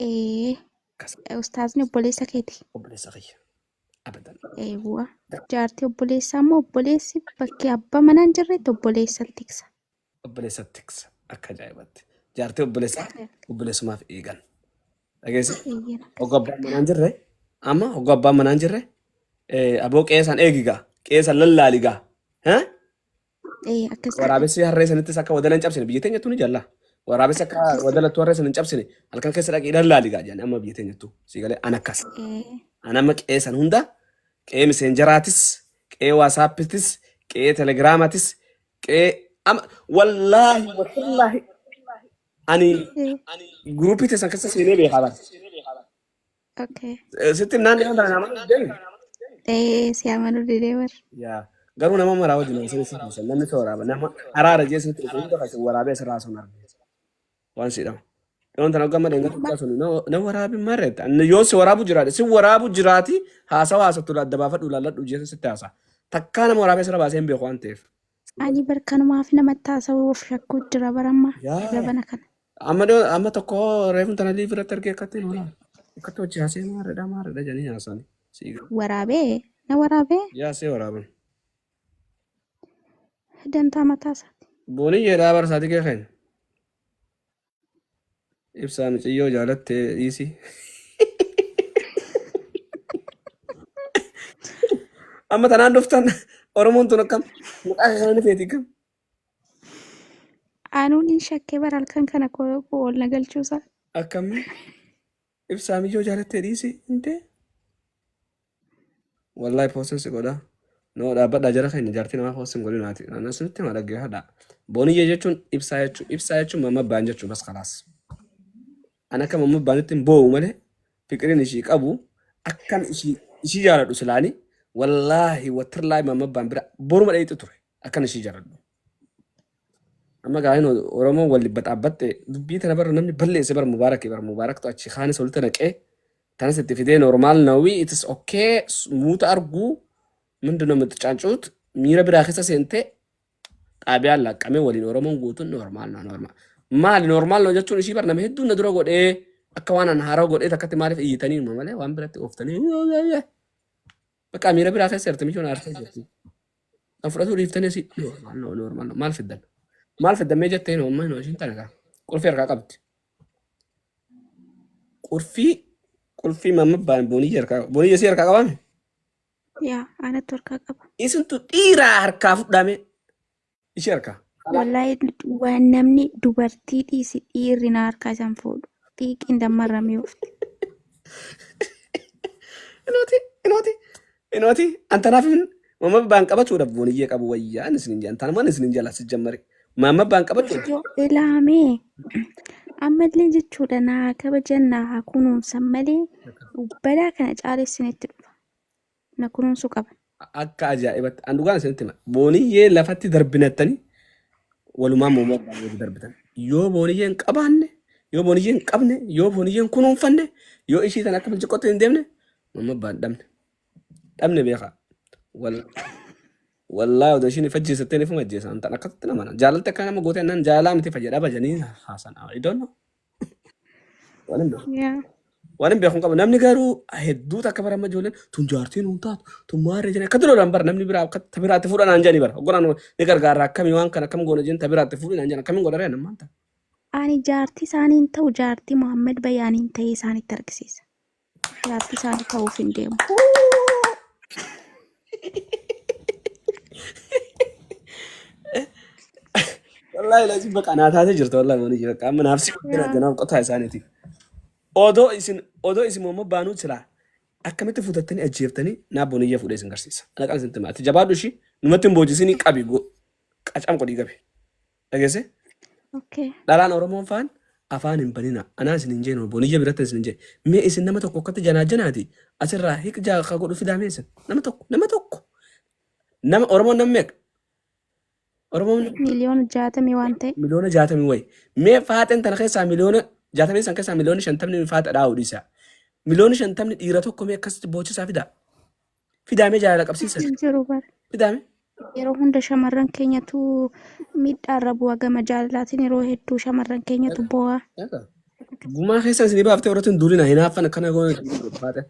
إيه كس أستاذني بوليسا كيتي obboleessa kiyya abadan إيوه جارتي بوليسا مو بوليسي بكي أبا منان جريت بوليسا تكسا obboleessa tiksa akka ajaa'ibatti jaartii obboleessumaaf eegan dhageessi إيه hogga نكس abbaan manaan jirre amma hogga abbaan manaan jirre aboo qeesaan eegigaa qeesaan lallaaligaa إيه أكسا waraabessi harree sanittis akka wadala hin cabsine biyya teenyattuu ni jalla waraabessi akka أكسا wadalattuu harree sana hin cabsine halkan keessa dhaqee lallaaligaa jedhan amma biyya teenyattuu sii galee an akkas إيه an amma qeesan hunda qe'ee miseenjaraatis qe'ee waasaappitis qe'ee telegiraamatis qe'ee ama wallaahi wallaahi ani إيه guruupii teessan keessa seenee beekaa bara أوكي sitti naan dhiyaatan nama deemi إيه سيامنو ديديور yaa garuu nama maraa wajjin haasa'e si keessan namni isa waraaba nama haraara jee sitti dhufu hunda kan waraabee asirraa sun arge waan siidhama yoon tan hoggamma dheengatu ما sun na waraabin marreetta yoo si waraabu jiraate si waraabu jiraati haasawa haasattu adda baafadhu laalladhu jee sitti haasa takkaa nama waraabee asirra baasee hin beeku waan ta'eef أني بركانو في نمتا سوف شكو دربرما yaa ربنا كان amma tokko reefun tana liif irratti argee akkatti lola akkatti hojii haasee maarredha jedhanii haasani siiga ورابي نورابي yaa see waraaban دنتا متاسا boonii jedhaa barsaati kee keenya ibsaa miciyyoo jaalattee dhiisii amma tanaan dhuftan oromoon tun akkam maqaa isaanii feeti kam aanuun hin shakkee bara halkan kana ol nagalchuusa akkamii ibsaa miyyoo jaalattee dhiisii hintee wallaahi poosin si godha noo dhaabbadhaa jara keenya jaartii namaa poosin godhi naati naannoo sunitti ma dhaggee hadha booniyyee jechuun ibsaa jechuun mamma baan jechuu bas kalaas an akka mamma baanitti hin boo'u malee fiqiriin ishii qabu akkan ishii jaaladhu silaanii wallaahi wattirlaahi mamma baan bira boruma dheeyxu ture akkan ishii jaaladhu amma gaahin oromoon wal baxaabbatte dubbii tana bara namni balleesse bara mubaaraktu achi kaanis walitti naqee tanas itti fidee normaal nawii itis okkee muuta arguu ምንድነው የምትጫንጩት ሚረ ብራ ከሰ ሴንቴ ጣቢያ ላቀመ ወሊን ኦሮሞን ጉቱን ኖርማል ኖርማል ነው ጀቹን እሺ በርነም ሄዱ ነድሮ ጎዴ አከዋናን ሃራው ጎዴ ተከተ ማለፍ እይተኒ ነው ማለት ዋን ብረት ኦፍተኒ በቃ ሚረ ብራ ከሰ ሰርት ሚሆን አርተ ጀቱ አንፍረቱ ሊፍተኒ ሲ ኖርማል ነው ማልፍደን ሜጀቴ ነው ማይ ነው ሽንታ ነጋ ቁልፊ እርካ ቀብት ቁልፊ መምባን ቦኒ የሲ እርካ ቀባም yaa aanatti harkaa qaba. Isintu dhiiraa harkaa fudhame ishee harkaa. Wallahi waan namni dubartii dhiisi dhiirri na harkaa isaan fuudhu. Xiiqiin dammarramee oofti. Inooti antanaaf mamma baan qabachuudhaaf booniyyee qabu wayyaa isinin jaan tanumaan isinin jala si jammari mamma baan qabachuudhaaf. Yoo ilaamee ammallee jechuudha naa kabajan naa kunuunsan malee balaa kana caalessinitti dhufa. Na kunuunsuu qaba. Akka ajaa'ibatti an dhugaan isinitti hima booniyyee lafatti darbinattanii walumaan mamma baan darbitan yoo booniyyeen qabaanne yoo booniyyeen qabne yoo booniyyeen kunuunfanne yoo ishii tan akka bilchiqotti hin deemne mamma baan dhabne beekaa wallahi odoo ishiin fajjiisattee nifuma ajjeesa an tan akkasitti namana jaalalte akka nama gootee nan jaalaa miti fayyadhaa bajanii haasan I don't know waan hin beekun qaba namni garuu hedduu takka bara amma ijoolleen tun jaartiin hin taatu tun maarree jedhanii akka duloodhaan bara namni biraa akka tabiraatti fuudhan jedhanii bara oggonaan ni gargaara akkamii waan kana akkam goona jedhan tabiraatti fuudhan jedhan akkamiin godharee nammaan ta'a. Ani jaartii isaanii hin ta'u jaartii Muhammad Bayyaaniin ta'ee isaanitti argisiisa. Jaartii isaanii ta'uuf hin deemu. Wallahi laaziin baqa naa taatee jirta wallahi waan ijji baqa amma naafsi guddina addanaaf qotaa isaaniiti. Odoo isin mamma baanuu jira akkamitti fudhattanii ajjeeftanii naabboon iyya fuudhee isin garsiisa. Anaqaan isin timaati jabaadhu ishii numatti hin boojisini qabi qacam qodii qabi. Dhageesse? Dhalaan Oromoon faan afaan hin banina anaa isin hin jeenu booniyya biratti isin hin jee mee isin nama tokko akkatti janaajanaati asirraa hiqjaa akka godhu fidaamee isin nama tokko nama Oromoon nam meeqa? Oromoon miliyoona 60 waan ta'e. Miliyoona 60 wayi mee faaxeen tana keessaa miliyoona 60 san keessaa miliyoona 50 faaxa dhaa'u dhiisa. Miliyoona 50 dhiira tokko mee akkasitti boochisaa fidaamee jaalala qabsiisa. Fidaame. Yeroo hunda shamarran keenyatu miidhaarra bu'aa gama jaalalaatiin yeroo hedduu shamarran keenyatu bu'aa. Gumaa keessa isinii baaftee warrootni durina hinaafan akkana goone baate.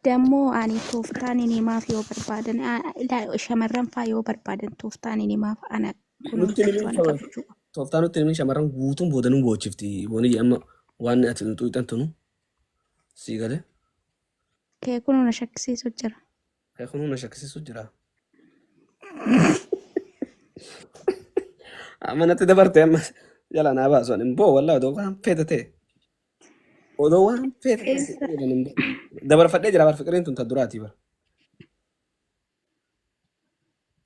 ደግሞ አኒ ቶፍታን ኒማፍ yoo barbaadan shamarran faa yoo barbaadan tooftaan nimaaf ana Nutti kunuunfachuu nimin an qabu jechuudha. tooftaa nutti nimin shamarran guutuun boodanuu boojifti. Booni amma waan ati nu xuuxan tunu sii galee. Kee kun na shakkisiisu jira. Kun na shakkisiisu jira. Amma natti dabarte amma jala naa baasu ani boo wallaahi odoo waan feete ta'e. Odoo waan feete ta'e. Dabarfadhee jira bar fiqiriin tun ta duraatii bar.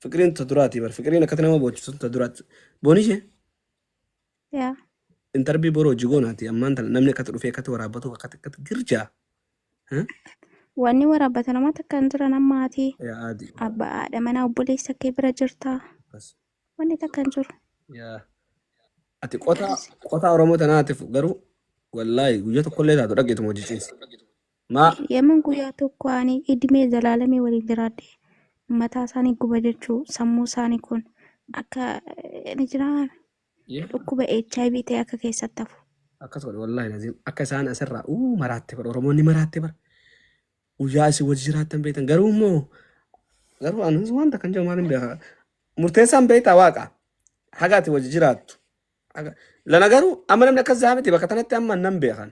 Fiqiriin ta duraatii bar fiqiriin akkatti nama boojiftu ta duraati. Booni ishee Yaa intarbii boroo jigoonaati ammaan tana namni akkatti dhufee akkatti waraabbatu akkatti girjaa. wanni waraabbata nama takkaan jiran ammaatii Yaa adii. abbaa haadha manaa obboleessa kee bira jirtaa wanni takkaan jiru. Yaa ati qotaa Oromoo tanaatiif garuu wallaahi guyyaa tokkollee taatu dhaggeetu hojjechiisa. Maa Yemen guyyaa tokko ani idimee zalaalamee waliin jiraadhe mataa isaanii guba jechuu sammuu isaanii kun akka ni jiraan dhukkuba HIV ta'e akka keessatti hafu. akkas godhe wallaahi naziim akka isaan asirraa maraatte bara Oromoonni maraatte bara guyyaa isin wajji jiraattan beektan garuu immoo garuu anis wanta kan jiru maaliin beeka murteessaan beektaa waaqa hagaati wajji jiraattu. Lana garuu amma namni akkas zaamiti bakka tanatti amma nan beekan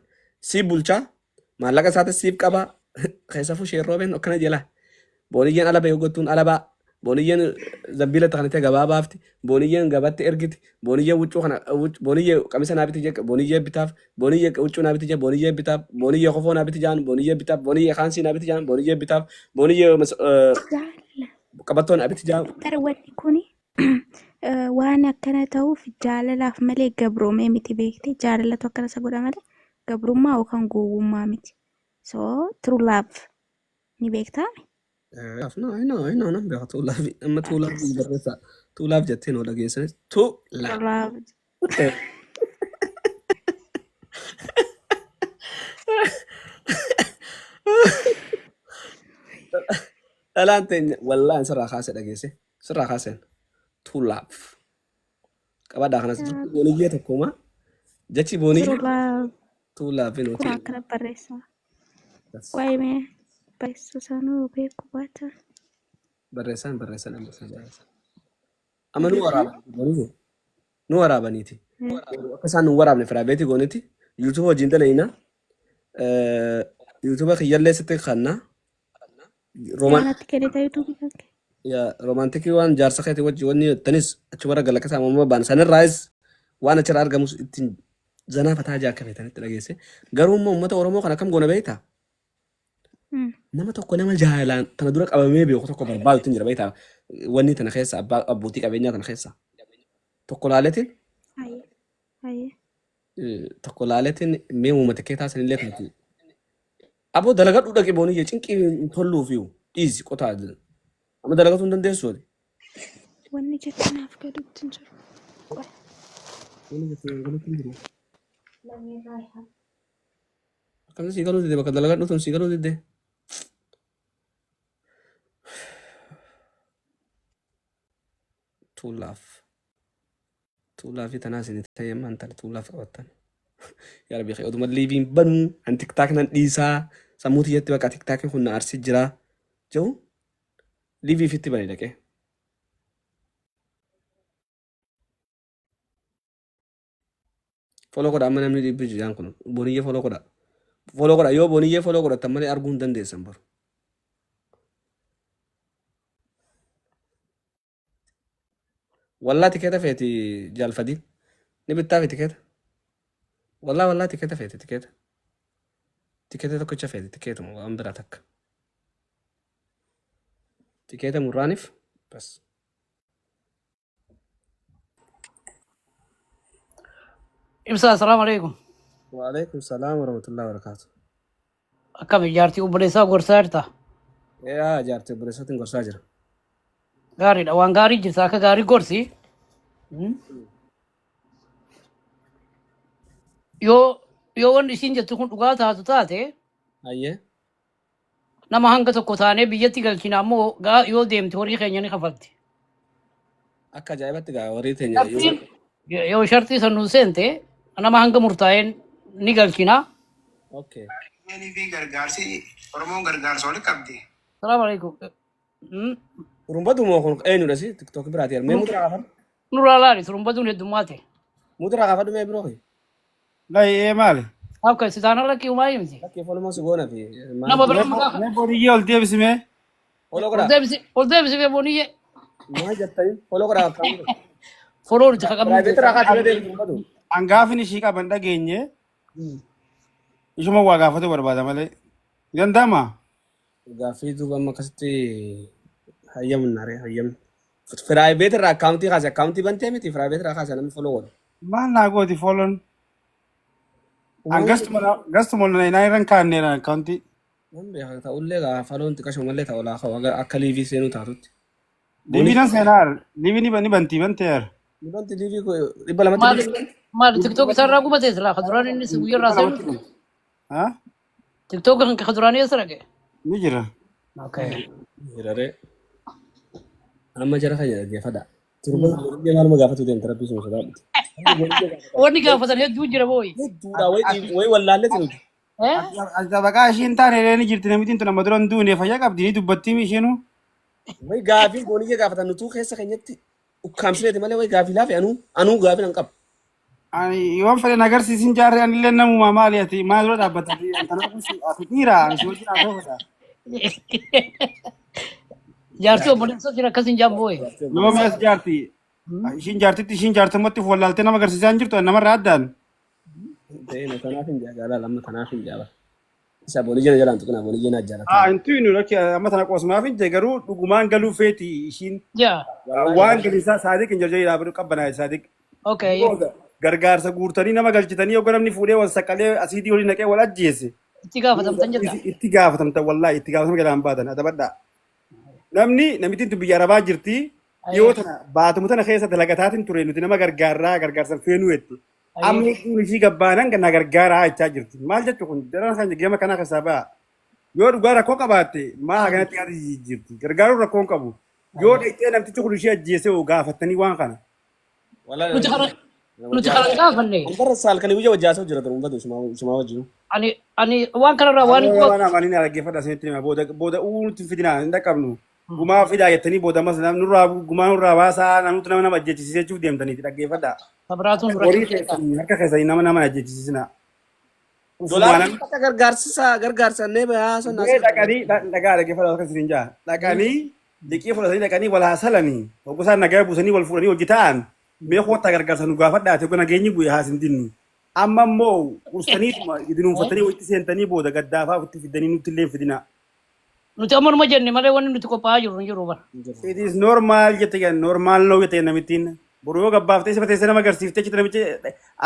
siif bulchaa maallaqa isaati siif qabaa keessa fushee roobeen akkana jala booniyyeen alaba yoo gottuun alabaa booniyyeen zabbiila takanitee gabaa baafti booniyyeen gabatti ergiti booniyyeen wuccuu kana booniyyee qamisa naabiti jee booniyyee bitaaf booniyyee wuccuu naabiti jee booniyyee bitaaf booniyyee kofoo naabiti jaan booniyyee bitaaf booniyyee kaansii naabiti jaan booniyyee bitaaf booniyyee qabattoo naabiti jaan. Bara wanni kuni waan akkana ta'uuf jaalalaaf malee gabroomee miti beekte jaalalatu akkana isa godha malee gabrummaa yookaan gowwummaa miti. So true love ni beektaa? I know, nan beeka tu laafi amma tu laafi barreessa tu laaf jettee noo dhageessanis tu laaf. Love. Dhalaan teenya wallaahi sirraa kaase dhageesse sirraa kaaseen tu laaf. Qabadhaa kanas booniyyee tokkuma jechi True booniyyee love. tu laafi Kun nuti. akkana barreessa. Waa'ee mee barreessuu sanuu beeku baata. Barreessan. Amma nu waraaban booniyyee nu waraabaniiti. Akka isaan nu waraabne firaabeetii gooniti yuutuuba wajjin dalayina yuutuuba kiyyallee sitti kannaa. Yaanatti kennita yuutuubii kan kee. Ya romantikii waan jaarsa keetii wajji wanni tanis achuma gala kasaa mamma baan sanirraayis waan achirraa argamus ittiin zanaafataa jaa akka feetanitti dhageesse garuu immoo uummata Oromoo kana kam goona beektaa nama tokko nama jaalaan tana dura qabamee beeku tokko barbaadutti jira beektaa wanni tana keessa abbaa abbootii qabeenyaa tana keessa tokko laaletiin tokko laaletiin mee uummata kee taasanillee kanatti aboo dalagadhu dhaqee booniyyee cinqii tolluufiyu dhiisi qotaa amma dalagatu hin dandeessu. Wanni jettanaaf gaduutti hin jiru. Akkamitti sii galuu dide bakka dalagadhu tun sii galuu dide. Tuulaafii tanaa isin ta'ee maantala tuulaaf qabattan. Yaa rabbi oduma liiviin banuu an tiktaak nan dhiisaa sammuu tiyyatti bakka tiktaakiin kun na arsii jira jedhu liivii fitti bane dhaqee. Foloo godha amma namni dhibbi jijaan kun booniyyee foloo godha. Foloo godha yoo booniyyee foloo godhatan malee arguu hin dandeessan baru. Wallaa tikeeta feeti jaalfadiin ni bittaa fi tikeeta. Wallaa tikeeta feeti tikeeta. Tikeeta tokkicha feeti tikeetuma waan biraa takka. Tikeeta murraaniif bas. Ibsa, assalamu alaikum. Waalaikum salaam warahmatullahi wabarakatuh. Akkam ijaartii obboleessaa gorsaa jirta? Yaa jaartii obboleessaatiin gorsaa jira. Gaariidha. Waan gaarii jirta akka gaarii gorsi. Yoo wanni isiin jettu kun dhugaa taatu taate Ayyee. nama hanga tokko taanee biyyatti galchina ammoo yoo deemte horii keenya ni kafalti. Akka ajaa'ibatti gaa warri teenya Yoo shartii san nu seente nama hanga murtaa'een ni galchina. Okay. Ini fi gargaarsi Oromoon gargaarsa wal qabdi. Salaamu alaikum. Urumbatu moo kun eenyudha si TikTok biraati mee muduraa qafan Nurraa laali turumbaduun heddummaate. muduraa qafan mee biroo لا إيه مالي Akka sitaana lakkii umaa himti. lakkee folmoo si goona fi Nama bira maqaa ما بوريجي قلت إيه بسمه foloo godhaa ol deebisi bee booniyye maa jettanii foloo godhaa akkam foloon itti qaqabnu. Private irraa kaasee deebiin urumbatu أنقافني شيء كابن دقيني إيش ما واقفته بربادة مالي جندما gaaffii duuba amma akkasitti hayyamuun naare hayyamu private irraa akkaawuntii kaase akkaawuntii bantee miti private irraa kaase namni foloo godha ما ناقودي فولن أنقست مولنا نايرن كان نيران كونتي nan beeka ta'ullee gaa faloon xiqqasho mallee ta'u laa ka'u akka liivii seenuu taatutti ديفينا سينار ديفيني بني بنتي بنتير Wanti liivii dhibba lamatti Maali tiktook isarraa gubatee silaa kaduraan inni si guyyarraa seenu. ها Tiktook kan kaduraanii eessa dhaqe? نجرا hiraree amma jara kan dhaggeeffadha. Turba biyya maaluma gaafatu deemte rabbii sun sodaadhu. Wanni gaafatan hedduu jira booyi. Hedduudha way wallaallee nuti. أصدقاء شين تاني لين جرت نمتين تنا مدرون دوني فيا قبدي دبتي مشينو Way gaafii gooniyye gaafatan nutuu keessa keenyatti ukkaamsineeti malee way gaafii laafi anuu gaafii nan qaba. ani yoon fedhe agarsiisin jaarree ani illee namuma maaliati maal dura dhaabbatati antana kun ati dhiira ani si wajjin haasofata Jaartii obboleessa jira akkas hin jaabbooyi. yoo mees jaarti ishiin jaartamatti wallaaltee nama agarsiisaa hin jirtu namarraa addaan Ta'ee kanaaf hin jaalala amma kanaaf hin jaalala. Isa booniyye jalaan tuqna booniyye naa jaalata. intu inu lakke amma tana qoosmaaf hin jee garuu dhugumaan galuu feeti ishiin Jaa. waan galisaa saadiq hin jarjee dhaabatu qabbanaa saadiq Okay. gargaarsa guurtanii nama galchitanii yoo namni fuudhee wal saqqalee asiidii olii naqee wal ajjeese Itti gaafatamtan jedha. itti gaafatamta wallaahi itti gaafatama jalaan baatan adabadhaa namittiin biyya arabaa jirti yoo tana baatumu tana keessa dalagataatiin ture nuti nama gargaarsa feenuu jetti amma hedduun ishii gabbaanan ganna gargaaraa jechaa jirti maal jechuu kun daran kan gama kanaa keessaa ba'a yoo dhugaa rakkoo qabaatte maa haganatti yaada jirti gargaaruun rakkoon qabu yoo dhaqxee namtichi kun ishee ajjeese gaafattanii waan kana Nuti kana gaafanne. Bara saal kan biyya wajjaasoo jira ta'uu umbatu shuma wajjinu. Ani waan kanarraa waan waan amaaniin dhaggeeffadha isinitti hima booda uunutti fidinaa hin dhaqqabnu gumaa fidaa jettanii booda mas gumaa nurraa baasaa namoota nama ajjeechisiisee jechuuf deemtaniiti dhaggeeffadha. sabiraatuun Horii keessanii harka keessanii nama ajjeechisiisina. Dolaan akka gargaarsa nee bayaa sonna. Dhaqanii dhaggeeffadha akka isin jaa dhaqanii liqii fudhatanii dhaqanii wal haasalanii hoggosaan nagaa buusanii wal fuudhanii hojii ta'an mee koottaa gargaarsa nu gaafadhaate hogga nageenyi bu'ee haasin dinnu. Amma immoo kursaniituma idinuunfatanii walitti seentanii booda gaddaafaa itti fidanii nutti illee fidina. nuti ammanuma jenne malee wanni nuti qophaa'aa jirru hin jiru bara. It is normal jette kan normal no jette namittiin. Boroo yoo gabbaaftee si fateessee nama agarsiiftee jette namichi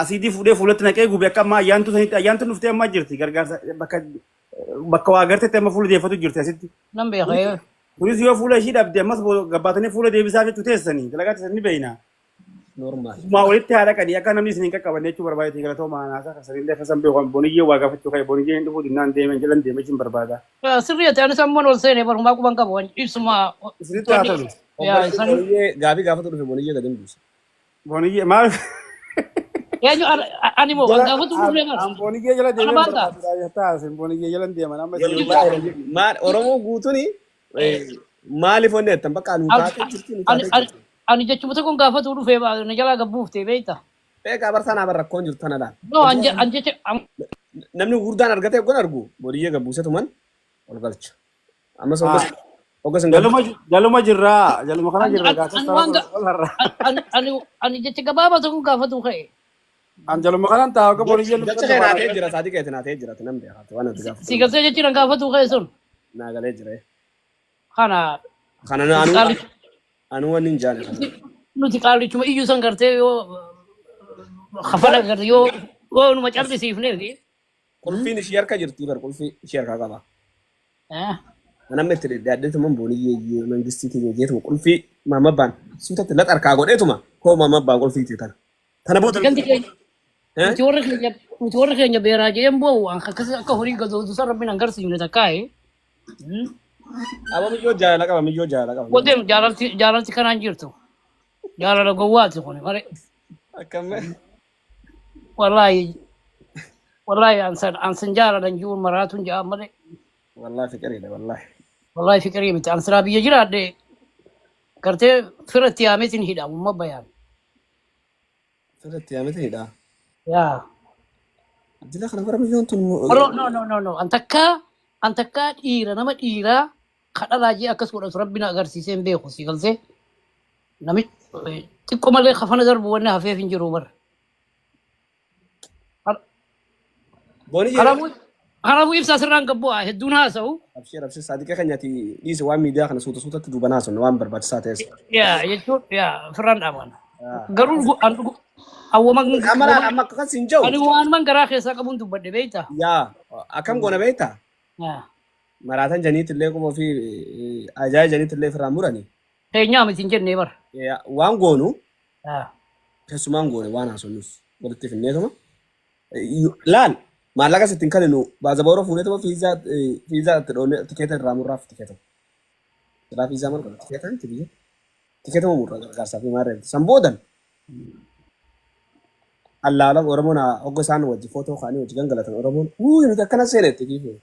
asiidii fuudhee fuulatti naqee gube akka amma ayyaantu dhuftee amma jirti gargaarsa bakka waa agarteetti amma fuula deeffatu jirti asitti. Nan beekee. Kunis yoo fuula ishii dhabde ammas gabbaatanii fuula deebisaa jechuu teessanii dalagaa teessanii beeyna. Normal. Maa walitti haadha qanii akka namni isin hin qaqqabanne jechuu barbaade galatoo maanaasaa kan saniin leeffa san beekan boniyyee waa gaafachuu ka'e boniyyee hin dhufu dinnaan deemen jedhan deemee hin barbaada. Sirriitti anis ammoo ol seenee barumaa quban qabu ibsuma. Isinitti haa tolu. Gaabii gaafatu dhufe boniyyee gadi hin buusu. Boniyyee maal? Eenyu ani moo gaafatu dhufee maal? Boniyyee jala deemen barbaada taasin boniyyee jala deeman amma Maal Oromoo guutuuni maaliif wanni jettan bakka nu taatee jirti. Ani jechuun kun gaafatu dhufee na jalaa gabbuuftee beekta. Beekaa barsaanaa bar rakkoon jirtu tanadhaan. No anjecha Namni gurguddaan argatee hoggan argu boniyyee gabbuusetuman ol galcha. Ammas hoggas hin galu. jaluma jirraa jaluma kana jirra gaafata ani jecha gabaabaa kun gaafatu ka'e. an jaluma kanan taa akka boniyyee Jecha kee naatee jira saatii keetti naatee jira nam beekaate waan ati gaafatu. Si galtee jechi na gaafatu ka'e sun. Naa galee jira. Kana Kana anu wanni hin jaane. nuti qaalichuma iyyuu san gartee yoo hafala gartee yoo numa carbisiifneefi. Qulfiin ishee harka jirti bar qulfii ishee harkaa qaba. Namni itti deddeebi'atuma booniyyee mangistii keenya jeetuma qulfii maamabbaan suutatti laxa harkaa godheetuma koo maamabbaan qulfii teetan. Tana booda. Nuti warra keenya beeraa jeen boo'u akka horii gadootu san rabbiin agarsiifne takkaa'e. Aba miyyoo jaalala qaba miyyoo jaalala qaba. Wadeem jaalalti kanaan jirtu. Jaalala gowwaati kun mare. Akkamii. والله والله أنسان جارة لنجول مرات جاء ملي والله فكري ده والله. والله فكري مت أنسان أبي يجرا ده كرتي فرت يا متين هيدا وما بيان فلت يا متى ده. يا دي لا خلنا مليون تون. no أنتكا إيرا نما إيرا خلا لاجي أكس ولا ربنا أجر سيسين بيخو سيكلسي نمت تكو مالي خفنا درب وانا هفيف نجرو بر بوني جي. خرابو يبسا سران قبوها هدون هاسو أبشر صادق كان ياتي دي سوام ميديا خنا صوت تدوب ناس نوامبر بعد ساعتين. يا يجور يا فران أمان قرون أو ما أما كان سنجو. أنا وان من قراخي ساقبون تبدي بيتا يا أكم قونا بيتا. يا مراتان جنيت اللي كم في أجاي جنيت اللي في راموراني. هي نعم تنجر نيبر يا وان قونو يا كسمان قونو وانا سونوس قلت في النيتما لان ما لقى ستين كان إنه بعد بورو فونيتما فيزا ترون تكيتن رامور راف تكيتن راف فيزا من قلت تكيتن تبيه تكيتن ممر كاسا في مارين سامبودن الله لا أورمونا أوجسان وجه فوتو خاني وجه جنگلاتن أورمون نتكلم سيرت كيفه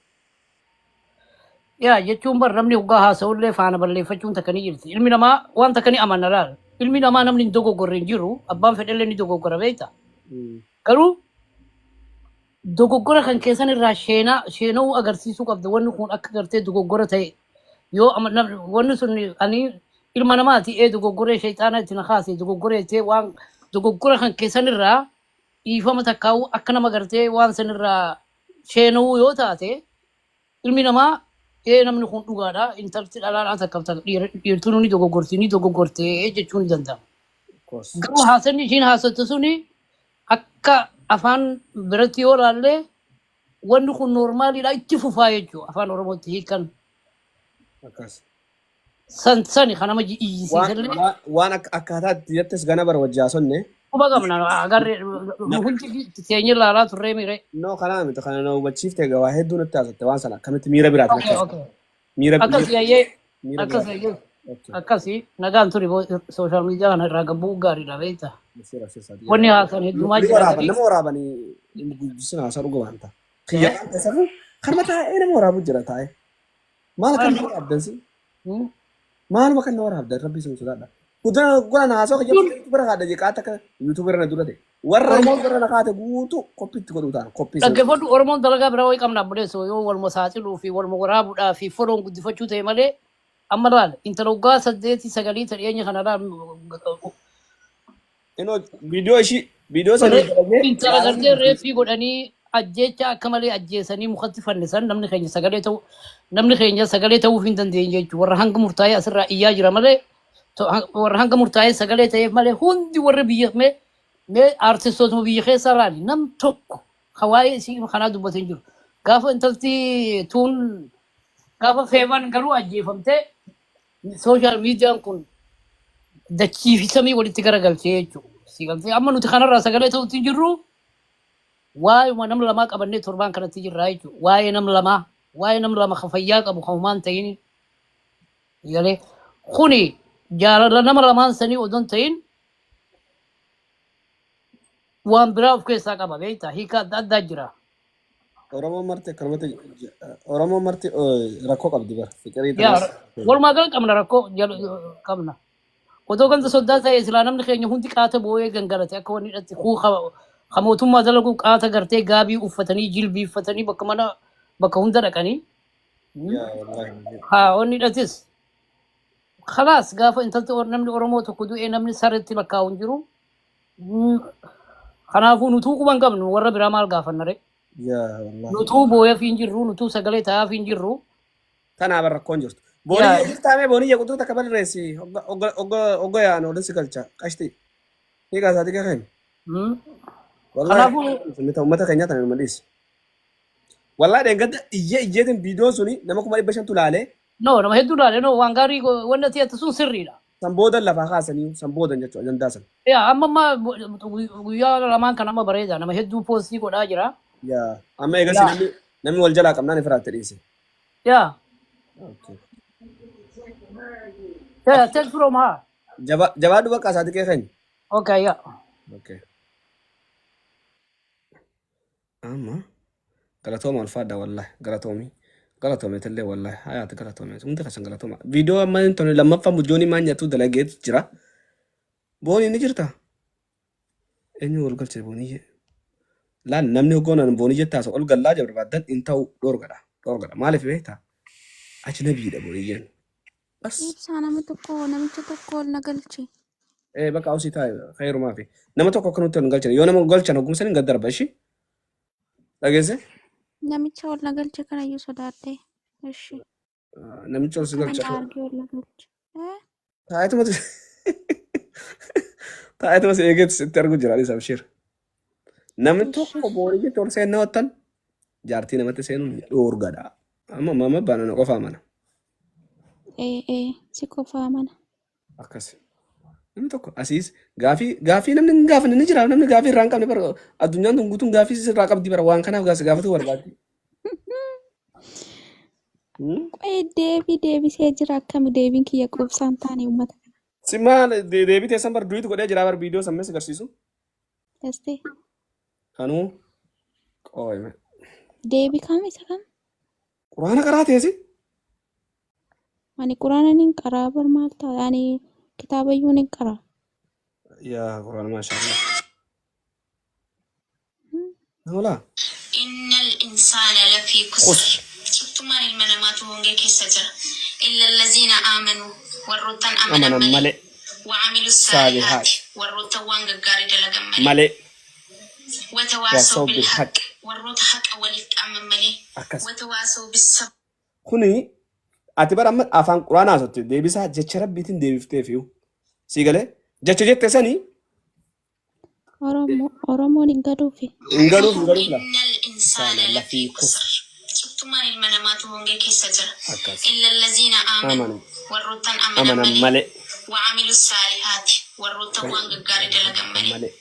يا يجون بر رمني وقاها سولي فانا بلي فجون تكني جرتي علمي نما وان تكني أمان نرال علمي نما نمني دوغو قرين جيرو أبان فدلني دوغو قربيتا قالوا dogoggora kan keessan irraa sheenuu agarsiisuu qabda wanni kun akka gartee dogoggora ta'e yoo wanni sun ani ilma namaati dogoggoree shayxaana itti na kaase dogoggoree ta'e waan dogoggora kan keessan irraa dhiifama takkaa'u akka nama gartee waan san irraa sheenuu yoo taate ilmi namaa namni kun dhugaadha intalti dhalaadhaa takka dhiirtuun ni dogoggortee jechuun ni danda'ama. Garuu haasanni ishiin haasattu suni akka afaan biratti yoo laallee wanni kun noormaaliidha itti fufaa jechuudha afaan oromootti hiikan sani kanama iyyisiisallee waan akkaataa itti jettes gana bara wajjaasonne quba qabna agarree hundi teenye laalaa turree miire no kanaa miti kana na hubachiifte gawaa hedduu natti haasatte waan sana akkamitti miira biraati miira akkasii nagaan turi sooshaal miidiyaa kana irraa gabbuu gaariidha beektaa wanni haasan heddumaa jira nama waraabanii guddisina haasaa dhuga waanta kiyyaan keessafu karma taa'ee nama waraabu jira taa'ee maal kan nama waraabdansi maaluma kan nama waraabdan rabbi sun sodaadha guddina haasoo kiyya yuutuubira kaadha jeqaa takka yuutuubira na dura ta'e warra yuutuubira na kaate guutuu qophiitti godhuu ta'an qophii dhaggeeffadhu oromoon dalagaa biraa wayii qabna buleessoo yoo waluma saaxiluu fi waluma waraabuudhaa fi foloon guddifachuu ta'e malee amma laal intala waggaa 8-9 ta'eenya kana laal ino viidiyoo sanii intala gartee reeffii godhanii ajjeecha akka malee ajjeesanii mukatti fannisan namni keenya sagalee ta'uuf hin dandeenye jechuudha warra hanga murtaa'ee asirraa iyyaa jira malee warra hanga murtaa'ee sagalee ta'eef malee hundi warra biyya mee aartistootuma biyya keessaa raali nam tokko hawaayee isii kanaa dubbatee jiru gaafa intalti tuun gaafa feeman garuu ajjeefamtee sooshaal miidiyaan kun dachii fi samii walitti garagalchee jechuudha. Siigaltee amma nuti kanarraa sagalee ta'utti jirru waa'ee nama lamaa qabannee torbaan kanatti jirra jechuudha. Waa'ee nama lama kan fayyaa qabu kan humaan ta'in galee kuni jaalala nama lamaan sanii odoon ta'in waan biraa of keessaa qaba beektaa hiika adda addaa jira. Oromoon marti rakkoo qabdi bara fiqirii walumaa gala qabna rakkoo qabna. Otoo ganta sodaa ta'e silaa namni keenya hundi qaata boo'ee gangalate akka wanni hidhatti ka mootummaa dalaguu qaata gartee gaabii uffatanii jilbii uffatanii bakka hunda dhaqanii haa wanni hidhatis khalaas gaafa intalti namni Oromoo tokko du'ee namni sarretti lakkaa'u hin jiru kanaafuu nutuu quban qabnu warra biraa maal gaafanna ree nutuu boo'eef hin jirru nutuu sagalee ta'aaf hin jirru kanaaf rakkoon jirtu. Boniyya jirtaame boniyya kutuu takka balleessi ogga yaanu odeessi galcha qashti hiikaa isaati kakeen. Wallaahi uummata keenyaa tana nama dhiisi. Wallaahi dheengadda iyyeetiin viidiyoo suni nama 500 laalee. No nama hedduu laalee no waan gaarii wanna ta'e sun sirriidha. Samboodan lafaa kaasanii samboodan jechuudha ajandaa sana. Yaa amma guyyaa lamaan kan amma bareeda nama hedduu poostii godhaa jira. Yaa amma eegas namni wal jalaa qabnaan ifiraatti dhiise. Yaa. Yeah, take from her. Jawab dua kak saat itu kan? Okay, ya. Okay. أما قالتهم الفادا والله قالتهم يتلي والله حياتي قالتهم أنت خشن قالتهم فيديو ما أنت لما فهم جوني ما نيتو دلقيت جرا بوني نجرتا إني ورقلت بوني لا نمني هقونا بوني جتا سؤال قال لا جبر بعدين أنت دور قدا ما في بيتا أجنبي ده بوني جن بس Ibsaa namicha tokko ol na galche. إيه بقى أوسي تاي خير ما في نما توقع كنت نقولش يوم ما قولش أنا قوم سنين قدر بشي لقيسه Namicha ol na galche kanayyuu sodaadhe. Ishi. نمني تقول Akka قولش nama argee ol na galche. تايتو ما تايتو ما سيجت سترجو جرالي سبشير نمني Ishi. توقع بوني جت تقول سين نوتن جارتي نما تسين دور قدا أما ما بنا نقف أمانة Si qofaa mana. أكاسي نمني توقع أسيس غافي نمني غافي نجرا نمني غافي رانك أنا بر الدنيا تنقطن غافي سير راكب دي بر وان كنا غافي تو ورقاتي Deebisee jira akkami deebiin kiyya quubsaan taane uummata kana. سما دي بيتي سامبر دويت قدا جرا بر فيديو سمس كرسيسو Dastee. كانوا قوي Deebii kam isa kam? قرآن قرأت يا Ani quraana nin qaraa bar maal ta'a? Ani kitaabayyuu nin qaraa. يا قرآن ما شاء الله ولا إن الإنسان لفي خش خسر ثم المنامات هونجي كسجر إلا الذين آمنوا والرتن أمنا أمنا ملي ملئ وعملوا صالحات الصالحات والرتن وانجا قاري دلقا ملي ملئ وتواصوا وصوب بالحق الحق والرت حق ولت أمن ملي أكس وتواصوا بالصبر كوني أتبر أمد أفان قرآن أسوت دي بيسا جتشرب بيتين دي بفتي فيو سيقالي جتشجت تساني Oromoon hin gaduufi. انقلوا لا إن الإنسان كان لفي لفي خسر خسر ثم المنامات هونجي كسجر أكس إلا الذين آمنوا آمنوا والرتن أمنا أمنا ملي ملئ وعملوا الصالحات والرتن وانجا قاري دلقا ملي ملئ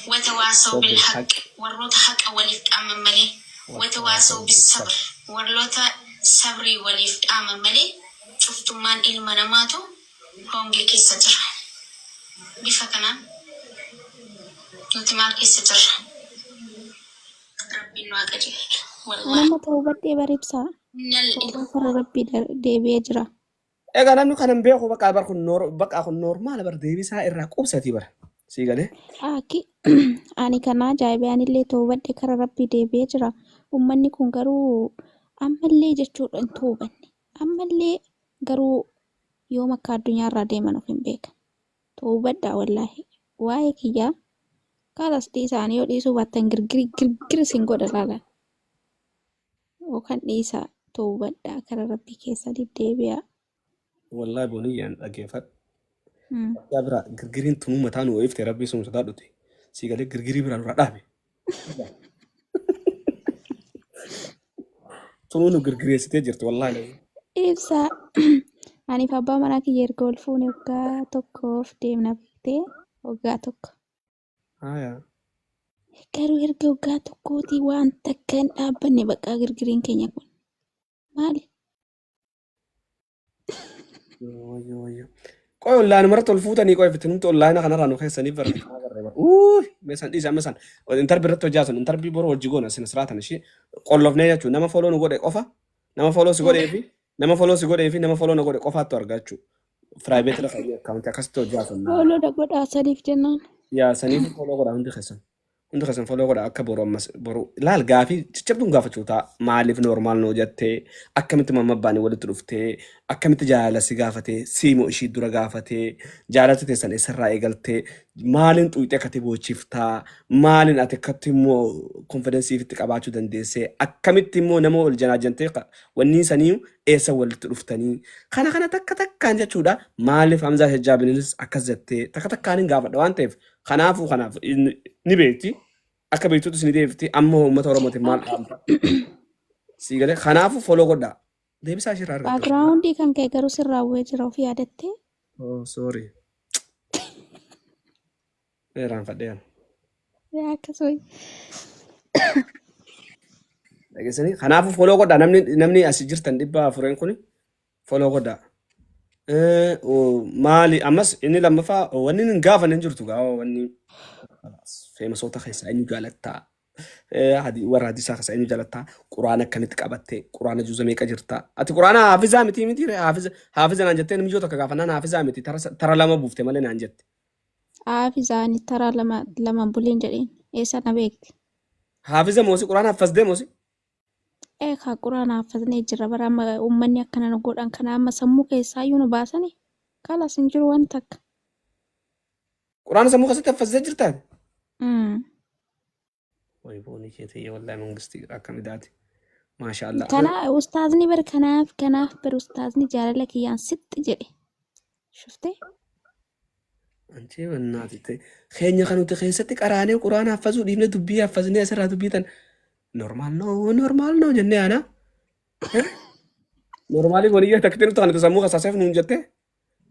وتواصوا صوب بالحق الحق والروت حق وليف أمن ملي وتواصوا بالصبر والروت صبري وليف أمن ملي شفتم من المناماتو هونجي كي ستر بفكنا نتمال كي ستر ربي نواقجي والله Anamma ta'uu baddee bareebsaa. إن الإنسان Tooba farra rabbii deebi'ee jira. إيه أنا كان بيخو بقى بركو النور بقى أخو النور ما لبر دي بيسا إراقوب ساتي بر سيقالي Aki ani kana ajaa'ibee anillee ta'uu baddee kara rabbii deebi'ee jira. Uummanni kun garuu ammallee jechuudha hin tuubanne. Ammallee garuu yoom akka addunyaarraa deeman of hin beekan. Ta'uu baddaa wallaahi. Waa'ee kiyyaa kaalas dhiisaanii yoo dhiisuu baattan girgiri sin godha laalan. Yookaan dhiisaa ta'uu baddaa kara rabbii keessa deddeebi'aa. والله بوني يعني أجيفت Hmm. يا برا غرغرين تنو متانو ويفت ربي سوم سدادوتي سيقالي غرغري برا رادابي تنو غرغري ستيجرت والله لا Ibsaa aniif abbaa manaa kiyya erga ol fuune waggaa tokkoof deemna beektee waggaa tokko. هايا Garuu erga waggaa tokkooti waan takka hin dhaabbanne baqqaa girgiriin keenya kun maali? يو قوي والله أنا مرة الفوتني قوي في تنمت والله أنا خنا رانو خيس سنيفر أوه مثلا إيش مثلا إنتر بريتو جاسون إنتر بيبرو والجيجونا سين سرعة نشي قلنا يا شو نما فولو نقول أوفا نما فولو سيقول إيه في نما فولو سيقول إيه في نما فولو نقول أوفا تورجع شو فرايبت لا خليه كاونت كاستو جاسون Ooludha godhaasaniif jennaan. يا سنيف فولو قد عندي خسن عندي خسن فولو قد أكبر برو برو لا الجافي تشبدون جافة شو تا مالف نورمال نوجته أكملت ما مباني ولا تروفته أكملت جالة سجافتة سيمو إشي درا جافتة جالة تسان إسراء إقلته مالين تويته كتبو شفتا مالين أتكتمو كونفدنسي في تكاباتو دندسة أكملت مو نمو الجناجنتة وني سنيو إيسا ولا تروفتني خنا تك كان جاتودا مالف همزة حجاب نلس أكزته تك كانين جافة دوانتف خناف نبيتي أكبيتو تسنديفتي أمه متورمتي مال سيجاره خنافو فولو قدا ده بس عشرة أرجع Baagiraawundii kan ka'e garuu sirraa bu'ee jira ofii yaadattee. oh sorry ران فديان Akkasuma لكن خنافو فولو قدا نمني أسجرتن دبا فرين كوني فولو قدا ومالي أمس إني لما فا وني نجافا ننجرتو قاو وني خلاص في مسوتا خيسا إني قالت تا هذه ورا هذه ساخس إنه جلتها قرآن كانت كابته قرآن جزء ميك أجرتا أتي قرآن حافظة متي حافظة نانجتين ميجوتا كافنا حافظة متي ترى لما بوفت مالنا نانجت Haafizaan tara lama buleen jedheen eessa beekti? حافظة موسي قرآن حفظ ده موسي Eekaa quraana haafatanii jira bara amma uummanni akkana godhan kana amma sammuu keessaayyuu nu baasanii kalas hin jiru waan takka. قرآن سمو خسيت حفظ جرتا Mm. ويبوني كيتي والله من قصتي رقم داتي ما شاء الله Kana ustaazni bar kanaaf bar ustaazni jaalala kiyyaan sitti jedhe. Shuftee? أنت والناتي خيني خانو تخيستك أراني قرآن حفظوا ديمنا دبي حفظني أسرع دبيتن نورمال نو جنة أنا نورمالي بنيجي تكتير تاني تسموه خساسة في نونجته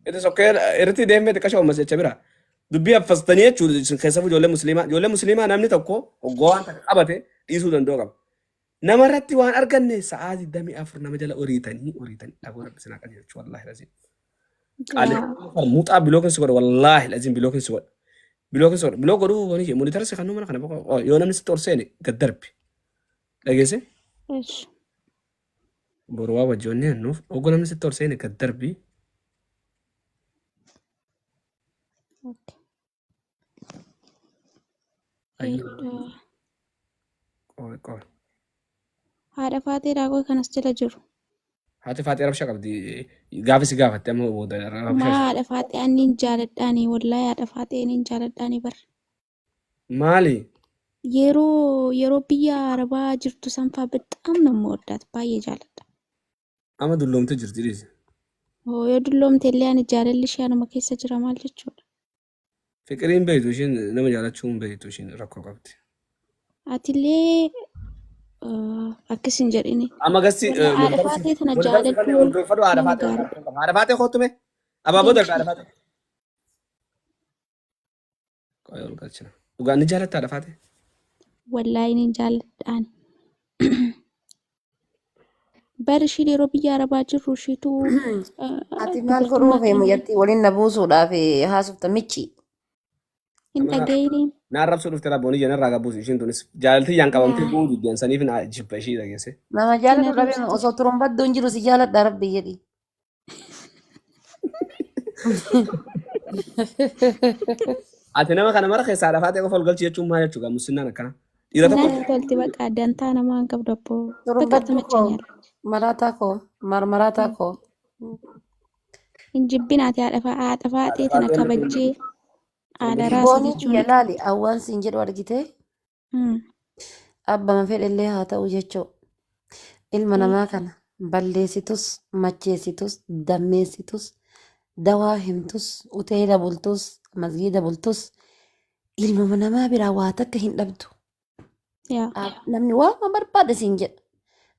إذا سكر إرتي دائما تكشف مسجد شبيرة دبي حفظتني شو خسافة جولة مسلمة نامني تكو وقوان أبته يسوع دندوغم نمرتي وان أرجعني سعادة دمي أفر نمجلا أوريتني أقول رب سناك أجل شو والله لازم على موت بلوكن سكر والله لازم بلوكن سكر بلوك رو ونيجي مونيتور سخنو من خنا بقى يونا من ستور سنة كدرب لقيسه Eesh. بروا وجوني النوف أقول من ستور سنة كدربي Okay. أيوه قول Haadha faatee daakuu kanas jala jiru. هاتي فاتي ربشة قبدي قافي سقافة تمو وده ربشة Haadha faatee ani hin jaaladhaani wallahi haadha faatee ani hin jaaladhaani bar. مالي Yeroo biyya Arabaa jirtu sanfaa bexaam nama waddaat baay'ee jaaladha. أما دلهم تجرتي ليش Yoo dulloomte illee ani jaalalli ishee anuma keessa jira maal jechuudha. فكرين بيتوشين نما جالت شون بيتوشين ركو قبدي Atillee akkas hin jedhini. أما قصي Wallahi haadha faatee tana jaaladhuun فدو على nama فاتي gaariidha. على فاتي خوتمه أبا بدر Thank you. على فاتي قايل قالشنا وقال نجالت على فاتي Wallahi ni jaaladhaani. Bara isheen yeroo biyya Arabaa jirru isheetu Ati maal godhuu dubartummaa fi keenya muyyatti waliin na buusuudhaaf haasofta michi. hin أما dhaga'iniin. نعرف سولف ترى بوني جنر راجع بوس إيشين تونس جالتي يان كابم تي Yaa بودي جان سني فين جيب إيشي ده جيسه Nama isin jaalatu dhabe arrabsitu. osoo turumbaddu hin jiru si jaaladha rabbi jedhi. أتنا ما كان مرة خيس على فاتي قفل قلت يجوم ما يجوا مسنا نكنا إذا تكون Natti tolti baqa dantaa namaa hin qabdu abboo. Baqa Turumbaddu tama koo cinaara. maraataa koo marmaraataa koo. Hin jibbinaati haadha faatee tana فاتي kabajjee haadha raasa Boonii jechuun. kiyya laali awwaansi hin jedhu argite abbama fedhellee haa ta'u jechuu ilma namaa kana balleessitus macheessitus dammeessitus dawaa himtus uteela bultus masgiida bultus ilma namaa biraa waa takka hin dhabdu. Yaa Namni waama barbaade siin jedha.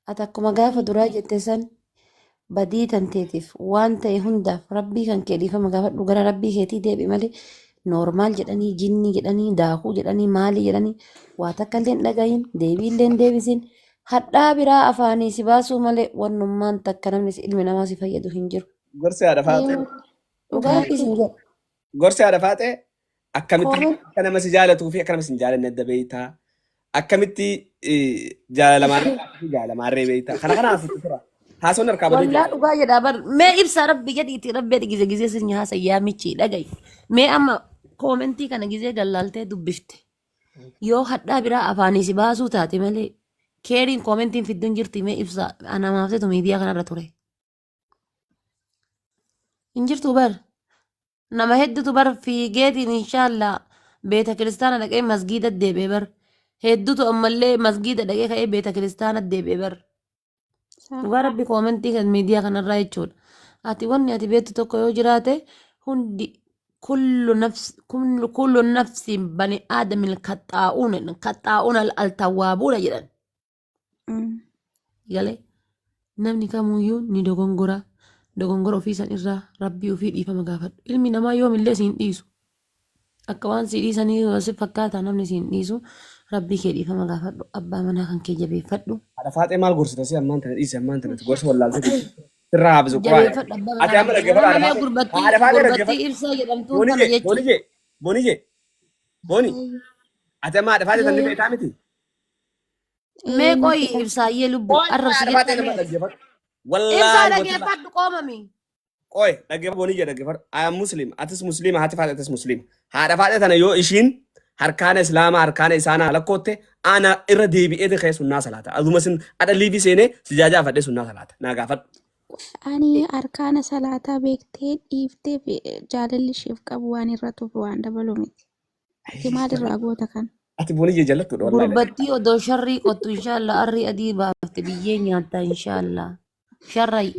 Ati akkuma gaafa duraa jette san badii tanteetiif waan ta'e hundaaf rabbii kan kee dhiifama gaafadhu gara rabbii keetii deebi malee noormaal jedhanii jinni jedhanii daakuu jedhanii maalii jedhanii waa takka illee hin dhagayin deebii illee hin deebisin hadhaa biraa afaanii si baasuu malee wannummaan takka namni ilmi namaa si fayyadu hin jiru. قرصي على فاتي Dhugaa rabbii siin jedha. قرصي على فاتي أكملتي Koomen أنا ما سجالة توفي أكنا ما سجالة ند بيتا أكملتي جالة ما ري بيتا خنا عارف ترى هاسون ركابة wallaa dhugaa jedhaa bar mee ibsa rabbi jedhiiti rabbi gizee gizee sin haasa yaa michi dhagayi mee amma koomentii kana gizee gallaaltee dubbifte yoo hadhaa biraa afaanii si baasuu taate malee keeriin koomentiin fidduun jirti mee ibsa anamaaftetu miidiyaa kanarra ture hin jirtu bar nama hedduutu bar fiigeetiin inshaallah beeta kiristaana dhaqee masgiida deebee bar hedduutu ammallee masgiida dhaqee ka'ee beeta kiristaana deebee bar dhugaa rabbi koomentii kan miidiyaa kanarraa jechuudha ati wanni ati beektu tokko yoo jiraate hundi kullu nafsin bani aadamin kaxaa'uun altawwaabuudha jedhan galee namni kamuyyuu ni dogongora ofii san irraa rabbii ofii dhiifama gaafadhu ilmi namaa yoomillee siin dhiisu akka waan si dhiisanii si fakkaata namni siin dhiisu rabbii kee dhiifama gaafadhu abbaa manaa kan kee jabeeffadhu على فاتي مال قرصي تسي أمان تنا إيش أمان تنا تقولش ولا لازم تراب زقراء jabeeffadhu abbaa أتى أمر الجبل على manaa فاتي على فاتي gurbattii الجبل ibsaa jedhamtuun kana بوني jechuudha. بوني أتى ما على فاتي تنبي تعمتي mee Nuti qoyi dha. ibsaayyee lubbu Qoy arrabsi haadha faatee jettanii nama ati dhaggeeffadhu. ibsaa Wallaahi wajjirra. dhageeffadhu qoomami Qoy dhaggeeffadhu booniyya dhaggeeffadhu. I am Muslim. Atis Muslima haati faatee atis Muslima. Haadha faatee tana yoo ishiin harkaana Islaamaa harkaana isaanaa lakkootte ana irra deebi'eeti ka'ee sunnaa salaata. Aduma sin adha liibii seenee sijaajaa fadhee sunnaa salaata. Naa gaafadhu. Ani arkaana salaataa beektee dhiiftee jaalalli isheef qabu waan irra tufu waan dabalu miti. Ati maalirraa goota kan? Ati booniyya jallattuudha wallaahi. gurbattii odoo sharrii qottu inshaallah arrii adii baafte biyyee nyaattaa inshaallah sharray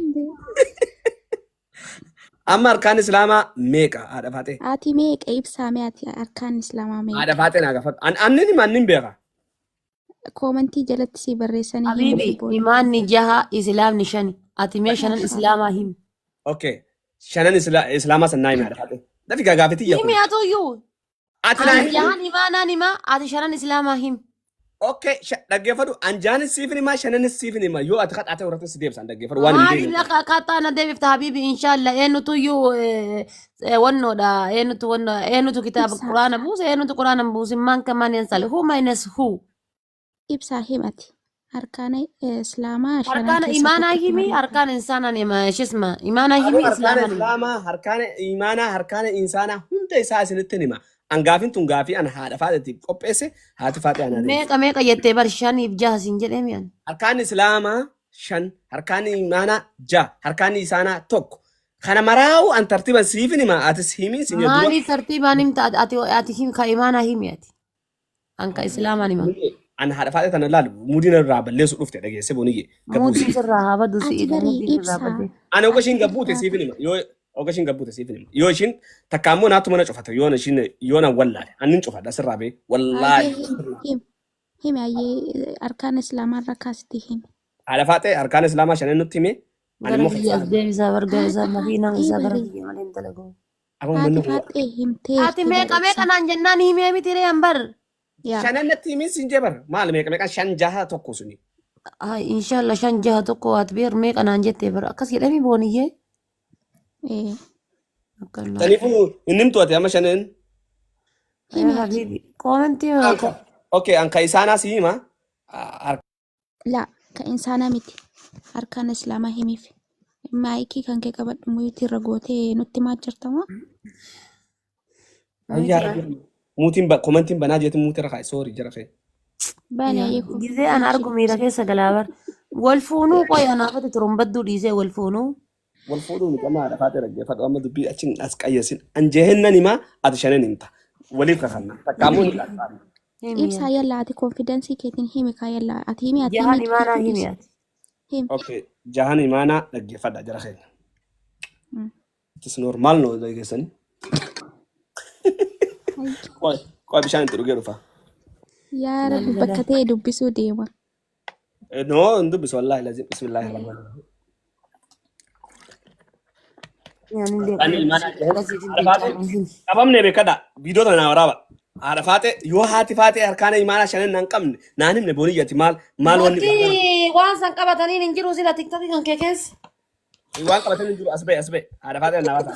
Amma harkaan Islaamaa meeqa haadha faatee? Ati meeqa ibsaame ati arkaan islaamaa meeqa? Haadha faatee naa gaafadhu. Annin hima annin beeka. Koomantii jalatti si barreessanii habiibi himuufi booda. imaanni jaha islaamni shani ati mee shanan islaamaa himi Okay. Shanan Islaamaa sannaa himi haadha faatee. Dafi gaafetii yaa himi kun. atuyyuu Ati naa ani himi. jahan imaanaan himaa ati shanan islaamaa himi Okay. Dhaggeeffadhu. Anjaanis siifin himaa shananis siifin himaa. Yoo ati kadhaatee warratti si deebisan dhaggeeffadhu. Waan hin maaliif beekne. akkaataa na deebifta habiibi inshaallah eenyutuyyuu wannoodha eenyutu kitaaba Ibsaa. quraana buuse eenyutu quraana buusin maan kamaan yansale who minus who Ibsaa himati. Arkaana islaamaa shanan harkaana keessa imaanaa tokkotu himi malee. harkaana insaanaan hima shisma imaanaa Aduu himi harkaan islaamaan himi Islaamaa, harkaan imaanaa, harkaan insaanaa hunda isaa isinitti hima. Angaafin tun gaafii an haadha faadhatiif qopheesse haati faadhee anaa deebise. meeqa jettee bar shaniif jaha siin jedhee mi'an Harkaan Islaamaa shan, harkaan imaanaa ja'a, harkaan isaanaa tokko. Kana maraa'u an tartiiban siifin hima atis himi sin dura. maaliif tartiibaan himta ati ka imaanaa himi ati an ka islaamaan hima An haadha faadhee tana laalu mudiin irraa balleessu dhufte dhageesse booniyye. muutii sirraa haa badu Ati si'idha barii muutii sirraa ibsaa. badde Ani oga ishiin gabbuute siifin hima. Yoo oga ishiin gabbuute siifin hima. Yoo ishiin takka ammoo naattu mana cufata yoo ishiin yoo nan wallaale annin cufadha sirraa bee wallaahi. Ayyee himi ayyee arkaan islaamaa irra kaasitti himi. Haadha faadhee harkaan Islaamaa shanan nutti hime. Ani gara immoo biyyaas deebisaa barga isaa makiinaan isaa gara Barii biyya malee hin dalagu Abon haati manni faaxee ati himteerti meeqa bara ibsaa. naan jennaan himee miti ree hambar Yaa shanan natti himin siin jebar maal meeqa shan jaha tokko suni. inshaallah shan jaha tokko waat beer meeqa naan jettee bara akkas jedhami booniyyee akkana Taniifuu inni himtu ati amma shanan. himi ati. habiibi koomentii Okay an ka isaanaa si hima. Laa ka insaanaa miti. Arkaan islaamaa himiif. Maayikii kan kee qabadhu muyuutii irra gootee nutti maal jirtamoo? Muutiin komantiin banaa jeetiin muutii irra kaa'e soorii jara kee. Baani ayyee kun. gizee an argu miira keessa galaabar wal fuunuu qoy anaafati turumbadduu dhiisee wal fuunuu Wal fuudhuu miti amma haadha faatee dhaggeeffadhu amma dubbii achiin as qayyasin. An jehennan himaa ati shanan himta. Waliif kakanna. Takka ammoo ni qaqqaabi. Ibsaa yallaa ati konfidensii keetiin himi kaa yallaa ati himi ati jahan himi imaanaa himi ati himi. Okay jahan imaanaa dhaggeeffadha jara kee. Itis normaal noo dhageessanii. Qoy bishaan itti dhugee dhufa. Yaa rabbi bakka ta'e dubbisuu deema. No ndubbisu wallaahi lazim bismillaahi rahmaani rahiim. Qabamne beekadha viidiyoo tana naa waraaba. Haadha faatee yoo haati faatee harkaan imaanaa shanan nan qabne naan himne booniyyati maal wanni Wanti waan san qabatanii hin jiru sila tiktokii kan kee keessa. waan qabatanii hin jiru as ba'e haadha faatee naa waata.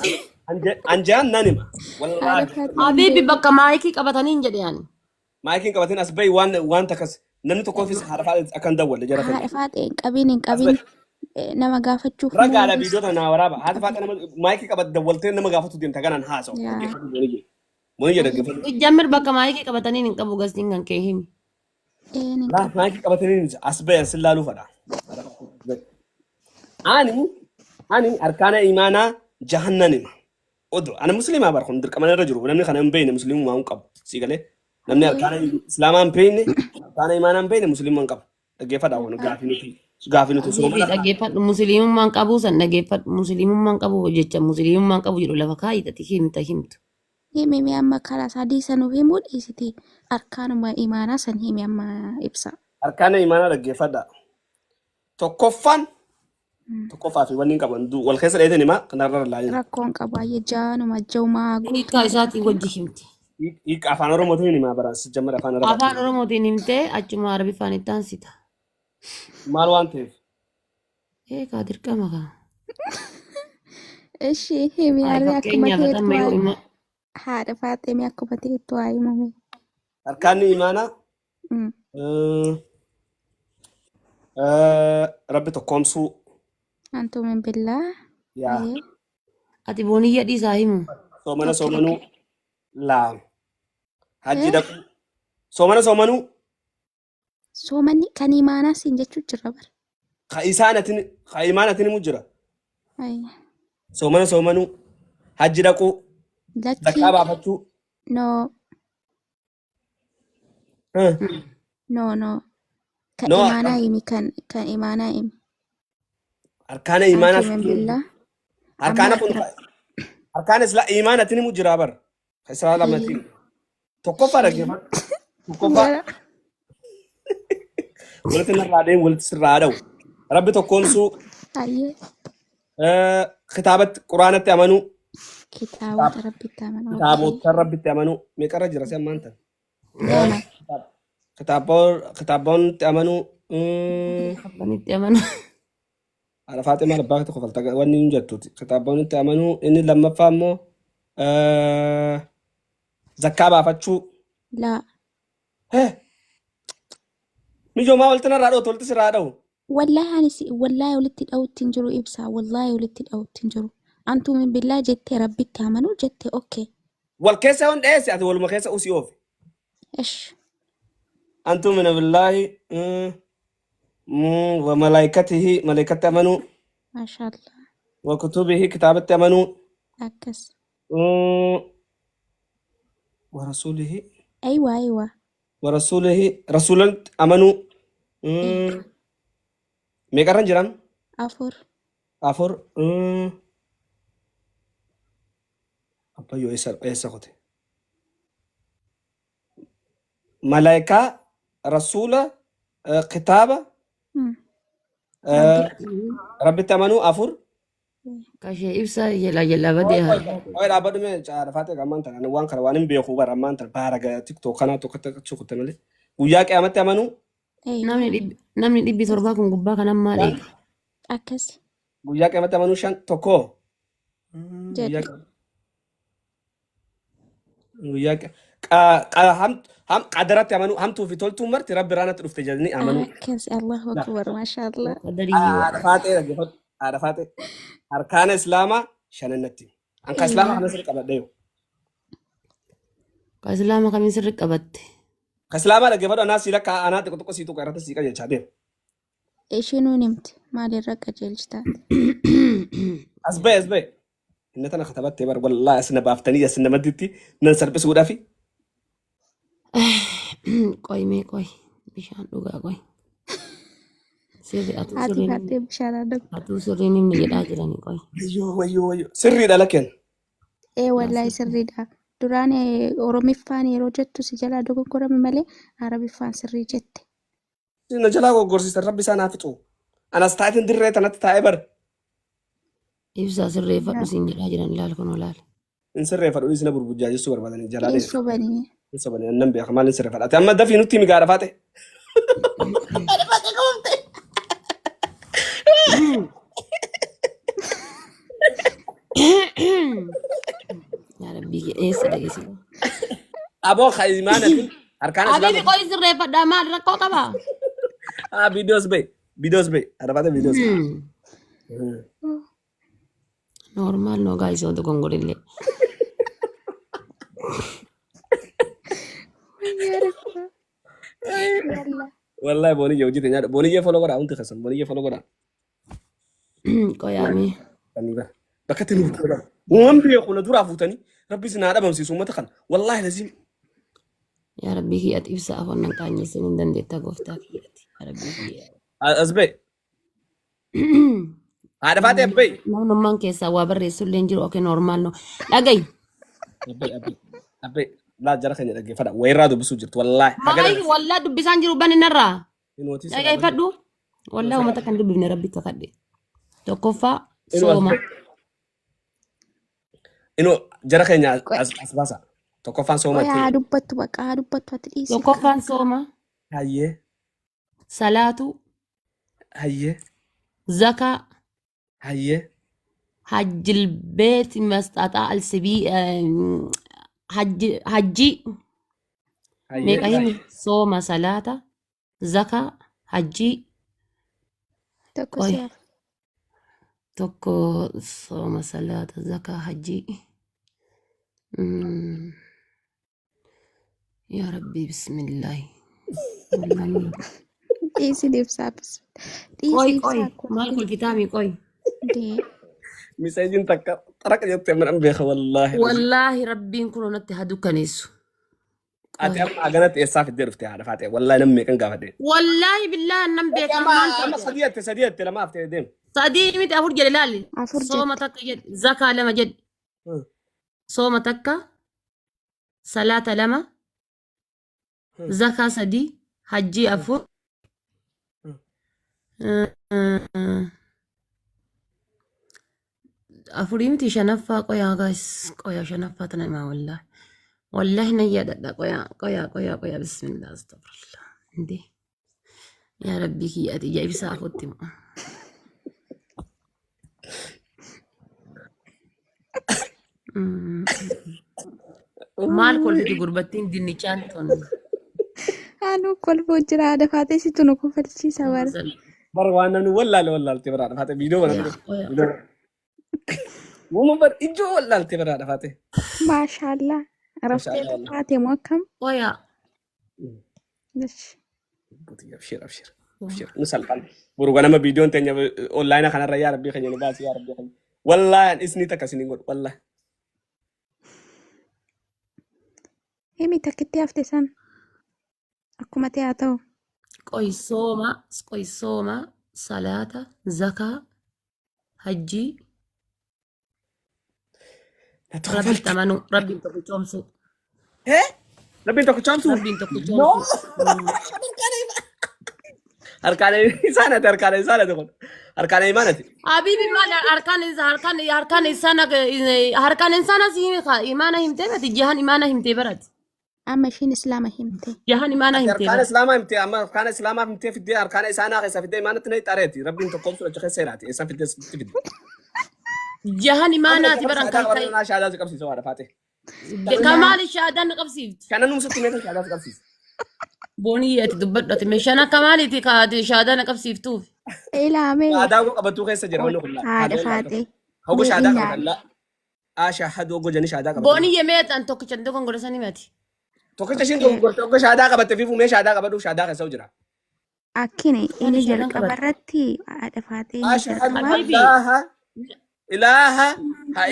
Anjaan nan hima wallaahi Habiibi bakka maayikii qabatanii hin jedhe yaani. maayikiin qabatiin as ba'e waan takkas namni tokkoofis haadha faatee akkan dawwalle jara Haadha fedhe. faatee hin qabin nama gaafachuuf Ragaadha viidiyoo tana naa waraaba. Haati faatee nama maayikii qabat dawwaltee nama gaafatu deemta kanaan haasa'u. Booniyye dhaggeeffatu. Jammir bakka maayikii qabatanii hin qabu gastiin kan kee himi. Laa maayikii qabatanii as ba'e sin laaluu fadha. Ani arkaana imaanaa jahannanima. Odo ana muslimaa bar kun dirqama irra jiru namni kana hin beekne muslimummaa hin qabu. Si galee namni arkaana islaamaa hin beekne arkaana imaanaa hin beekne muslimummaa hin qabu. Dhaggeeffadha kun gaafii nuti Habiibi dhaggeeffadhu musliimummaan qabu san dhaggeeffadhu musliimummaan qabu jecha musliimummaan qabu jedhu lafa kaayitati himta himtu. himi mi amma karaa sadii sanuu himuu dhiisiti arkaanuma imaanaa san himi amma ibsa. arkaana imaanaa dhaggeeffadha. Tokkoffaa fi wanni hin qaban wal keessa dheetin himaa kanarra laayina. Rakkoon qaba jaanuma jaumaa Hiikaa isaatiin wajji himti. Hiika afaan oromootiin himaa baraas jammada afaan Afaan Oromootiin himtee achuma Arabiffaan itti aansita. maal waan ta'eef. Eegaa dirqama kaa. Ishi himi harri akkuma Fakkeenyaaf amma yoo ta'etu ima haadha faatee akkuma ta'etu haa himame. Arkaanni imaanaa rabbi tokkoomsuu أنتم من بالله yaa أيه ati booniyya dhiisaa himu soomana أوكي soomanuu أوكي laa hajji إيه dhaquu soomana soomanuu سومني كان إيمانا سنجتشو جربر ka imaanatin himu jira أيه soomana soomanuu hajji dhaquu zakkaa لكي baafachuu نو eh, نو noo كإيمانا يمي كان إيمانا يمي harkaana imaanaa أنتم من بالله harkaana أما kun harkaan imaanatin himu jira bar ka isaa أيه lamatiin tokkoffaa dhaggeeffadhu tokkoffaa لا walitti narraa deemu walitti sirraa dha'u rabbi tokkoomsuu أيه kitaabatti quraanatti amanuu كتابة ربي تامن أوكي kitaabota rabbitti amanuu meeqarra jira si ammaan tan لما kitaabonni amanuu abbanitti amanu haadha Faaximaa abbaa tokko falta wanni hin jettuuti kitaabonni amanuu inni lammaffaa immoo zakkaa baafachuu لا mijoomaa walitti narraa dha'u walitti sirraa dha'u والله أنا والله ولدت أو تنجرو إبسا والله ولدت أو تنجرو أنتم من بالله جت ربي تامنوا جت أوكي wal keessa hin dheesse ati waluma keessa usii oofe إيش antu mina billaahi wa malaayikatihi malaayikatti amanuu ما شاء الله wa kutubihi kitaabatti amanuu أكس wa rasuulihi أيوة أيوة rasuulatti amanuu إيه meeqarran jiran أفر afur abbayyoo eessa qote malaayikaa rasuula kitaaba ربي rabbitti amanuu afur kashee ibsaa jala badee haa Oye dhaabbadhu mee caalafaate ammaan tan ani waan kana waan hin beeku bara ammaan tan baara tiktok kanaa tokkotti cukutte malee guyyaa qiyamatti amanuu أيوة namni 700 kun gubbaa kanan maal eega أكس guyyaa qiyamatti amanuu shan tokko جد guyyaa qadaratti amanuu hamtuu fi toltuu marti rabbi raanatti dhufte jedhanii amanuu أكس الله أكبر ما شاء الله qadariyyi haadhafaatee dhaggeeffadhu haadhafaatee harkaana islaamaa shanannatti anka islaamaa أيوة kana sirri qabadhe yoo ka islaama kamiin sirri qabatte ka islaamaa dhaggeeffadhu anaa siila ka anaa xiqqo xiqqo siitu irratti siiqa jechaa deemu إيشينو نمت ما للرقة جلجتات as ba'e inni tana katabattee bar wallaahi asina baaftanii asina madditti nan salphisuudhaafi qoy mee qoy bishaan dhugaa qoy sirri atuu هاتي sirriin هاتي بشارة دك atuu sirriin himni jedhaa jiranii qoy wayyoo sirriidha lakkeen إيه والله سري دا duraan oromiffaan yeroo jettu si jalaa dogoggorame malee arabiffaan sirrii jette. Na jalaa goggorsiisan rabbi isaan haa fixu. Anas taatiin dirree tanatti taa'ee bar. Ibsaa sirreeffadhu siin jedhaa jiran ilaal kun olaal. In sirreeffadhu isina burbujjaa jechuu barbaadanii jalaa Hin sobanii. In sobanii annan beeka maal in sirreeffadha. Ati amma dafii nutti himi gaara faate. Yaa rabbii kee eessa dhageessisu. Aboo kaa'imaana fi harkaan Habibi qoy sirreeffadhaa maal rakkoo qabaa? Videos bay. Videos bay. Ada faate videos. Normaal no guys wanto gongorillee. Wallahi bonii hojii nyaadha. Bonii follow godhaa hundi kasan. Bonii follow godhaa. Qoyaamee. Kani ba. Bakka itti nuti godhaa. Waan beeku na duraa fuutanii rabbi sinaa dhabamsiisu uummata kana. Wallahi lazim. Yaa rabbii kee ati ibsa afaan qaanyeessan hin dandeettaa gooftaa kiyyaati. Yaa rabbii kee. Asbee. Haadha faate abbee. Namnummaan keessaa waa barreessullee hin jiru okee normaal no. Dhagayi. Abbee. Laa jara keenya dhaggeeffadha. Wayirraa dubbisuu jirtu wallahi. Maayi wallaa dubbisaan jiru baninarraa. Dhaggeeffadhu. Wallaa uummata kan dubbifne rabbi kakadhe. Tokkoffaa sooma. Inu jara keenya as baasa. Tokkoffaan sooma. Haa dubbattu baqa haa dubbattu ati dhiisi. Tokkoffaan sooma. Hayyee. Salaatu. Hayyee. Zakaa. Hayyee. Hajjil beeti masxaxaa alsibii hajji. Meeqa himi sooma salaata zakaa hajji Tokko Qoy. siyaaf. Tokko sooma salaata zakaa hajjii. Mm. Yaa Rabbi bismillaahi. Wallahi. Dhiisi ibsaa bis. Qoy Dhiisi qoy. ibsaa kun Maal kolfitaami qoy. dee. مساجين تك ترك جبت من أمبيخ والله العظيم Wallaahi rabbiin kun onatti haa dukkaneessu. أتي Qoy. أما أجنت إساف الدير فتح على فاتح والله نمي كان قاعد Wallaahi billaahi nan أتي beekaa أما maal أما taate. صديت لما أفتح ديم Sadii miti afur jedhe laalli. Afur Sooma jette. takka jedhe zakaa lama jedhe. Sooma takka salaata lama zakaa sadii hajjii afur. Afurii miti shanaffaa qoyaa gaas qoyaa shanaffaa tana himaa wallaahi. Wallaahi nan yaadadha qoyaa bismillah astagfirullah. Indee yaa rabbii kiyyaati ija ibsaa afutti himu. Maal kolfiti gurbattiin dinnichaan tun. Anu kolfoo jira haadha faatee situ nu kofalchiisa bara. بروانا ولا التبرع فاتح فيديو ولا Qoyaa. مو بر إجو ولا التبرع فاتح Maashaallah. ما شاء Raftee الله والله faatee moo akkam? Qoyaa. Yes. أبشر أبشر أبشر نسأل قلب بروانا ما فيديو تاني أونلاين خنا ريا ربي خليني باس يا ربي خليني والله إسني تكسيني قول والله Himi takkitti hafte san. Akkuma ta'e haa ta'u. Qoy sooma salaata zakaa hajjii rabbitti amanuu rabbiin tokko coomsuu إيه ربي أنت كنت شامسو rabbiin tokko نو coomsuu. أركان إنسانة أركان إنسانة تقول أركان إيمانتي Habibi maal harkaan insaana si himi kaa imaana himtee bati jahan imaana himtee barati Amma ishiin islaama himte. jahan imaana himtee أركان barati إسلام إمتى أما أركان إسلام إمتى في الدين أركان إنسانة خيسة في الدين إيمانتي نيت أريتي ربي أنت قوم سورة خيسة سيراتي إنسان في الدين في الدين jahan أنا imaanaati كمان baran شهادة kan قبل ta'e أنا شهادة قبل سيسوا على فاتح kamaali shaadaan qabsiifti كان أنا مسكت ميتا شهادة قبل سيس boonii ati dubbadhate meeshaan akka maaliiti kaati shaadaan qabsiiftuuf Ilaamee شهادة قبل خيسة جرى منو كلها haadha هذا ولا faatee. هو Dee شهادة ilaali. قبل لا أشهد وجو جاني شهادة قبل boonii yemeetan tokkicha tokkon godhasanii mati توكل تشين توكل شهادة قبل تفيفو مي شهادة قبل شهادة خيسة وجرا Akkini inni shaadaan qaban jalqabarratti haadha faatee inni أشهد أن jalqabaa. لا إله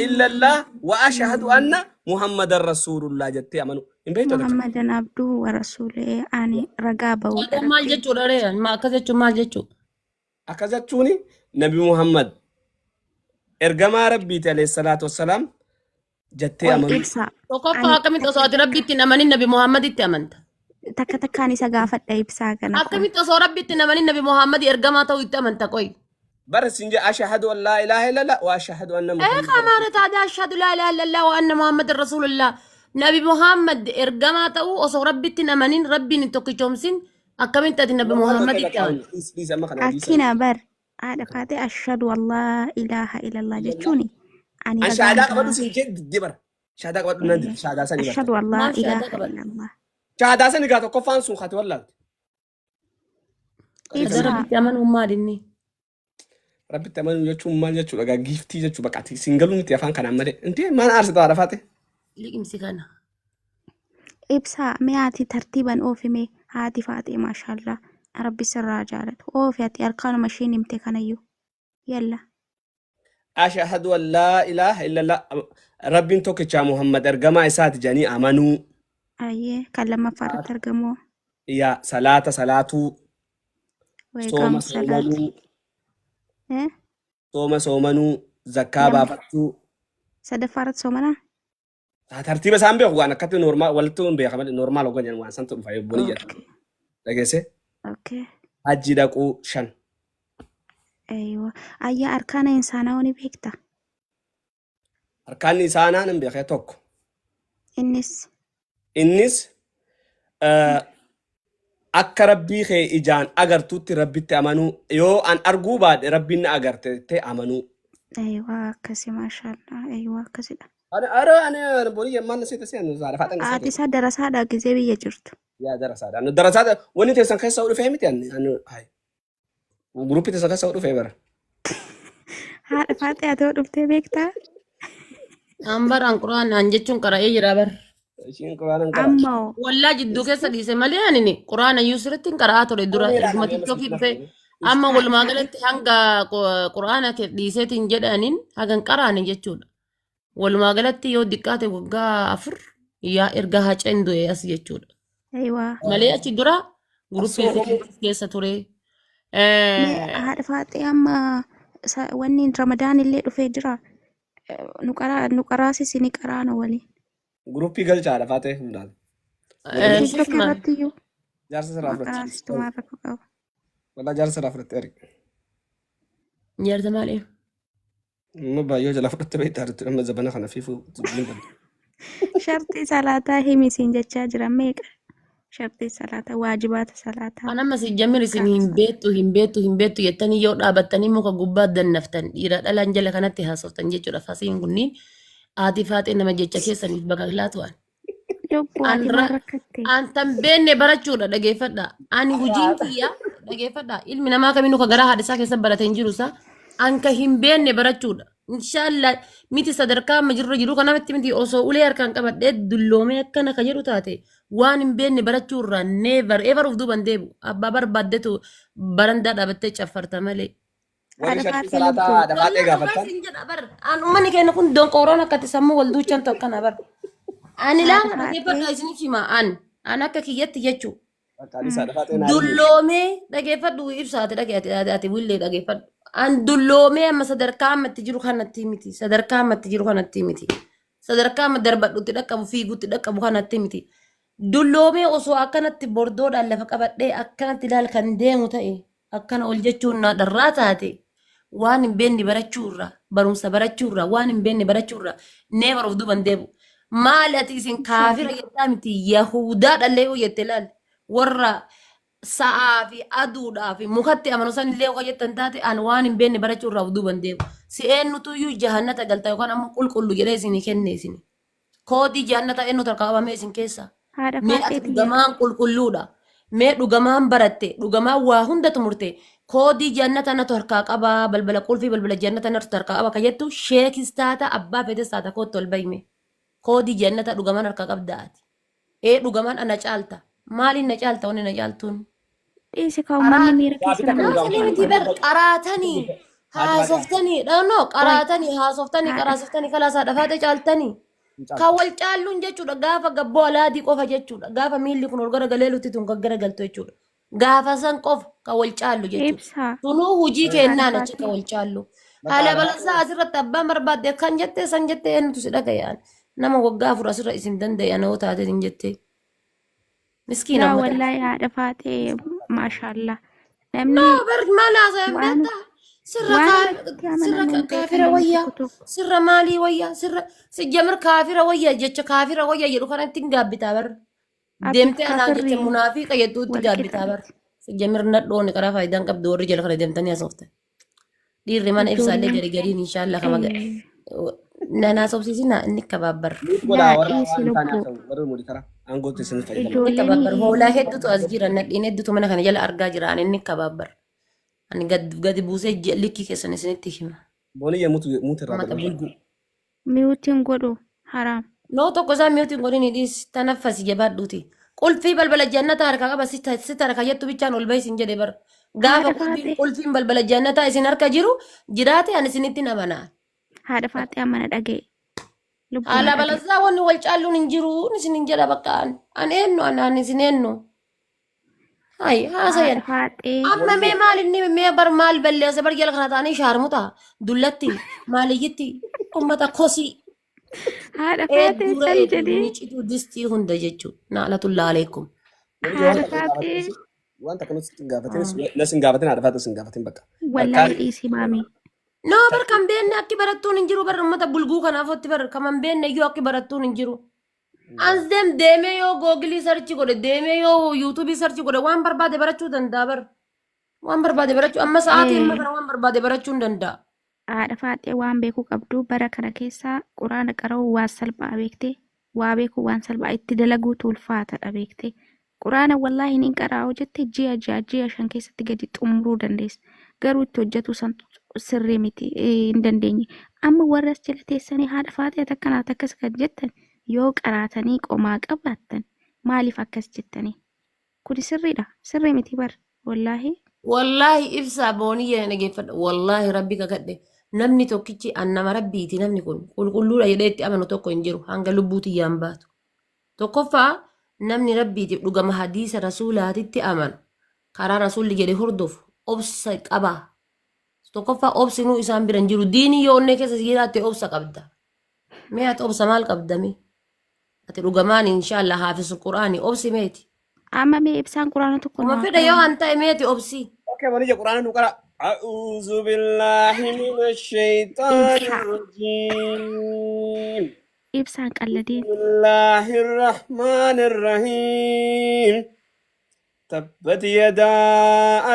إلا الله وأشهد أن محمد رسول الله جتي أمنو إن بيتو تكتب Muhammadan abduhu wa rasuulee ani ragaa ba'uu shaadaan maal dharatti. jechuudha ree ma akkas jechuun maal jechuu أكذا نبي محمد إرجما ربي عليه الصلاة والسلام جتي Ol أمنو ibsaa. tokkoffaa Ani akkamitti osoo ati rabbitti hin amanin nabi muhammaditti amanta takka takkaan isa gaafadha ibsaa kana kun. akkamitti osoo rabbitti hin amanin nabi muhammadi ergamaa ta'uu itti amanta qoy بس إنجا أشهد أن لا إله إلا الله وأشهد أن محمد ايه كمان تعالى اشهد لا اله الا الله وان محمد رسول الله نبي محمد ارجما تو osoo rabbitti hin amanin rabbiin hin tokkichoomsin akkamitti ati nabi muhammaditti aman بليز أما خلنا بليز Akkina bar haadha faatee ashhadu an laa ilaaha illallah jechuuni ani ragaa شهادة قبل ba'a. سنجد دبر شهادة قبل نندي شهادة سني بر Ashhadu an laa maal shahaada ilaaha qaban illallah. شهادة سني قاتو كفان سون خاتي ولا ada Ibsaa. rabbitti amanuu maalinni ربي تمام يجوا مال يجوا لقى جيفتي يجوا بقى سينجلون تيفان كان عمله أنت ما أنا أرسل على فاتي liqimsi kana Ibsaa mee ati tartiiban oofime haati faatee maashaallah rabbi sirraa jaalatu oofi ati harkaanuma ishiin himte kanayyuu yalla. أشهد أن لا إله إلا الله ربي توكي محمد أرجما إسات جاني أمنو Ayyee kan lammaffaa irratti argamu يا صلاة صلاة weeqamu صوم salaatu. صومنو صومنو زكاة Lamma بابتو sadaffaa irratti soomanaa? ترتيب سامبي هو أنا كتير نورمال ولتون بيخمل نورمال هو جاني وانسان تون فايو بني جات Okay. لكيسه Okay. حجي داكو شن Aywa. Ayyaa arkaana insaanaa ni beekta. أركان إنسانا نبيخ توك Innis إنس akka rabbii kee ijaan agartuutti rabbitti amanuu yoo an arguu baadhe rabbiin na agarte te amanuu. aywa akkasi maashaallah aywa akkasidha. Ana borii yemmaan na seeta seenu zaara faadhan Haati gasaa isaa darasaadhaa gizee biyya jirtu. yaa darasaadha. Anu darasaadha wanni teessan keessa ol dhufee miti ani hai Guruppii isa keessa dhufee bara. Haadha Faaxee haa ta'u dhuftee beektaa? Ambaraan quraanaan jechuun qara'ee jira bar. Ishiin quraana qara. Amma oo Wallaa jidduu keessa dhiise malee ani quraana iyyuu sirriitti hin qara'aa ture dura erguma tiktokii dhufe amma walumaa galatti hanga quraana dhiiseetiin jedhaniin hagan qaraane jechuudha. Walumaa galatti yoo diqqaate waggaa 4 yaa erga haceen du'e as jechuudha. ayiwaa. Malee achi dura guruppii keessa ture. Mee haadha Faaxee amma wanni Ramadaan illee dhufee jira. Nu qaraasis ni qaraana waliin. Guruppii galchaadha faatee hundaan. TikTok irratti iyyuu Jaarsa sirraa fudhatte. qaraasitumaa rakkoo qaba. Walaa jaarsa sirraa fudhatte erga. Jaarsa maaliif? Amma baay'oo jala fudhatte beektaa jirtu amma zabana kana fiifuu dubbiin qabdi. Shartii salaataa himisiin jechaa jira meeqa? Shartii salaataa waajibaata salaataa. Kan amma si jamir isin hin beektu jettanii yoo dhaabattanii muka gubbaa dannaftan dhiira dhalaan jala kanatti haasoftan jechuudha. Fasiin kunniin haati Faaxee nama jecha keessaniif bakka laatu'an. Jobboo ati maal rakkatte? Antan beenne barachuudha dhageeffadha. Ani hojiin kiyya dhageeffadha. Ilmi namaa kamiinuu ka garaa haadhisaa keessa barate hin jiru isaa. Anka hin beenne barachuudha. Inshaallah miti sadarkaa amma jirru jiru kanamatti miti osoo ulee harkaan qabadhee dulloomee akkana ka jedhu taate waan hin beenne barachuurraa never ever of duuban deebu. Abbaa barbaaddetu barandaa dhaabattee caffarta malee. Warri shartii salaataa haadha faatee gaafattan. Uummanni keenya kun donqooroon akkatti sammuu wal duuchan tokkana bar. Ani laama dhageeffadha isiniif hima an akka kiyyatti jechuudha. Akkaanis haadha faatee naa Dulloomee dhageeffadhu ibsaate dhageeffadhu willee dhageeffadhu. An dulloomee amma sadarkaa ammatti jiru kanatti miti. Sadarkaa ammatti jiru kanatti miti. Sadarkaa amma darbadhutti dhaqqabu fiigutti dhaqqabu kanatti miti. Dulloomee osoo akkanatti bordoodhaan lafa qabadhee akkanatti ilaal kan deemu ta'e akkana ol jechuun na dharraa taate waan hin beenne barachuurra barumsa barachuurra waan hin beenne barachuurra never of duuban deebu. Maali ati isin kaafira jettaa miti Yahudaa dhallee yoo jette ilaal warra sa'aa fi aduudhaa fi mukatti amanu san illee yoo jettan taate an waan hin beenne barachuurraa of duuban deebu. Si eenyutu iyyuu jahannata galta yookaan ammoo qulqullu jedhee isinii kenne isini. Koodii jahannata eenyu tarkaa qabamee isin keessa. Haadha Mee ati Faaxeeti. dhugamaan qulqulluudha. Mee dhugamaan baratte dhugamaan waa hundatu murte koodii jahannata natu harkaa qabaa balbala qulfii balbala jahannata natu harkaa qaba ka jettu sheekis taata abbaa feetes taata kootti ol bahime. Koodii jahannata dhugamaan harkaa qabdaati. Dhugamaan ana caalta. Maaliin na caalta wanni na caaltuun? Dhiisi ka uummanni miira keessa nama Naasanii miti bar qaraatanii haasoftanii dhaanoo qaraasooftanii kalaasaa dhafaate caaltanii. Kan wal caalluun jechuudha gaafa gabboo alaadii qofa jechuudha gaafa miilli kun ol garagalee lutti tun kan garagaltu jechuudha. Gaafa san qofa kan wal caallu jechuudha. ibsaa. Sunuu hujii kennaan achi kan wal caallu. Haala balasaa asirratti abbaan barbaadde kan jettee san jettee eenyutu si dhagayaan. Nama waggaa 4 asirra isin danda'an yoo taate hin jettee. Miskiina Yaa mata. wallaahi haadha Faaxee maashaallah. Namni No, bar maal haasa'an waan beektaa? Sirra waan itti amanan hin kaafira beekan wayyaa. tokko tokko. Sirra maalii wayyaa? Si jamir kaafira wayyaa jecha kaafira wayyaa jedhu kanatti hin gaabbitaa bar. Ati Deemtee anaan kaafirri jecha munaafiqa jedhuutti wal gaabbitaa bar. qixxaati. Si jamir nadhoonni karaa faayidaan qabdu warri jala kana deemtanii haasoftan. Dhiirri mana ibsaallee Ijoolleen gadi gadiin inshaallah kama nanaa sobsiisinaa inni kabaabbar. godhaa warra Daadhii si waan isaanii lubbuu. haasa'u warra mudi karaa aangootti isin fayyadamu. Inni kabaabbar Ijoolleen hoolaa hedduutu as jira nadhiin hedduutu mana kana jala argaa jira inni kabaabbar. Ani gadi buusee likkii keessan isinitti hima. Booniyya mutu irraa Mata godhamu. bulgu. miutiin godhu haraam. Noo tokko isaa mi'ootiin godhini dhiis tanaffasi jabaadhuuti. Qulfii balbala jannataa harkaa qaba sitti harkaa jettu bichaan ol bahi isin jedhe bar. Gaafa Haadha Faaxee. qulfiin balbala jannataa isin harka jiru jiraate ani isinitti namanaa. Haadha Faaxee amma na dhaga'e. Lubbuun Haala na dhaga'e. balasaa wanni wal caalluun hin jiru isin hin jedha bakka an eenyu an isin eenyu. Hayi haasayan. Haadha Faaxee. Amma mee maal inni mee bar maal balleessa bar jala kana taanii shaarmuta dullatti maaliyyitti ummata kosii. Haadha Faaxee Dura san jedhee. ni cituu distii hunda jechuudha. Na'latullaa aleekum. Haadha Faaxee. Wanta akkanatti hin gaafatin nas hin gaafatin haadha faatu sin gaafatin bakka. Wallaahi dhiisii maami. No bar kan beenne akki barattuun hin jiru bar ummata bulguu kanaafotti bar kaman beenne iyyuu akki barattuun hin jiru. Ans deemee yoo googilii sarchi godhe deemee yoo yuutuubii sarchi godhe waan barbaade barachuu danda'a bar. Waan barbaade barachuu amma sa'aatii amma kana waan barbaade barachuu hin danda'a. Haadha Faaxee waan beekuu qabdu bara kana keessaa quraana qara'uu waan salphaa beektee waa beekuu waan salphaa itti dalaguutu ulfaatadha beektee quraana wallaahi hin qara'u jette ji'a shan keessatti gadi xumuruu dandeessa. Garuu itti hojjetu san sirrii miti hin dandeenye. Amma warra as jala teessanii haadha faatee akkanaat akkas kan jettan yoo qaraatanii qomaa qabaattan maaliif akkas jettanii? Kuni sirriidha. Sirrii miti bar wallaahi. Wallahi ibsaa booniyyaa dhageeffadha. Wallahi rabbi kakadhe. Namni tokkichi annama rabbiiti namni kun qulqulluudha jedhee itti amanu tokko hin jiru hanga lubbuuti yaan baatu. Tokkoffaa namni rabbiitiif dhugama hadiisa rasuulaatitti amanu karaa rasuulli jedhe hordofu obsa qaba. Tokkoffaa obsinuu isaan biran jiru diinii yoo onnee keessa jiraatte obsa qabda. Mee ati obsa maal qabdame? Ati dhugamaan inshaallah haafisu quraanii obsi meeti. Amma mee ibsaan quraana tokko Uma fedha yoo an ta'e meeti obsi. Okay, mani je Qur'ana nu qara. A'udzu billahi minasy syaithanir rajim. ibsaan qalladeen Bismillahirrahmanirrahim. تبت يدا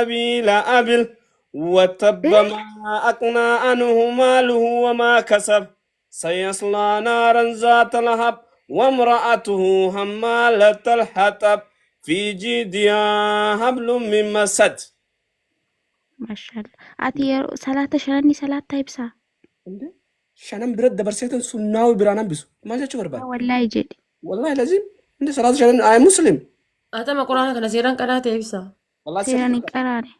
أبي لهب وتب ما أغنى عنه ماله وما كسب سيصلى نارا ذات لهب وامرأته حمالة الحطب في جيدها حبل من مسد. maashaallah ati yeroo salaata shananni salaata ibsaa شنم برد برسيتن سناوي برانا بسو ما جاتشو برباد wallaahi jedhe والله لازم انت صلاة شنن اي مسلم Atama quraana kana seeraan qaraate ibsa. والله seeraan hin qaraane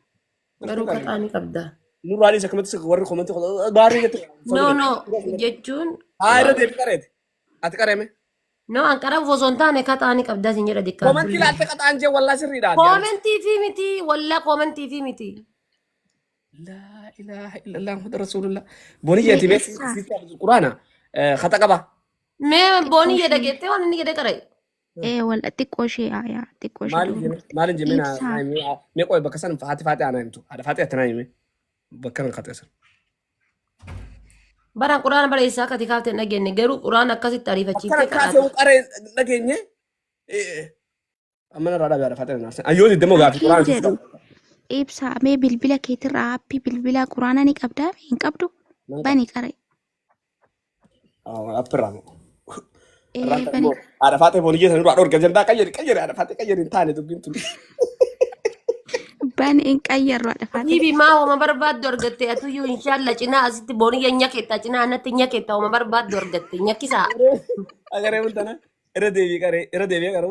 Garuu qaxaanii qabda. نور علي زكمت وري كومنت باري جت No jechuun هاي رد قريت اتقريمه no an qaraaf osoo hin taane qaxaanii qabda sin jedha dikkaa. كومنت لا تقطع انجي والله سري داد Koomentii fi miti wallaa koomentii fi miti. لا اله الا الله محمد رسول الله بنيتي بس في القران خطا قبا Mee boonii jedha geettee waan inni jedhe qara'e. wal xiqqoo ishee aayaa xiqqoo ishee مالن جمينا إبسا. مي قوي بكسن فاتي انا انتو هذا فاتي اتنايمه بكن خطا سر Baraan quraana bara isaa kati kaafte hin dhageenye garuu quraana akkasitti ariifachiiftee كان كاسه qaraata. وقري دغني امنا رادا بيا فاتي ناس ايوني دمو غافي قران jedhu ibsaa mee bilbila keetirraa aappii bilbilaa quraana ni qabdaa hin qabdu bani qare ابرامو bani ada fate bonije tan ruwa dorga jenda kayeri ada fate kayeri tane to bintu bani hin qayyarru adhafaate Bibi maa homa barbaaddu argatte atuyyuu inshaallah cinaa asitti booniyya nyaketta cinaa anatti nyaketta homa barbaaddu argatte nyakkisaa. agare untana era devi kare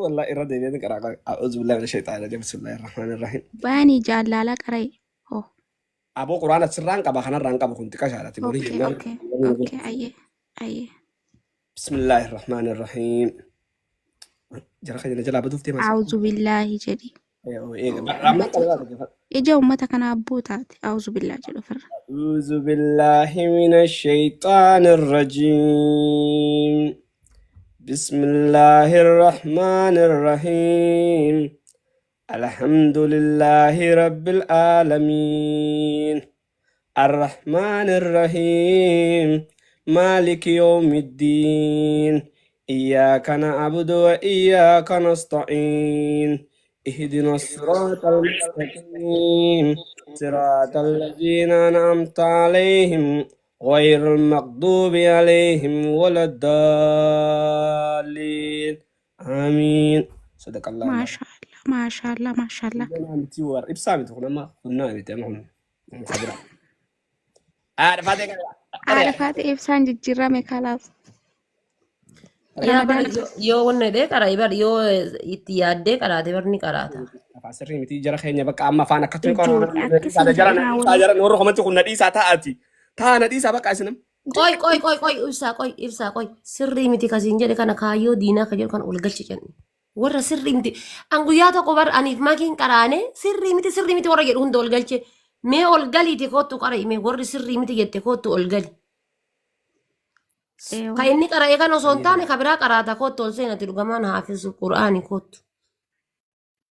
walla era devi kara a'udhu billahi minash shaitani rajim bismillahir rahmanir rahim bani jaalala qare oh abo qur'ana sirran qaba kana ran qaba kunti kasharati bonije okay ayye bismillahir rahmanir rahim jara khayna jala badufti mas a'udhu billahi jedhi ramma qala ija ummata kana abboo taate a'udhu billahi jedhu firra أعوذ بالله من الشيطان الرجيم بسم الله الرحمن الرحيم الحمد لله رب العالمين الرحمن الرحيم مالك يوم الدين إياك نعبد وإياك نستعين اهدنا الصراط المستقيم صراط الذين أنعمت عليهم غير المغضوب عليهم ولا الضالين آمين صدق الله maashaallah maashaallah تيور إبسامي تقول ما قلنا بتمام خبرة أعرف هذا adhafaate ibsaan jijjiirame kalaaf Yaa bara yoo wanna dhee qara'e bara yoo itti yaaddee qaraate barni qaraata. Asirri miti jara keenya bakka amma afaan akkatti Ijoollee akkasii jara warra komatti kun nadhiisaa taa'ati taa nadhiisaa bakka isinam Qoy ibsaa qoy sirrii miti kasiin jedhe kana kaayyoo diinaa ka jedhu kan ol galchi jenni. Warra sirrii miti an guyyaa tokko bar aniif makiin qaraane sirrii miti warra jedhu hunda ol galche mee ol galiiti kootu qara'i mee warri sirrii miti jette kootu ol gali. Ka inni qara'ee kan osoo hin taane ka biraa qaraata kootu ol seenati dhugamaan haafisu qura'aani kootu.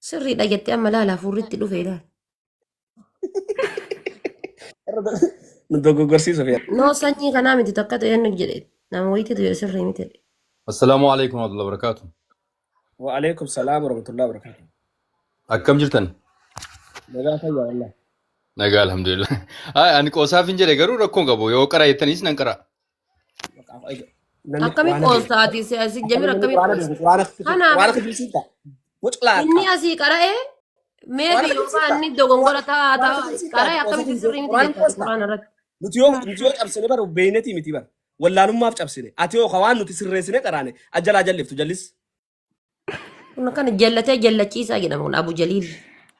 Sirriidha jettee amma laala hafuurritti dhufe ilaala. nu dogoggorsiisa fiya Noo sanyii kanaa miti takka ta'e inni jedhe nama wayitiitu jedhe sirrii miti jedhe. السلام عليكم ورحمة الله وبركاته. وعليكم السلام ورحمة الله وبركاته أكم جرتن؟ nagaa fayyaa wallah نجا الحمد لله. أنا كوسافين جري قرو ركون قبو يو قرأ يتنيس ننقرأ. Akkami qoostaati si jami akkami qoosta. Kanaaf muclaaqa Inni asii qara'ee waan meebi akka yookaan siita inni dogongora waan ta'a akka ta'a siita qara'ee qoosatti akkamitti sirrii miti quraan jettaa qoostaa quraan irratti. nuti yoo cabsine baru beeynetii miti bar wallaalummaaf cabsine ati yoo waan nuti sirreessine qaraane ajjalaa jalleeftu jallis Kun kan jallatee jallachiisaa jedhama kun Abu Jaliil.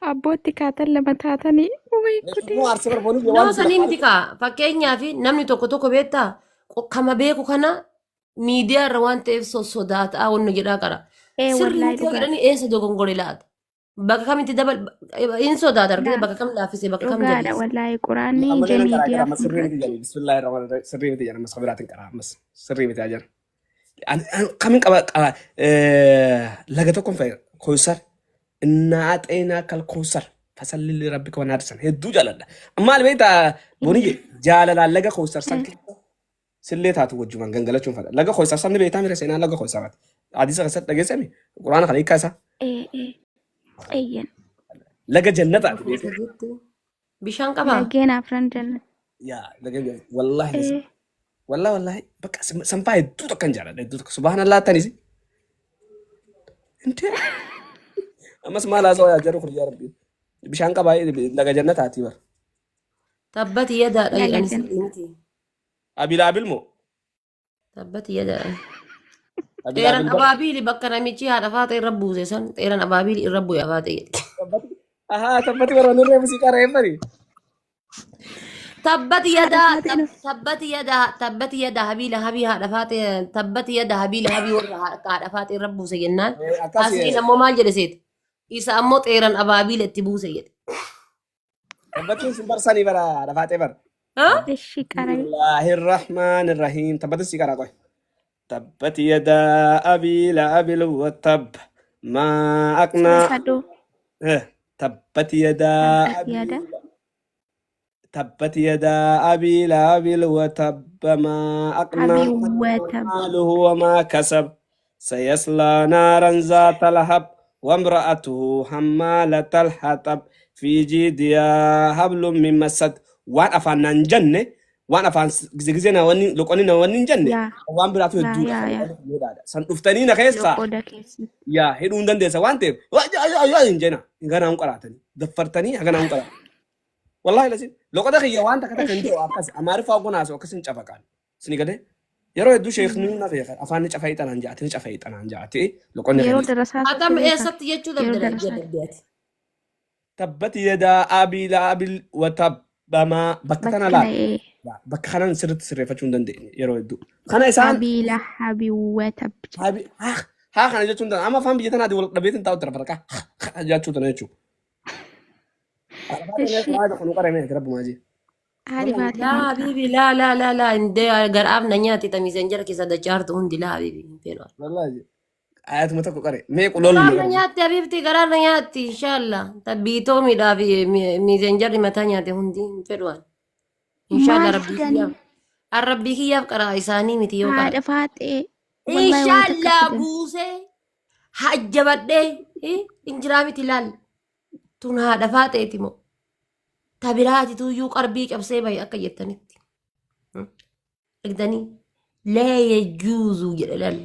Abbootti kaatan lama taatanii. Umay nu kudee. aarsee barbaadu Noo waan sanii miti kaa fakkeenyaaf namni tokko beektaa kama beeku kana miidiyaa irra waan ta'eef sodaataa wanna jedhaa qara. Sirrii Wallahi miti yoo dhugaa. jedhanii eessa dogongore laata? Bakka kamitti in sodaata argite bakka kam laaffise bakka kam Dhugaadha jallis. wallahi quraanni amma ija leen qaraa miidiyaa amma sirrii miti fuulduratti. jedhani bismillaahi rahmaani rahiim sirrii miti jedhani mas kabiraatiin qaraa ammas sirrii miti ajan kamin qaba laga tokkon fayyada koosar innaa xeenaa kal koosar fasallilli rabbi kawan haadsan hedduu jaaladha maal beektaa boniyye jaalalaan laga koosar san sillee taatu wajjumaan gangalachuun fadha laga koosar sabni beektaa mira seenaa laga koosaraati hadiisa keessatti dhageessami quraana kana hiikkaa isaa Ayyan. laga jannataati beektaa Bishaan qabaa? Lageen afran jannat. yaa laga wallaahi wallahi bakka sampaa hedduu tokkan jaaladha hedduu tokko subhaanallaa tanisi inte ammas maal haasawaa yaa jaru kun yaa rabbi bishaan qabaa laga jannataati bar Tabbati yadaadha Laga jedhani jannat. sirrii miti. abilaabil moo Tabbati yadaadha. Xeeran abilaabil bar abaabiili bakka namichi haadha faata irra buuse san xeeran abaabiili irra bu'e abaate jedhe. ahaa tabbati baroonni irree musiqaa re'ee bari Tabbati yada habiila habii haadha faate tabbati yada habiila habii warra haadha faate irra buuse jennaan. akkasi Asliin ammoo maal jedhe seeta? Isa ammoo xeeran abaabiila itti buuse jedhe. tabbatiin sin barsanii bara dhafaatee bar Haa? Ishi qaray. bismillaahi irrahmaani irrahiim tabbatin si qaraa qoy tabbat yadaa abii la'abil wattab maa aqnaa Sadoo. tabbat yadaa Tabbati yada. تبت يدا أبي لهب وتب ما أغنى Abii عنه watab. ماله وما كسب سيصلى نارا ذات لهب وامرأته حمالة الحطب في جيدها حبل من مسد وان أفان جنة وان أفان زغزنا وني لقوننا وني جنة Yaa. وان براتو Yaa الدود yaa yaa. سن افتنينا خيسا Loqoda keessa. يا هدون دندس وان تيب يا إنجنا إنجنا قراتني دفرتني أنا قرات والله لازم لو قد أخي يوان تكتك Ishi. عندي أكاس أمارف أقول ناس وكاس نشافكان سنيكده يرو يدو شيخ نونا في خير أفان نشافيت أنا نجاتي نشافيت أنا نجاتي لو قلنا Yeroo خليس darasaa Atam sirreessaa. eessatti jechuu Yeroo dabdala darasaa. jedhabdeeti. تبت يدا أبي لأبي وتب ما بكتنا Bakka لا na'ee. بكخنا نسرت سرفة شون دندي يرو يدو خنا إنسان Abii lahabii watab. هابي ها خنا جت شون دن أما فهم بيجتنا دي ولا بيتن تاو ترى بركة جات شو تنايشوا Ishi. هذا خنو قريمة رب ماجي Haadhi baatee Laa maal habiibi laa indee garaaf na nyaati tamisen jara keessa dachaartu hundi laa habiibi hin fedhu. والله آيات متى قري ميك Garaan na ولول nyaatti habiibti garaan na nyaatti inshaalla. Tabbiitoo miidhaa fi miizen jarri mataa nyaate hundi hin fedhuan. Inshaalla maal rabbii fidanii? kiyyaaf. Rabbii kiyyaaf qaraa isaanii miti yoo Haadha qara. faatee. Wallahi wayita Inshaalla akka fidan. buusee hajjabadhee injiraa miti laal. Tun haadha faateeti moo. Tabiraati tuyyuu qarbii cabsee bahe akka jettanitti. Dhagdanii lee yejuuzuu jedhe laal.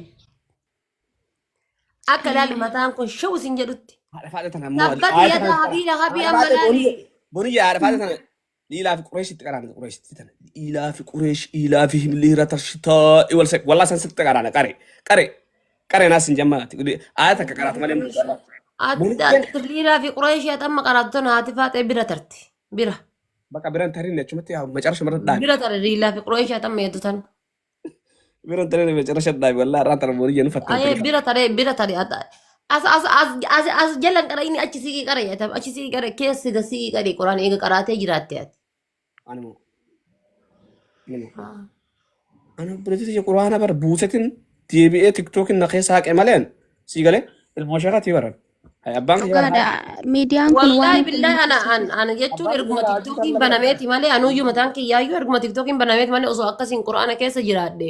Akka laal mataan kun shawu isin jedhutti. فاتت أنا مو Tabbati آيات yada أنا habiila habii amma فاتت laali. بني يا فاتت أنا إلى في قريش تقرأنا قريش تتنا إلى في قريش إلى فيهم ليرة الشتاء والسك والله سنسك تقرأنا قري ناس جماعة تقولي آياتك قرأت مالهم Liiraa fi Qureeshii amma qaraattoon haati faatee bira tarti. Bira. بقى بيران ترين نشوف تيها ما تعرفش مرة داي Bira tare liiraa fi Qureeshii amma yeetu tan. بيران ترين ما تعرفش داي والله رات المورية نفتح Ayee bira tare as jalan qara inni achi siqii qara jedham achi siqii qara keessi ga siqii qari qoraan eega qaraatee jiraatte ati. أنا مو أنا بديت يجي قرآن بر بوستين تي بي إيه تيك توك النقيس هاك إمالين سيقالي المشاهدات يورن هاي أبان يا Dhugaadha. Miidiyaan kun waan Wallahi hin billahi ana jechuun erguma tiktokiin banameeti malee anuyyuu mataan kiyyaayyuu erguma tiktokiin banameeti malee osoo akkasiin quraana keessa jiraadhe.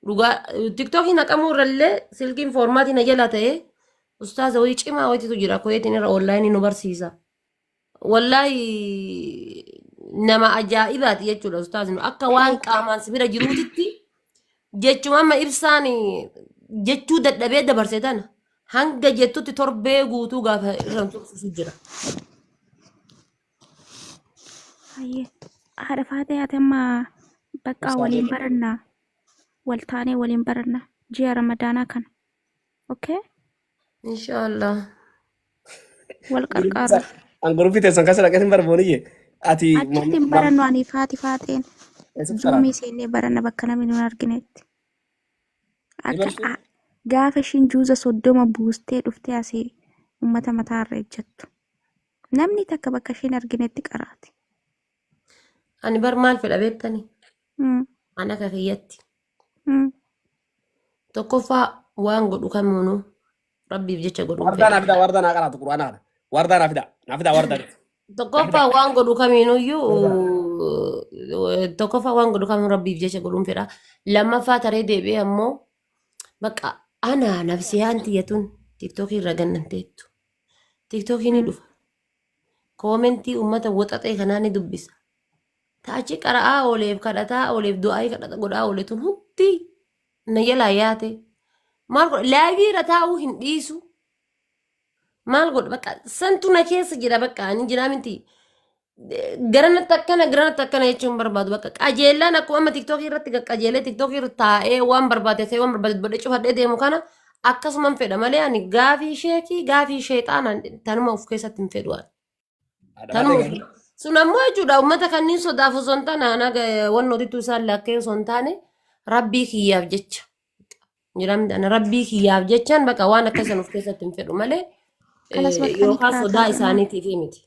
Dhugaa tiktokiin haqamuu irrallee silkiin foormaatii na jala ta'e ustaaza wayii cimaa wayiitu jira koyeetiin irra onlaayinii nu barsiisa. Wallahi nama ajaa'ibaati jechuudha ustaazni akka waan qaamaan sibira jiruutitti jechuma amma ibsaan jechuu dadhabee dabarse tana hanga jettutti torbee guutuu gaafa irraan tursiisu jira. Hayyee haadha faatee ati amma bakka waliin barannaa waltaanee waliin barannaa ji'a ramadaanaa kana. Okay? Inshallah. Wal qarqaarra. An grupi teessan kasa dhaqeetiin barbooniyye ati Achitti hin barannu ani faati faateen zuumii seennee baranna bakka namni nun arginetti. Akka gaafa ishiin juuza 30 buustee dhuftee asii uummata mataarra ejjattu. Namni takka bakka ishiin arginetti qaraati. Ani bar maal fedha beektanii? Ana akka kiyyatti. Tokkoffaa waan godhu kamiinuu rabbiif jecha godhuun wardaan afida wardaan haa qaraatu quraanaadha. Wardaan afida wardaan. Tokkoffaa waan godhu kamiinuyyuu tokkoffaa waan godhu kamiinuu rabbiif jecha godhuun fedha. Lammaffaa taree deebi'ee ammoo bakka ana nafsiyaan tiyyatuun tiktookii irra gannanteettu. Tiktookii ni dhufa. Koomentii uummata woxaxee kanaa ni dubbisa. Taachi qara'aa ooleef kadhataa ooleef du'aa kadhata godhaa ooletuun hundi na jalaa yaate. Maal godha laayivii irra taa'uu hin dhiisu. Maal godha bakka santu na keessa jira bakka ani jira miti. Garanatti akkana jechuun barbaadu bakka qajeellaan akkuma amma tiktookii irratti qajeelee tiktookii irra taa'ee waan barbaade ta'e waan barbaade godhee cufadhee deemu kana akkasuman fedha malee ani gaafii sheekii gaafii sheexaanaan tanuma of keessatti hin fedhu. Tanuma sun ammoo jechuudha uummata kanneen sodaaf osoo hin taane anaga wannootitu isaan lakkee osoo hin taane rabbii kiyyaaf jecha. Jiramdana rabbii kiyyaaf jechaan bakka waan akkasii of keessatti hin fedhu malee yookaan sodaa isaaniitiif miti.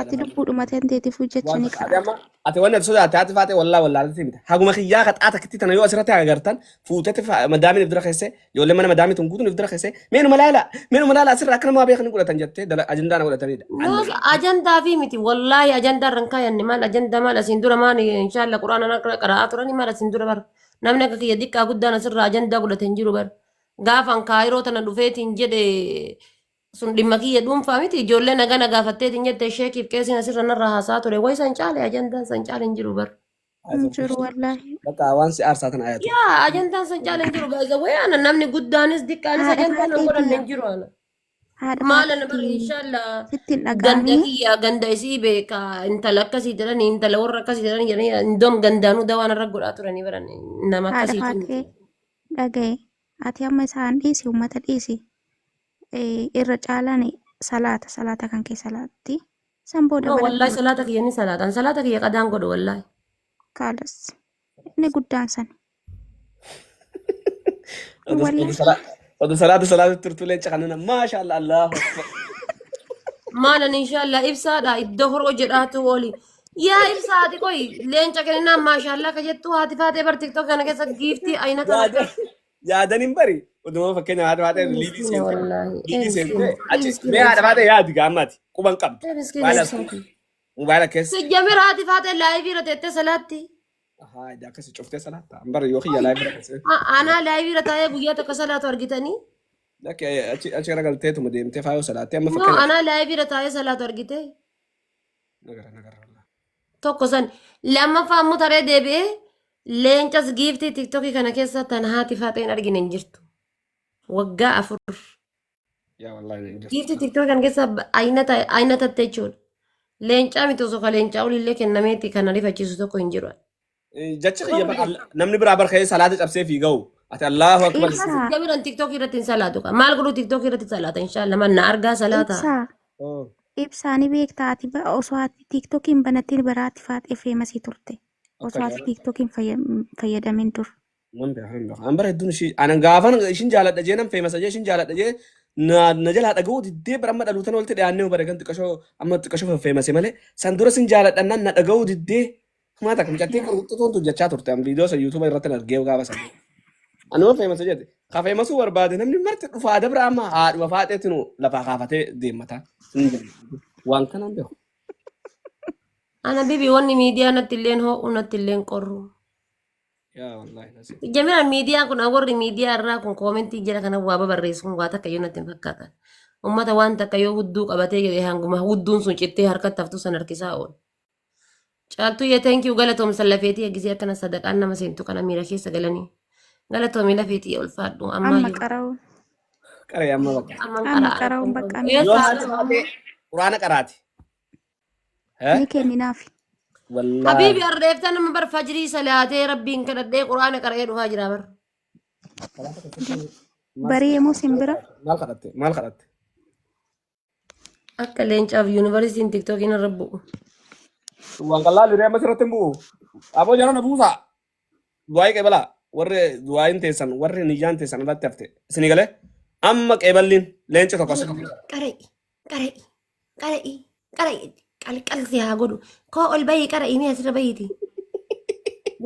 Ati lubbuudhuma tenteetiif hojjechanii qaba. Ati wanni ati sodaate ati faate wallaallaatti miti. Haguma kiyyaa qaxaata kitti tana yoo asirratti agartan fuutetti madaamiin if dura keessee ijoollee mana madaamii tun guutuun if dura keessee meenuma laala asirra akka namaa beekan godhatan jettee ajandaa na godhatanidha. Ajandaa fi miti wallaahi ajandaa irra hin kaayanne maal ajandaa maal asiin dura maal inshaallah quraana qara'aa turani maal asiin dura bara. Namni akka kiyya xiqqaa guddaan asirraa ajandaa godhate hin jiru bara. Gaafan kaayiroo tana dhufeetiin jedhe sun dhimma kiyya dhuunfaa miti ijoollee nagaa gaafatteetiin jette sheekiif qeesiin asirra narra haasaa ture wayi san caale ajandaan san caale hin jiru bara. Hin jiru wallaahi. Bakka waan si aarsaa tana ayatu. Yaa ajandaan san caale hin jiru baay'ee wayii namni guddaanis xiqqaanis ajandaan hin godhanne hin jiru ana. Maala na bari inshaallah ganda kiyya ganda isii beeka intala akkasii jedhanii intala warra akkasii jedhanii jedhanii indoom gandaanuu dawaan irra godhaa turanii baran nama akkasii. Haadha faatee dhagaye ati amma isaan dhiisi uummata dhiisi. Irra caalaan salaata kan kee salaatti. San booda wallahi salaata kiyya ni salaatan salaata kiyya qadaan godhu wallahi. Kaalas inni guddaan san. Odu salaata turtuuleen caqanuna maashaallah Allahu akbar. Maalan inshaallah ibsaadha iddoo horoo jedhaatu ooli. Yaa ibsaati qoy leenca kenninaan maashaallah ka jettu haati faatee bar tiktok kana keessa giiftii ayina kana. Yaadaniin bari oduma fakkeenya haadha faatee liidii seentee achi mee haadha faatee yaadi gaammaati quban qabdu. Mobaayila keessa. Sijjamir haati faatee laayivii irra teettee salaatti. Haa akkasi cuftee salaatta. Ambara yoo kiyya laayivii irra keessee. Anaa laayivii irra taa'ee guyyaa tokko salaatu argitanii. Achi gara galteetuma deemtee faayoo salaattee amma fakkeenya. Anaa laayivii irra taa'ee salaatu argite. Nagara. Tokko san lammaffaa ammoo taree deebi'ee leencas giiftii tiktokii kana keessa tan haati faateen argine hin jirtu. Waggaa 4. Giiftii tiktokii kana keessa ayina tatte jechuudha. Leencaa miti osoo ka leencaa olillee kennameeti kan ariifachiisu tokko hin jiru. Jecha kiyya namni biraa barka'ee salaata cabsee fiiga'u. Ati Allahu akbar. Jamiran tiktokii irratti hin salaatu. Maal godhu tiktokii irratti salaata inshaallah manna argaa salaata. Ibsaanii beektaa ati osoo ati tiktokiin banattiin biraatti faatee feemasii turte. Osoo ati tiktokiin fayyadamin dur. Ambara hedduun ishii anan gaafan ishiin jaaladha jee nan feemasa jee ishiin jaaladha jee na jalaa dhaga'uu diddee bara amma dhaluutan walitti dhiyaannee bare kan xiqqashoo amma xiqqashoo feemase malee san dura sin jaaladha nan na dhaga'uu diddee maata kan jattee kurtutuun jechaa turte am viidiyoo sa yuutuuba irratti argee gaafa san. Anuma feemasa jeete ka feemasuu barbaade namni marti dhufaa dabra amma haadhuma faaxeetiin lafaa kaafatee deemata. Waan kanaan beeku. Ana bibi wanni miidiyaa natti illeen ho'u natti illeen qorru. Jamila miidiyaa kun warri miidiyaa irraa kun koomentii jira kana waa babarreessuun waa takka yoo natti hin fakkaatan. Uummata waan takka yoo hudduu qabatee jedhee hanguma hudduun sun cittee harkatti haftu san harkisaa oolu. Caaltuu yee thank you galatoomsa lafeetii eegisee akkana sadaqaan nama seentu kana miira keessa galanii. Galatoomi lafeetii ulfaadhu amma qara'u. Qaree amma bakka. Aman Amma qara. qaraa'uun bakka Yoo Yoo saala haati taate quraana qaraati. ni kenninaaf. Wallaahi. Habibi arreefta nama bar fajrii salaatee rabbiin kadhadhee quraana qara'ee dhufaa jira bar. Barii immoo simbira. Maal kadhatte? Maal kadhatte? Akka leencaaf yuunivarsiitiin tiktookiin irra bu'u. Waan qal'aa liree amma sirratti hin bu'u. Aboo jara na buusa. Du'aa qeebalaa. Warri du'aa teessan warri niyyaan teessan irratti hafte. Isinii galee amma qeeballiin leenca tokko asii. Qara'i, qara'i, qara'i, qara'i, qalqalsi haa godhu. Koo ol bahii qara'i ni asirra bahiiti.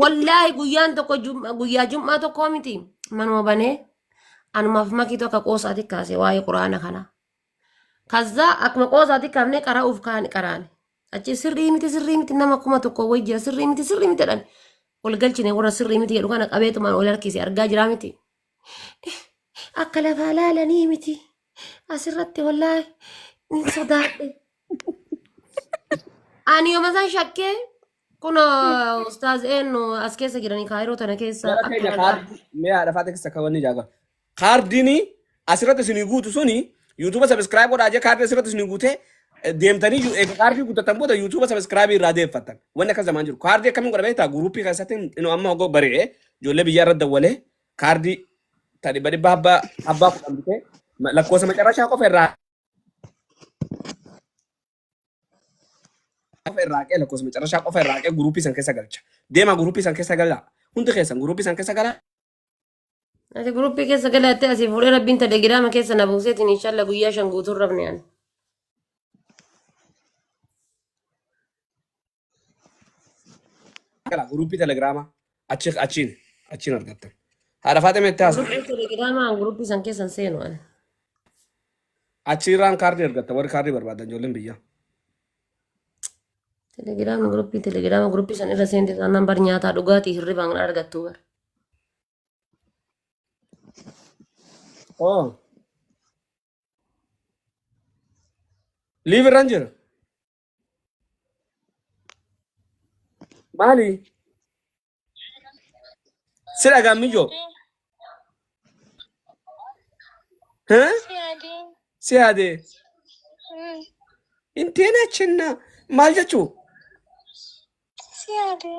Wallaahi guyyaan tokko guyyaa jum'aa tokkoo miti. Manuma banee anumaaf makii tokko qoosaati kaase waa'ee quraana kana. Kazzaa akkuma qoosaati kaafnee qara'uuf kaani qaraane. Achi sirrii miti nama kuma tokko wayii jira sirrii miti jedhan. Ol galchine warra sirrii miti jedhu kana qabeetumaan ol harkise argaa jira miti. Akka lafaa laalanii miti. Asirratti wallaahi ni sodaadhe. Ani yooma isaan shakkee kun ustaaz eenyu as keessa jiranii kaayiroo tana keessa. Jara keenya kaardii mee haadha faate keessa kaawwanni jaaga. Kaardiin asirratti isinii guutu suni yuutuuba sabiskiraayib godhaa jee kaardii asirratti isinii guutee deemtanii kaardii guuttatan booda yuutuuba sabiskiraayibii irraa deeffattan. Wanni akkas zamaan jiru. Kaardii akkamiin godhamee taa guruupii keessatti inni amma hogoo baree ijoollee biyyaa irra dawwalee kaardii dhibba dhibba abbaa kudhan bitee lakkoofsa macarrashaa qofa irraa lakkoofsa macarrashaa qofa irraa qee guruupii san keessa galcha. Deemaa guruupii san keessa galaa. Hundi keessan guruupii san keessa galaa. Ati guruppii keessa galaattee asii fuudhee rabbiin telegiraama keessa na buuseetiin inshaallah guyyaa 5 guutuun rabne ani. Gala guruupii telegiraamaa achiin argattan. Haadha faate meettee haasa. Guruppii telegiraamaa guruppii san keessan seenu ani. Achiirraan kaardii argattan warri kaardii barbaadan ijoolleen biyyaa. Telegiraama guruppii san irra seente taanaan bar nyaataa dhugaatii hirribaan argattu bar. Oh. Live Ranger. Mali. Sira gamijo. Huh? Siade. Intena chenna. Mal jachu. Siade.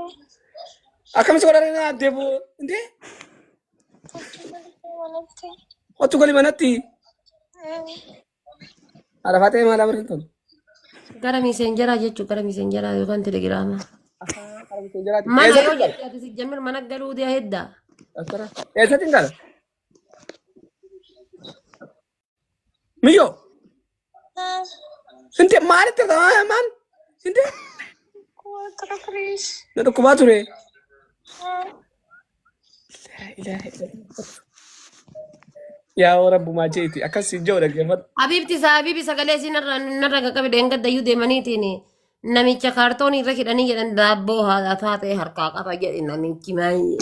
Akam sekolah debu. Inte? Waktu kali mana ti? Ada fatih malah berhenton. Gara messenger jechuun gara messenger yookaan telegiraama. Mana Mana yoo jette ati si jamil mana galuu dee hedda. Esa tinggal. Miyo. Inte mari tertawa man. Inte? Kuatro Chris. Nado kubature. La ilaha illallah. Ya Rabbu majeti akas sijau dah gemat. Habibi sagalee isin narra qaqqabe deenga dayyuu deemaniitiin namicha kaartoonii irra hidhanii jedhan daabboo haadha taatee harkaa qaba jedhi namichi maayyi.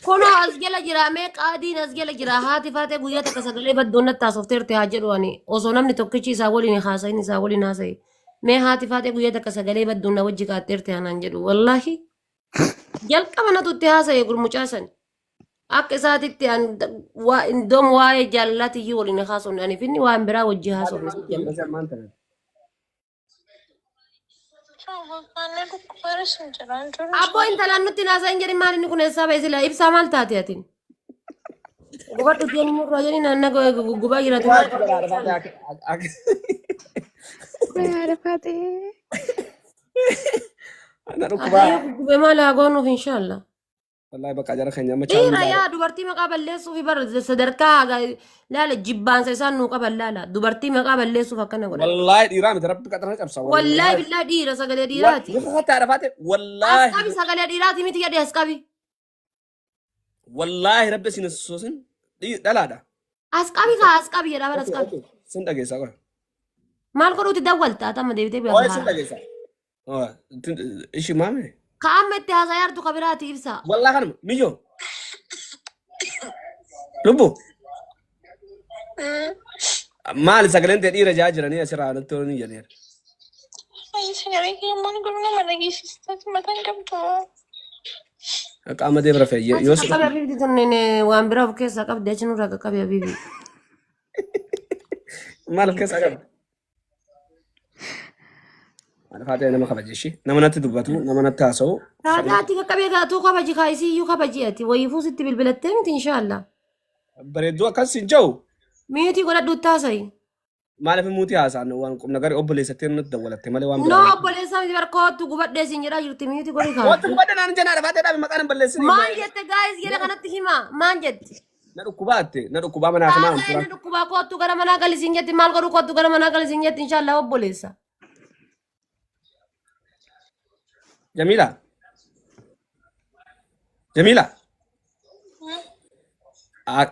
Kuno as jala jira mee qaadiin as jala jira haati faatee guyyaa takka sagalee baddoon nattaasofteerte haa jedhu ani osoo namni tokkichi isaa waliin haasayin isaa waliin haasayi mee haati faatee guyyaa takka sagalee baddoon na wajji qaatteerte hanaan jedhu wallaahi jalqaba natutti haasaye gurmucaasan. Akka isaatitti iddoo waa'ee jaallatiyyu waliin haasofne ani finni waan biraa wajji haasofne. Abboo intalaan nutti naasayin jedhin maal inni kun eessaa ba'e sila ibsaa maal taate atin? Gubadhu deemi nurraa jedhin naanna gubaa jiraatu. Haadha faatee. Gubee maal haa goonuuf inshaallah. Wallahi bakka jara keenya amma Dhiira yaa dubartii maqaa balleessuuf bar sadarkaa laala jibbaansa isaan nuu qaban laala dubartii maqaa balleessuuf akkana godhan. Wallahi dhiiraa miti rabbi qaxarana cabsa. Wallahi billahi dhiira sagalee dhiiraati. Wallahi haadha faate wallahi. Asqabi sagalee dhiiraati miti jedhe asqabi. Wallahi rabbi isin sosin dhalaadha. Asqabi kaa asqabi jedha bara asqabi. Sin dhageessa qola. Maal godhuuti dawwaltaa tamma deebitee Oye sin beekaa. dhageessa. Ishi maame. Kaa'amma itti haasayaartu kabiraati ibsa. Wallahi kanuma mijo. Lubbu. Maali sagaleen ta'e dhiira jaa jiranii asirraa nutti oolanii jedheera. Ay, sagalee kiyya mana gurna mana geessistatti mataan qabdu. qaama deebra fe'ee Achi yoo qaqqabe habiibti tunneen waan biraa of keessaa qabdi achi nurraa qaqqabe habiibi. maal of keessaa qabdi? Haadha Faatee nama kabajeeshi nama natti dubbatu nama natti haasa'u Taataatti qaqqabee gaatuu kabaji kaayisii iyyuu kabaji ati wayiifuu sitti bilbilattee miti inshaallah. bareedduu akkas hin jiru. Miitii godhadhu taasayi. Maaliif muutii haasa'an waan qubna gari obboleessattee nutti dawwalatte malee waan No biraa. obboleessaa miti barkootu gubadhee siin jedhaa jirti miitii godhi kaa. Wanti gubadde naan jenna Haadha Faatee dhaabe maqaan hin balleessine. Maan jette gaayis jedhe kanatti hima maan jetti. Na dhukkubaatte na dhukkubaa manaa kanaa Taasa tura. inni dhukkubaa kootu gara manaa gali siin jetti maal godhu kootu gara manaa gali siin jetti inshaallah obboleessa. Jamila. Jamila.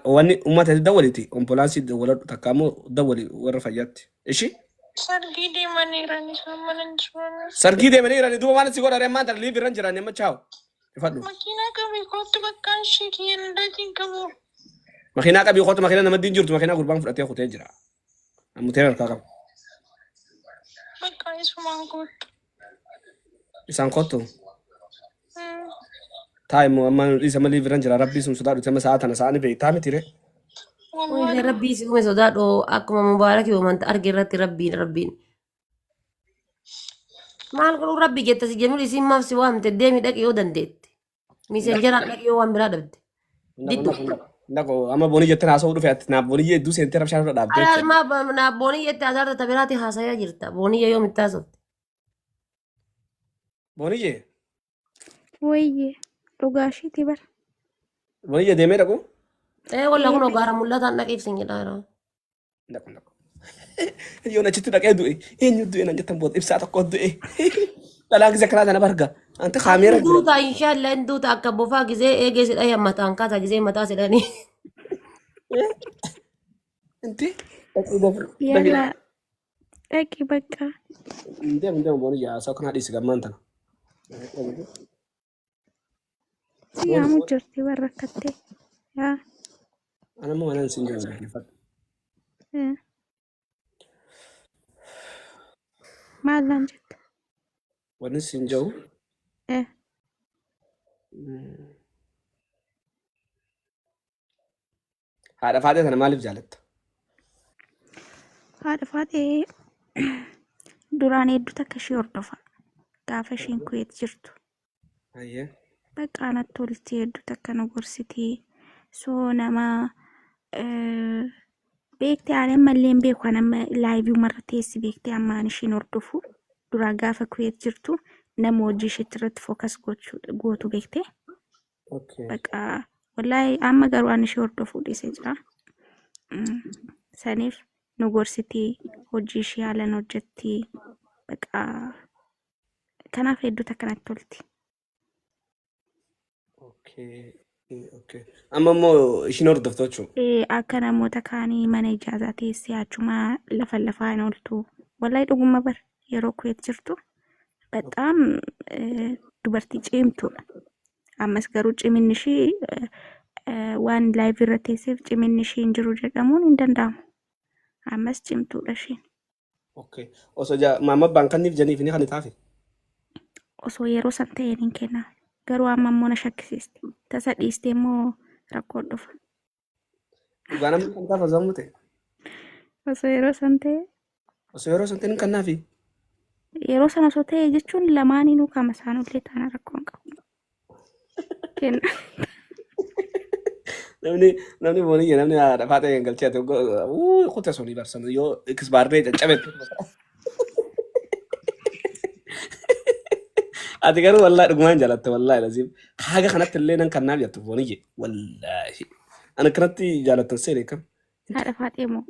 Wanni uummata dawwaliti ompolaansii dawwaladhu takka ammoo dawwali warra fayyaatti. Ishi? Sargii deemaniiran isaan mana hin jiran. Sargii deemanii jiranii duuba waan si godhare ammaan tana liibii irra hin jiranii amma chaa'u. Ifadhu. Makiinaa qabii kootu bakkaan ishee kiyyaan daatiin qabu. Makiinaa qabii kootu makiinaa namatti hin jirtu makiinaa gurbaan fudhatee kutee jira. Ammutee harkaa qaba. Bakkaan isumaan kootu. Isaan kottu. Taa immoo amma isa malee liibii irra hin jira rabbii sun sodaa dhutee sa'a tana sa'anii beektaa miti ree. Wayne rabbii si uume sodaadho akkuma mubaarak yoo manta arge irratti rabbiin. Maal godhu rabbi jetta si jennu isiin maaf si waamte deemi dhaqi yoo dandeette. Miiseenjaraan dhaqi yoo waan biraa dhabde. Ndako amma boonii jettee haasa'uu dhufe ati naaf boonii hedduu seentee rabshaan irra dhaabdee. Alaalmaa naaf boonii jette hasaarta tabiraati haasayaa jirta. Boonii yoo mittaasofte. Boonii jee? Wayye dhugaashiiti bara. Boonii jee deemee dhaqu? Walla kun ogaara mul'ataan dhaqeef sin jedhaa. Ndako. Yoo nachitti dhaqee du'e eenyu du'e nan jettan booda ibsaa tokko du'e. Dhalaa gisee kanaa sana barga. Ante kaameera jira. Duuta inshaallah duuta akka bofaa gisee eegee si dhahee mataan kaasa gisee mataa si dhanii. Inti? Yalla dhaqi bakka. Deemu boonii jee haasa'u kanaa dhiisi gammaan tana. Siyaamu jirti warra akkattee. Yaa. Anammoo manaan siin jiru gaafadhu. Maal naan jetta? Wanni siin jiru haadha Faatee sana maaliif jaalatta? Haadha Faatee duraan hedduu takka ishee hordofa. Gaafa isheen Kuweet jirtu. Ayyee. Bakka anatti tolti hedduu takka nu gorsiti. So nama beekte aan ammallee beeku nama laayivii marra teessi beekte ammaan isheen hordofu. Duraan gaafa Kuweet jirtu nama hojii isheetti irratti fookas gootu beekte. Bakka wallahi amma garuu an ishee hordofuu dhiisee jira. Saniif nu gorsiti hojii ishee haalaan hojjetti. Bakka kanaaf hedduu takka natti tolti. Amma immoo ishiin hordoftu jechuudha. Akka namoota kaanii mana ijaazaa teessee achuma lafaa hin ooltu. Wallahi dhuguma bar yeroo Kuweet jirtu በጣም dubartii cimtuudha. Ammas garuu ciminni ishee waan laayivii irra teesseef ciminni ishee hin jiru jedhamuun hin danda'amu. Ammas cimtuudha isheen. Osoo maamma baankanniif janiif ni kan taafe. Osoo yeroo san ta'een hin kennaa. Garuu amma immoo na shakkisiiste. Tasa dhiistee immoo rakkoo dhufa. Dhugaa namni kan taafa zammu ta'e. Osoo yeroo san ta'e. Osoo yeroo san ta'e hin kannaafi. Yeroo sana osoo ta'e jechuun lamaaniinuu kama isaanullee taana rakkoon qabu. Kenna. Namni booniyye namni haadha Faatee kan galchee ati kutaa sunii barsan yoo ikisbaarree caccabeetu. Ati garuu wallahi dhugumaan jaalatte wallahi laziim. Haga kanatti illee nan kannaaf jettu booniyye wallahi. Ana kanatti jaalattan seeree kam? Haadha Faatee moo?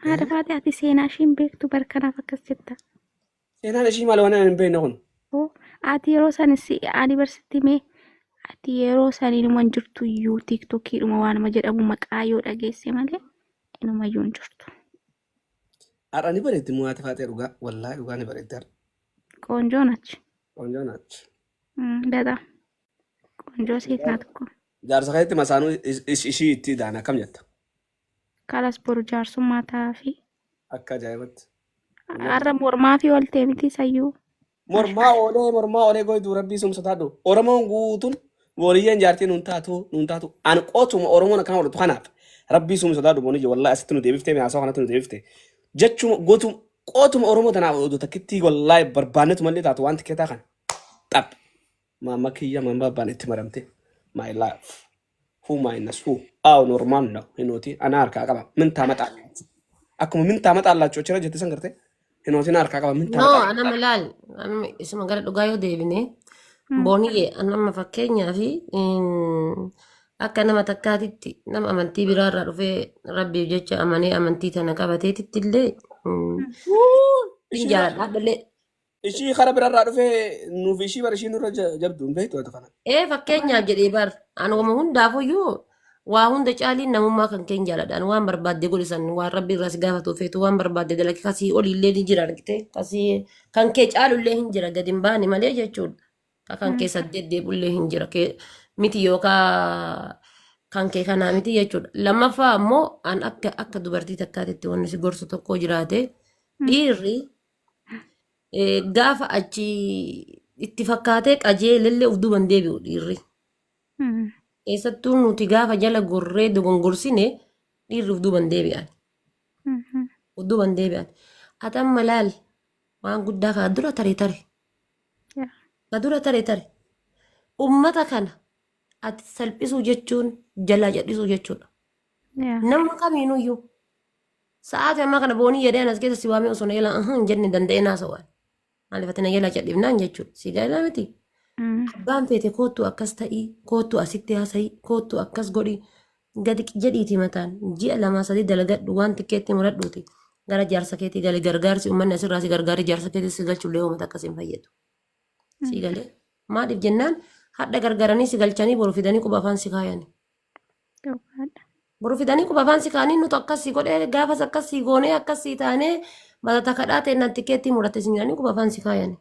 Haadha Faatee ati seenaa ishiin beektu barkanaaf akkas jetta. Seenaan ishii maal waan hin beekne kun? Ati yeroo sanis anivarsiitii mee ati yeroo saniin waan jirtu iyyuu tiiktokiidhuma waanuma jedhamu maqaa yoo dhageesse malee inuma iyyuu hin jirtu. Har'a ni bareeddi moo haati Faatee dhugaa wallahi dhugaa ni bareeddi har'a. Qoonjoo nachi. Qoonjoo nachi. Beta. Qoonjoo seet naat kun. Jaarsa keessatti masaanuu ishii itti daana akkam jetta? Kalas boru jaarsummaa taa'aa Akka ajaa'ibatti. Har'a mormaa fi oltee miti sayyuu. Mormaa oolee goyduu rabbii sumsa taadhu. Oromoon guutuun booniyyan jaartii nuun taatu an qootuma oromoon akkana godhatu kanaaf rabbii sumu sodaadhu booniyya wallahi asitti nu deebiftee mi'aasaa kanatti nu deebifte jechuma gootuma qootuma oromoo tanaaf oduu takkitti wallahi barbaannetu mallee taatu waan tikkeetaa kana xap mamma kiyya mamma abbaan itti maramte my life who minus who aw normal no hinooti ana harkaa qaba min taamaxaa akkuma min taamaxaa laachoo jira jettee san gartee hinootiin harkaa qaba min No, taamaxaa ana malal. Ana isuma gara dhugaa yoo deebine. Booniyye anama fakkeenyaa fi akka nama takkaatitti nama amantii biraarraa dhufee rabbiif jecha amanee amantii tana qabateetitti illee jaaladha addalee. ishii kara birarraa dhufee nuuf ishii bara ishii nurra jabdu hin beektu kana. Fakkeenyaaf jedhee bar anuma hundaafuyyuu waa hunda caaliin namummaa kan keenya jaaladhaan waan barbaadde godhisan waan rabbi irraa si gaafatu feetu waan barbaadde dalagi kasii oliillee ni jira argite kasii kan kee caalullee hin jira gadi hin baane malee jechuudha. Kan kee saddeet deebullee hin jira miti yookaan kan kee kanaa miti jechuudha. Lammaffaa ammoo an akka dubartii takkaatitti wanni si gorsu tokko jiraate dhiirri gaafa achi itti fakkaatee qajeelellee of duuban deebi'u dhiirri. Keessattuu nuti gaafa jala gorree dogongorsine dhiirri of duuban deebi'an. Of duuban deebi'an. Atan malaal waan guddaa kaa dura tare tare. Kadura tare ummata kana ati salphisuu jechuun jalaa jal'isuu jechuudha. Nama kamiinuyyuu sa'aatii ammaa kana boonii jedhee as keessa si waamee osoo na yala hin jenne danda'ee naasa waan. Maaliif ati na yala jedhibnaan jechuudha. Si gaa'ela miti. Abbaan feete koottuu akkas ta'ii, koottuu asitti haasa'ii, koottuu akkas godhii gadi jedhiiti mataan ji'a lamaa sadii dalagadhu waan xiqqeetti muradhuuti. Gara jaarsa keetii gali gargaarsi uummanni asirraa si gargaari jaarsa keetii si galchullee uummata akkasiin fayyadu. Si galee maaliif jennaan hadda gargaaranii si galchanii boru fidanii quba afaan si kaayani. Boru fidanii quba afaan si kaayanii nuti akkasii godhee gaafas akkasii goonee akkasii taanee batata kadhaa ta'e naan xiqqeetti muratte si jedhanii quba afaan si kaayani.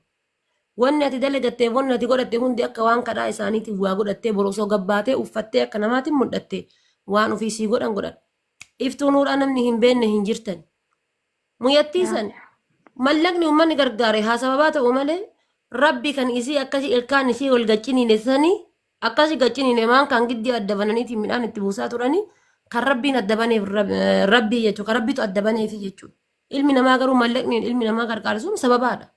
Wanni ati dalagattee wanni ati godhatte hundi akka waan kadhaa isaaniitiif waa godhattee boru osoo gabbaatee uffattee akka namaatiin mul'atte waan ofii sii godhan godhan. Iftuunuudhaan namni hin beekne hin jirtan. Muyyattiisan mallaqni uummanni gargaare haa sababaa ta'u malee. Rabbi kan isii akkasi ilkaan isii wal gacciniine sanii akkasi gacciniine maan kan giddi adda bananiitiin midhaan itti buusaa turanii kan rabbiin adda baneef rabbii jechuudha kan rabbiitu adda baneef jechuudha. Ilmi namaa garuu mallaqni ilmi namaa gargaarisuun sababaadha.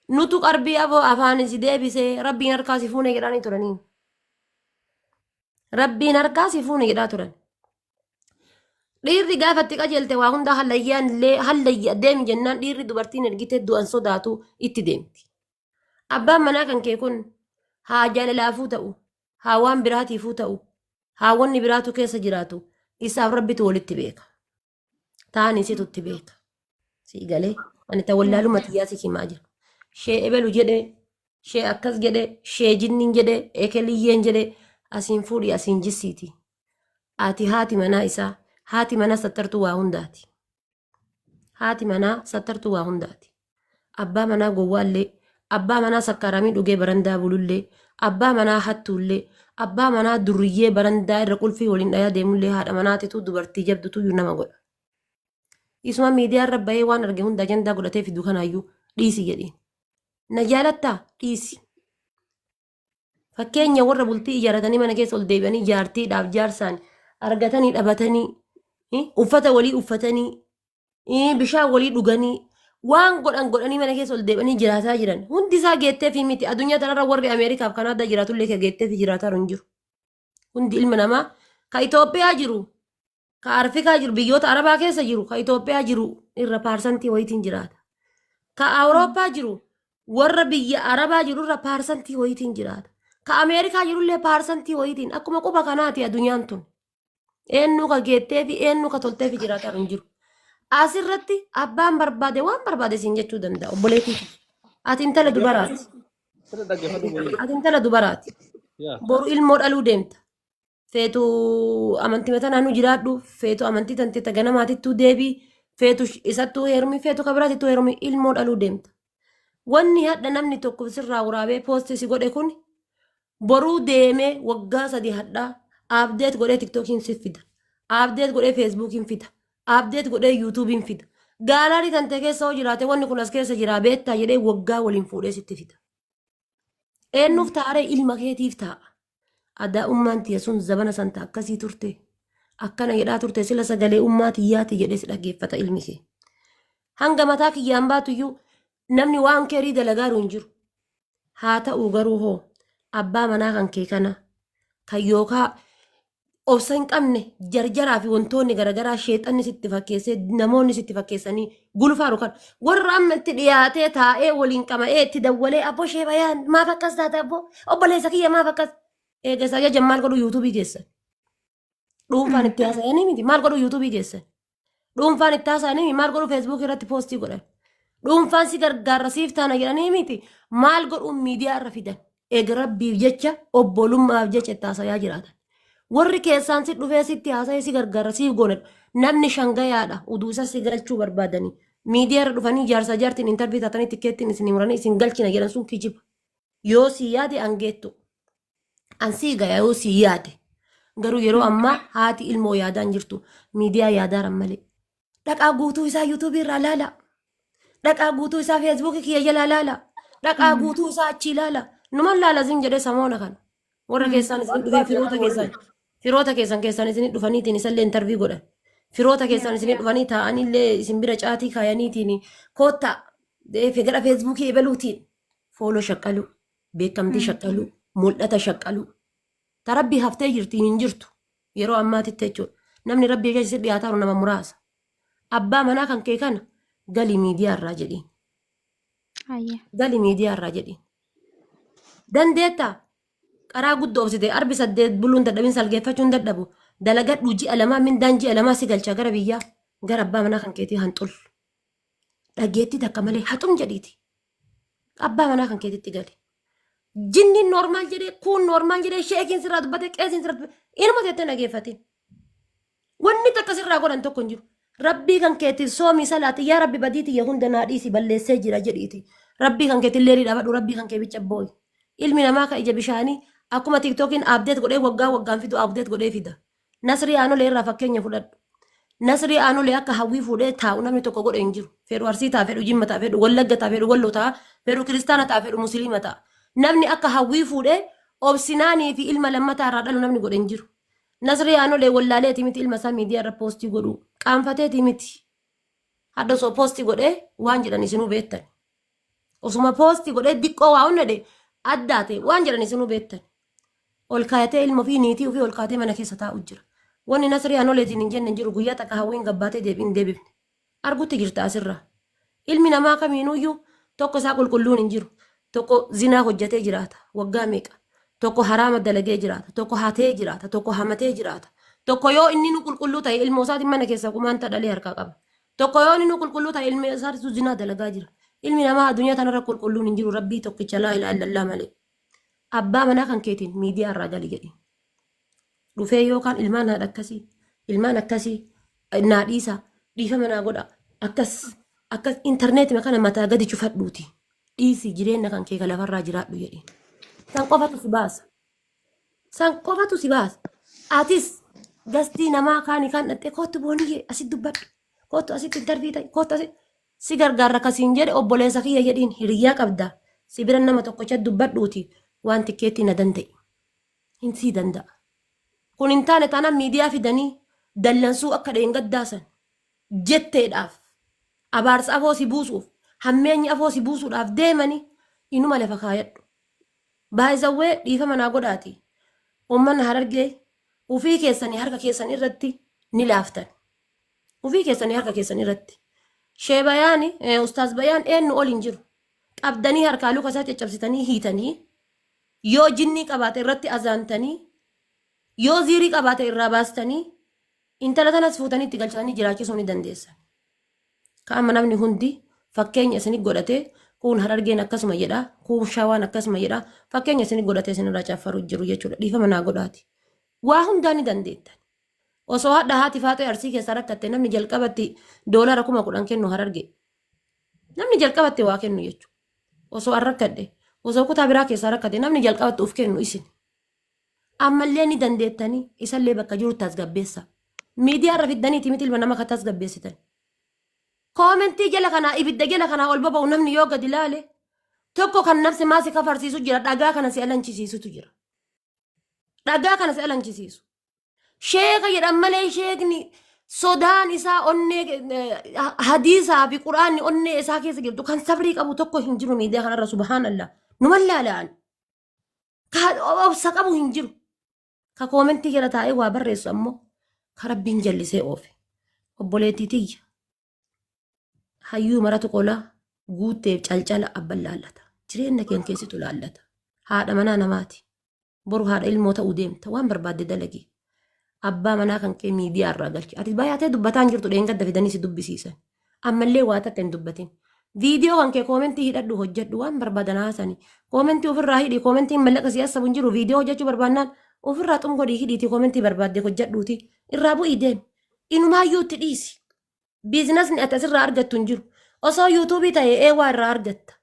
Nutu qarbii afaan isi deebisee rabbiin harkaa si fuune jedhanii turanii. Rabbiin harkaa si fuune jedhaa turan. Dhiirri gaafatti qajeelte waa hunda hallayyaan illee hallayya deemi jennaan dhiirri dubartiin ergitee du'an sodaatu itti deemti. Abbaan manaa kan kee kun haa jaalalaafuu ta'u, haa waan biraatiifuu ta'u, haa wanni biraatu keessa jiraatu isaaf rabbitu walitti beeka. Ta'an isitu itti beeka. Si galee ani ta'u wallaaluma xiyyaa si himaa jira. Shee ebelu jedhee, shee akkas jedhee, shee jinniin jedhee, ekeliyyeen jedhee asiin fuudhii asiin jissiiti. Ati haati manaa isaa, haati manaa sattartuu waa hundaati. Haati manaa sattartuu waa hundaati. Abbaa manaa gowwaallee. Abbaa manaa sakkaaramii dhugee barandaa bulullee, abbaa manaa hattuullee, abbaa manaa durriyyee barandaa irra qulfii waliin dhayaa deemullee haadha manaatitu dubartii jabdutu nama godha. Isuma miidiyaa irra bahee waan arge hunda ajandaa godhatee fidu kanaayyuu dhiisi jedheen. Na jaalattaa dhiisi. Fakkeenya warra bultii ijaaratanii mana keessa ol deebi'anii jaartiidhaaf jaarsaan argatanii dhabatanii uffata walii uffatanii bishaan walii dhuganii. Waan godhanii mana keessa ol deebi'anii jiraataa jiran hundi isaa geettee fi miti addunyaa tanarra warri Ameerikaaf Kanaadaa jiraatullee ka geettee fi jiraataa hin jiru. Hundi ilma namaa ka Itoophiyaa jiru ka Afrikaa jiru biyyoota Arabaa keessa jiru ka Itoophiyaa jiru irra paarsantii wayitiin jiraata. Ka Awurooppaa jiru warra biyya Arabaa jiru irra paarsantii wayitiin jiraata. Ka Ameerikaa jirullee paarsantii wayitiin akkuma quba kanaati addunyaan tun. Eenyu ka geettee fi eenyu ka toltee fi jiraataa hin jiru. Asirratti abbaan barbaade waan barbaade siin jechuu danda'a obboleettii. Ati intala dubaraati. Ati intala dubaraati. Boru ilmoo dhaluu deemta. Feetu amantii mataa naannoo jiraadhu feetu amantii tantee ganamaatittuu deebii feetu isattuu heerumii feetu kabiraatittuu heerumii ilmoo dhaluu deemta. Wanni hadha namni tokko sirraa waraabee poostii si godhe kun boruu deemee waggaa 3 hadhaa abdeet godhee tiktookiin si fida. Abdeet godhee feesbuukiin fida. Abdeet godhee yuutuubiin fida. Gaalaarii tantee keessa hoo jiraate wanni kun as keessa jira beektaa jedhee waggaa waliin fuudhee sitti fida. Eenyuuf taa'ee ilma keetiif taa'a. Adaa ummaan tiyya sun zabana santa akkasii turte. Akkana jedhaa turte sila sagalee ummaa tiyyaati jedhee si dhaggeeffata ilmi kee. Hanga mataa kiyyaan baatuyyuu namni waan keerii dalagaaru hin jiru. Haa ta'uu garuu hoo abbaa manaa kan kee kana kan yookaa obsa hin qabne jarjaraa fi wantoonni garaagaraa sheexanni sitti fakkeessee namoonni sitti fakkeessanii gulfaaru kan warra amma itti dhiyaatee taa'ee waliin qama'ee itti dawwalee abboo sheebayaan maaf akkas taate abboo obboleessa kiyya maaf akkas eegasaa jajjan maal godhu yuutuubii keessan dhuunfaan itti haasa'anii miti maal godhu yuutuubii keessan dhuunfaan itti haasa'anii maal godhu feesbuukii irratti poostii godhan dhuunfaan si gargaarra siif taana jedhanii miti maal godhu miidiyaa irra fidan eega rabbiif jecha obbolummaaf jecha itti haasayaa jiraatan. Warri keessaan si dhufee sitti haasa'ee si gargaara siif goonedha. Namni shangayaadha uduu isa si galchuu barbaadanii. Miidiyaa irra dhufanii jaarsa jaartiin intarvii taatanii tikkeettiin isin muranii isin galchina jedhan sun kijiba. Yoo si yaade angeettu. Ansii gaya yoo si yaade. Garuu yeroo ammaa haati ilmoo yaadaan jirtu miidiyaa yaadaaran malee. Dhaqaa guutuu isaa yuutuubii irraa laala. Dhaqaa guutuu isaa feesbuukii kiyya jalaa laala. Dhaqaa guutuu isaa achi laala. Numan laala zin jedhee samoona kana. Warra keessaan isin dhufee firoota keessaan. Firoota keessan isin dhufaniitiin isallee intarvii godhan. Firoota keessan isin dhufanii taa'anillee isin bira caatii kaayaniitiin koottaa gara feesbuukii ebaluutiin fooloo shaqqaluu, beekamtii shaqqaluu, mul'ata shaqqaluu. Ta rabbii haftee jirtiin hin jirtu yeroo ammaatitti jechuudha. Namni rabbii keessa dhiyaataa nama muraasa. Abbaa manaa kan kee kana galii miidiyaa irraa jedhiin. Galii miidiyaa irraa jedhiin. Dandeettaa? Qaraa guddoo obsite arbi 8 buluun dadhabin salgeeffachuun dadhabu dalagadhu ji'a lamaa mindaan ji'a lamaa si galcha gara biyyaa gara abbaa manaa kan keetii hanxul dhageetti takka malee haxum jedhiiti abbaa manaa kan keetitti gali jinni normaal jedhee kun normaal jedhee sheekiin sirraa dubbate qeesiin sirraa dubbate inuma teettee dhageeffatiin wanni takka sirraa godhan tokko hin jiru rabbii kan keetii soomii salaati yaa rabbi badiiti yaa hunda naadhiisi balleessee jira jedhiiti rabbii kan keetii leerii dhaabadhu rabbii kan kee bicha booyi ilmi namaa kan ija bishaanii akkuma tiktokiin abdeet godhee waggaan fidu abdeet godhee fida. Nasrii aanolee irraa fakkeenya fudhadhu. Nasrii aanolee akka hawwii fuudhee taa'u namni tokko godhe hin jiru. Fedhu arsii ta'a, fedhu jimma ta'a, fedhu wallagga ta'a, fedhu walloo ta'a, fedhu kiristaana ta'a, fedhu musliima ta'a. Namni akka hawwii fuudhee obsinaanii fi ilma lammataa irraa dhalu namni godhe hin jiru. Nasrii aanolee wallaaleeti miti ilma isaa miidiyaa irra poostii godhu. Qaanfateeti miti. Hadda osoo poostii godhee waan jedhan isinuu beektan. Osuma poostii godhee diqqoo waa hunda addaate waan jedhan isinuu beektan. Ol kaayatee ilma ofii niitii ofii ol kaayatee mana keessa taa'u jira. Wanni nasrii aanoleetiin hin jenne jiru guyyaa takka hawwiin gabbaatee deebiin deebifne. Argutti jirta asirraa. Ilmi namaa kamiinuyyuu tokko isaa qulqulluun hin jiru. Tokko zinaa hojjetee jiraata. Waggaa meeqa? Tokko haraama dalagee jiraata. Tokko hatee jiraata. Tokko hamatee jiraata. Tokko yoo inni nu qulqulluu ta'e ilmoo isaatiin mana keessa kumaanta dhalee harkaa qaba. Tokko yoo inni nu qulqulluu ta'e ilmi isaatu zinaa dalagaa jira. Ilmi namaa addunyaa tanarra qulqulluun hin jiru rabbii tokkicha laa ilaaha illallaa malee. Abbaa manaa kan keetiin miidiyaa irraa gali jedhi. Dhufee yookaan ilmaan haadha akkasii, ilmaan akkasii naa dhiisa, dhiifa manaa godha, akkas intarneetima kana mataa gadi cufadhuuti. Dhiisi jireenya kan kee lafarraa jiraadhu jedhi. San qofatu si baasa. San qofatu si baasa. Atis gastii namaa kaanii kan dhattee kootu booniyyee asitti dubbadhu. Kootu asitti intarvii ta'e, kootu asitti si gargaarra akkasiin jedhe obboleessa kiyya jedhiin hiriyyaa qabda. Si bira nama tokkocha dubbadhuuti. Waan tikkeetti na danda'e. Hin sii danda'a. Kun hin taane taanaan miidiyaa fidanii dallansuu akka dheengaddaasan jetteedhaaf abaarsa afoo si buusuuf hammeenyi afoo si buusuudhaaf deemanii inuma lafa kaayadhu. Baay'isawwee dhiifa manaa godhaati. Uummanni Harargee ufii keessanii harka keessan irratti ni laaftan. Ufii keessanii harka keessan irratti. Sheebayaani ustaas bayaan eenyu ol hin jiru. Qabdanii harkaa luka isaa caccabsitanii hiitanii yoo jinnii qabaate irratti azaantanii yoo ziirii qabaate irraa baastanii intala tanas fuutanii itti galchanii jiraachisuu ni dandeessan. Kaama namni hundi fakkeenya isinii godhatee kun Harargeen akkasuma jedha, kun Shawaan akkasuma jedha, fakkeenya isinii godhatee isinirraa caaffaru jiru jechuudha. Dhiifa manaa godhaati. Waa hundaa ni dandeettan. Osoo hadha haati faatee Arsii keessaa rakkatte namni jalqabatti doolara 10,000 kennu Hararge. Namni jalqabatti waa kennu jechuudha. Osoo an rakkadhe. Osoo kutaa biraa keessaa rakkate namni jalqabatti of kennu isin. Ammallee ni dandeettanii isallee bakka jiru tasgabbeessa. Miidiyaa irra fiddaniiti miti ilma nama akka tasgabbeessitan. Koomentii jala kanaa ibidda jala kanaa ol baba'u namni yoo gadi ilaale tokko kan nafsi maasi kafarsiisu jira dhagaa kana si alanchisiisutu jira. dhagaa kana si alanchisiisu. Sheeka jedhan malee sheekni sodaan isaa onnee hadiisaa fi quraanni onnee isaa keessa jirtu kan sabrii qabu tokko hin jiru miidiyaa kanarra subhaanallah. Numan laalaan. Ka obsa qabu hin jiru. Ka koomentii jala taa'ee waa barreessu ammoo ka rabbiin jallisee oofe. Obboleettii tiyya. Hayyuu maratu qolaa guutteef calcala abban laallata. Jireenya keen keessattuu laallata. Haadha manaa namaati. Boru haadha ilmoo ta'uu deemta waan barbaadde dalagee. Abbaa manaa kan kee miidiyaa irraa galchi. Ati baay'atee dubbataan jirtu dheengadda fidanii si dubbisiisan. Ammallee waa takka hin dubbatin. Viidiyoo kan kee koomentii hidhadhu hojjedhu waan barbaadan haasanii. Koomentii ofirraa hidhi koomentiin mallaqa siyaasa hin jiru viidiyoo hojjechuu barbaannaan ofirraa xumgodhii hidhiitii koomentii barbaadde hojjedhuuti. Irraa bu'ii deemi. Inumaayyuu itti dhiisi. Biizinasni ati asirraa argattu hin jiru. Osoo yuutuubii ta'e eewaa irraa argatta.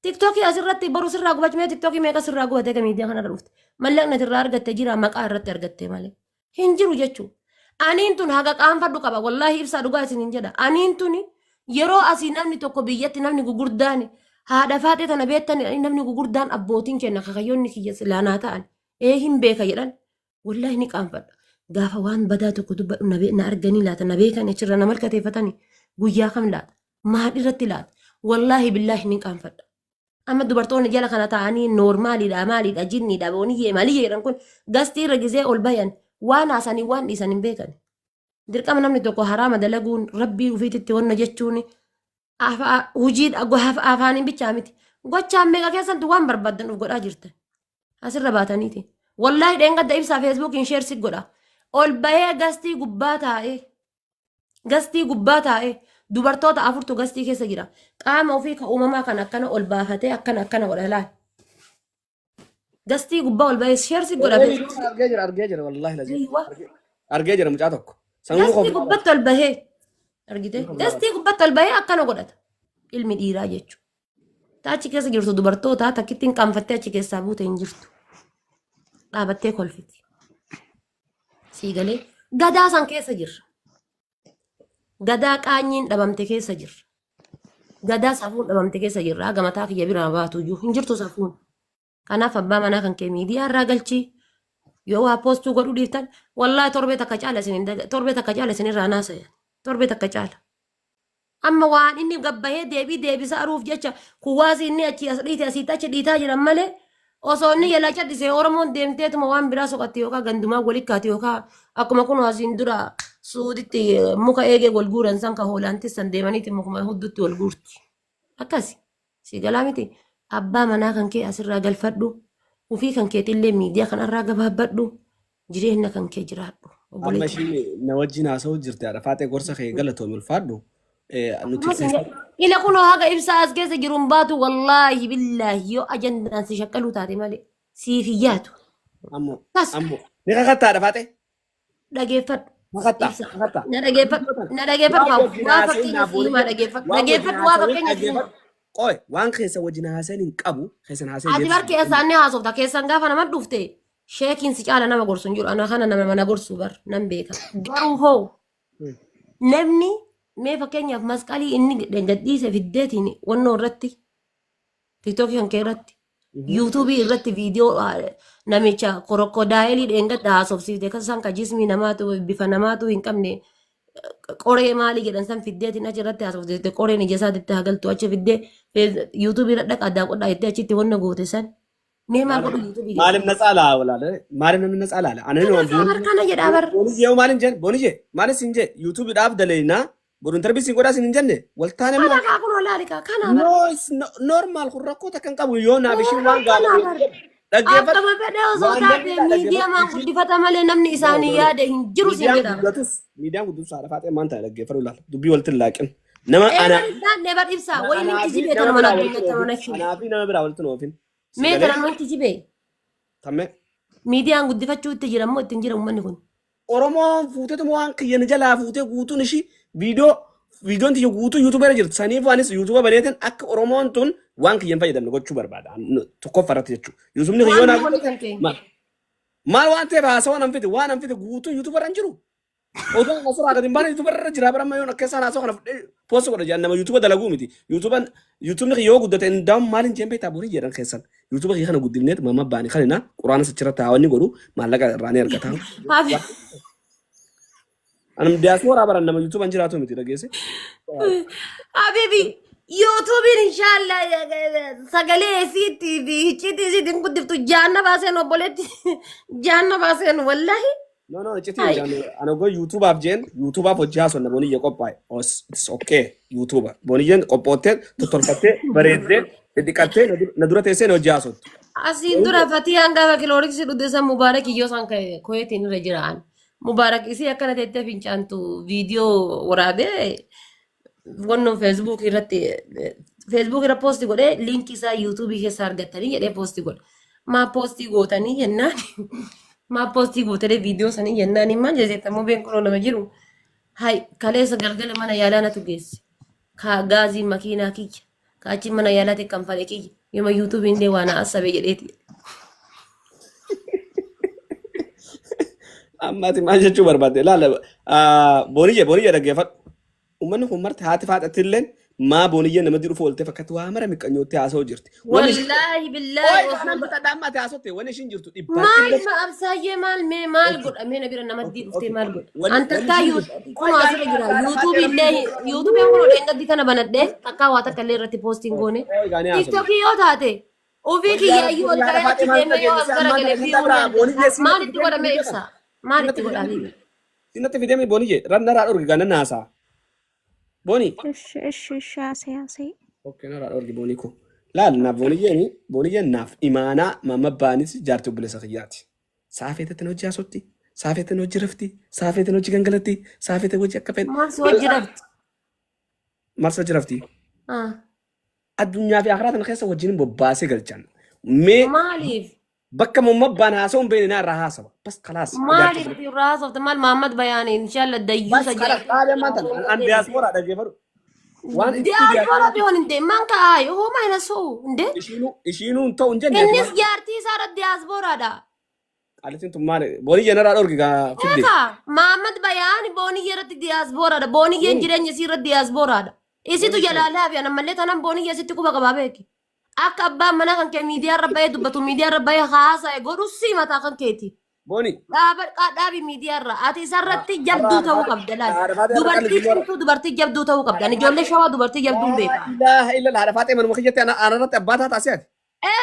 TikTokii asirratti boru sirraa gubachumee TikTokii meeqa sirraa gubatee kan miidiyaa kanarra dhufte. Mallaqni irraa argatte jira maqaa irratti argatte malee. Hin jiru jechuudha. Aniin tun haga qaanfadhu qaba. Wallaahi ibsaa dhugaa isin hin jedha. Aniin tun yeroo asii namni tokko biyyatti namni gugurdaan haadha faatee tana beektan namni gugurdaan abbootiin kenna kakayyoonni kiyya silaanaa ta'an hin beeka jedhan. Wallaahi ni qaanfadha. Gaafa waan badaa tokko dubbadhu na arganii laata na beekan achirra na malkateeffatanii guyyaa kam laata maal irratti laata wallaahi billaahi ni qaanfadha. Amma dubartoonni jala kana ta'anii noormaaliidha jinniidha booniyyee maaliyyee jedhan kun gastii irra gisee ol bayan waan haasanii waan dhiisan hin beekan. Dirqama namni tokko haraama dalaguun rabbii ufiititti wanna jechuun hujii afaaniin bichaa miti. Gochaan meeqa keessatti waan barbaadan uf godhaa jirtan. Asirra baataniiti. Wallaahi dheengadda ibsaa feesbuukiin sheersi godha. Ol bahee gastii gubbaa taa'ee dubartoota afurtu gastii keessa jira. Qaama ofii ka uumamaa kan akkana ol baafatee akkana godha laal. Gastii gubbaa ol bahee sheersi godha. Argee jira wallaahi lazim. Argee jira mucaa tokko. Gastii gubbatti ol bahee argite. Gastii gubbatti ol bahee akkana godhata. Ilmi dhiiraa jechuudha. Taachi keessa jirtu dubartoota takkittiin qaanfattee achi keessaa buute hin jirtu. Dhaabattee kolfiti. Siigalee gadaa san keessa jirra. Gadaa qaanyiin dhabamte keessa jirra. Gadaa safuun dhabamte keessa jirra. Gamataa kiyya biraa baatu iyyuu hin jirtu safuun. Kanaaf abbaa manaa kan kee miidiyaa irraa galchii yoo waa poostuu godhuu dhiiftan wallaahi torbee takka caala isinirraa naasa'e. Torbee takka caala. Amma waan inni gabbahee deebisa aruuf jecha kuwaasi inni achi as dhiite asiitti achi dhiitaa jiran malee osoo inni yala cadhisee Oromoon deemteetuma waan biraa soqatte yookaan gandumaa walikkaati yookaan akkuma kun asiin dura suuditti muka eegee wal guuran san ka hoolaantis san deemaniiti mukuma huddutti wal guurti. Akkasi si galaa miti abbaa manaa kan kee asirraa galfadhu ufii kan keetillee miidiyaa kanarraa gabaabbadhu jireenya kan kee jiraadhu. Amma ishiin na wajjin haasa'uu jirti haadha faatee gorsa kee galatoomii ulfaadhu. Ila kunoo haga ibsaa as keessa jiruun baatu wallaahi billaahi yoo ajandaan si shakkaluu taate malee siif hiyyaatu. Ammoo ni kakattaadha faatee. Dhageeffadhu. Kakatta. Na dhageeffadhu waa fakkeenya siimaa dhageeffadhu waa fakkeenya siimaa. Qoy waan keessa wajjin haasa'an hin qabu keessan haasa'e. Ati bar keessaan ni haasofta keessan gaafa nama dhufte sheekiin si caala nama gorsu hin jiru ana kana nama mana gorsu bar nan beeka. Garuu hoo namni mee fakkeenyaaf masqalii inni gadhiise fiddeetiin wannoo irratti tiiktookii kan kee irratti yuutuubii irratti viidiyoo namicha korokkodaayilii dheengadda haasofsiifte kan ka jismii namaatu bifa namaatu hin qabne qoree maalii jedhan san fiddeetiin achi irratti haasofsiifte qoreen ija isaatitti hagaltu achi fiddee yuutuubii irra dhaqa addaa qodhaa jettee achitti wanna goote san mee maal godhu yuutuubii Maalim na caalaa walaale maalim namni na caalaa ana ni harkana jedhaa bar boonijee maalin jen boonijee maalis hin jee yuutuubii dhaaf daleena Burun tarbisi godhaa sin hin jenne waltaan kana kaa kun olaalika kana normal kun rakkoo takkan qabu yoo naa bishin waan gaafatu dhaggeeffatu akkama fedhe osoo taate miidiyaa maan guddifata malee namni isaanii yaade hin jiru sin jedha miidiyaan guddiftu haadha faatee maan ta'a dhaggeeffatu laala dubbii walitti hin laaqin nama ana nebar ibsaa wayni itti jibee tana mana addunyaatti mana shi anaafi nama biraa walitti noofin mee tana nama itti jibee tamme miidiyaan guddifachuu itti jira immoo ittiin jira uummanni kun Oromoon fuuteetuma waan kiyyan jalaa fuutee guutuun ishii viidiyoon tiyya guutuu yuutuubeera jirtu saniif waanis yuutuuba baneetin akka Oromoon tun waan kiyyan fayyadamne gochuu barbaada tokkoffaa irratti jechuudha. Yuutuubni kiyyoonaa maal waan ta'eef haasawaa nan fide waan nan fide guutuu yuutuubarra hin jiru. Odaan asirraa gadi hin baane YouTube irra jira bara amma yoo keessaa naasoo kana poost godha jedhan nama YouTube dalaguu miti. YouTube yoo guddate ndaam maaliin jeen beektaa borii jedhan keessan. YouTube kana guddifneet mamma baanii kanina quraana sachirratti haawwanni godhu maallaqa irraa ni argata. Anam diaspora bara nama YouTube an jiraatu miti dhageesse. Habibi YouTubein inshallah sagalee isiitti fi icciitii isiitiin guddiftu jaanna baaseen obboleetti jaanna baaseen wallahi. No, icciitii ana go YouTube af jeen YouTube af hojjaa sonna booni ye qophaa'e. It's okay YouTube. Booni jeen qophoottee tottolfattee bareeddee dhidhiqattee na dura teessee hojjaa sottu. Asiin dura fatii hanga kilooriksii dhudheessan Mubaarak iyyoo san koyeetiin irra jiraan. Mubaarak isii akkana teettee fincaantu viidiyoo waraabee wannan Facebook irra poosti godhee linkii isaa YouTube keessa argattanii jedhee poosti godhe. Maa poostii gootanii jennaan maa poostii gootanii viidiyoo sanii jennaan immaan jeesettamoo beekunoo nama jiru. Hai kaleessa galgala mana yaalaa natu geesse. Ka gaazii makiinaa kiyya. Ka achi mana yaalaa xiqqaan fale kiyya. Yooma YouTube illee waan asabee jedheeti. Ammati maal jechuu barbaadde laala booniyye dhaggeeffadhu. Uummanni kun marti haati faadhatilleen maa booniyye namatti dhufu ooltee fakkaatti waa mara miqqanyootti haasa'u jirti. Wallaahi billaahi. Dhadhaammaatti haasa'utti wanni ishiin jirtu dhibbaa. Maal absaayyee maal godha mee na bira namatti dhuftee maal godha. Antakkaa kun asirra jira yuutuubii kun odeen gaddi kana banadhee takkaa waa takka illee irratti poostiin goone. Tiktokii yoo taate ofii kiyyaayyuu ol ka'ee achi deemee yoo as garagalee fiiguun maalitti godhamee ibsa. Maalitti godhamee. Sinatti fidee booniyye rannaraa dhorgi ganan naasaa. Boni. Asee. Okay, nara orgi boni ko. Laal na booniyyen naaf imaanaa mamma baanis jaartii obboleessa kiyyaati. Saafeetti na hojii haasotti, saafeetti na hojii rafti, saafeetti na hojii gangalatti, saafeetti hojii akka fedhe. Maal hojii rafti? Marsa hojii rafti. Addunyaa fi akhiraa tana keessa wajjin bobbaasee galchan. Maaliif? Bakka mamma baan haasa'uun beekne naa irraa haasaba. Bas kalaas. Maaliif irraa haasofte maal Mahammad Bayaanii inshallah dayyuusa jira. Bas kalaas dhaabee maanta an diyaaspoora dhaggeeffadhu. Diaspora bihoon hin deeman man ka'aayu hooma hin asuu hin dee. Ishiinuun ta'u hin jenne. Innis jaartii isaa irratti diasporaadha. Qaalitiin tun maali? Booniyye narraa dhorgi gaa fidde. Eegaa Mahammad Bayaanii booniyye irratti diasporaadha. Booniyyeen jireenya isii irratti diasporaadha. Isitu jalaalaa fi anammallee tanan booniyye isitti quba qabaa beeki. Akka abbaan mana kan kee miidiyaa irra bahee dubbatu miidiyaa irra bahee haasa'e godhu si mataa kan keeti. Booni. Dhaabi miidiyaa irra ati isarratti jabduu ta'uu qabda laal. Dubartii cimtuu dubartii jabduu ta'uu qabda. Ani ijoollee shawaa dubartii jabduun beeka. Ilaaha illa haadha faatee manuma kiyyatti aanarratti abbaa taata asiyaati.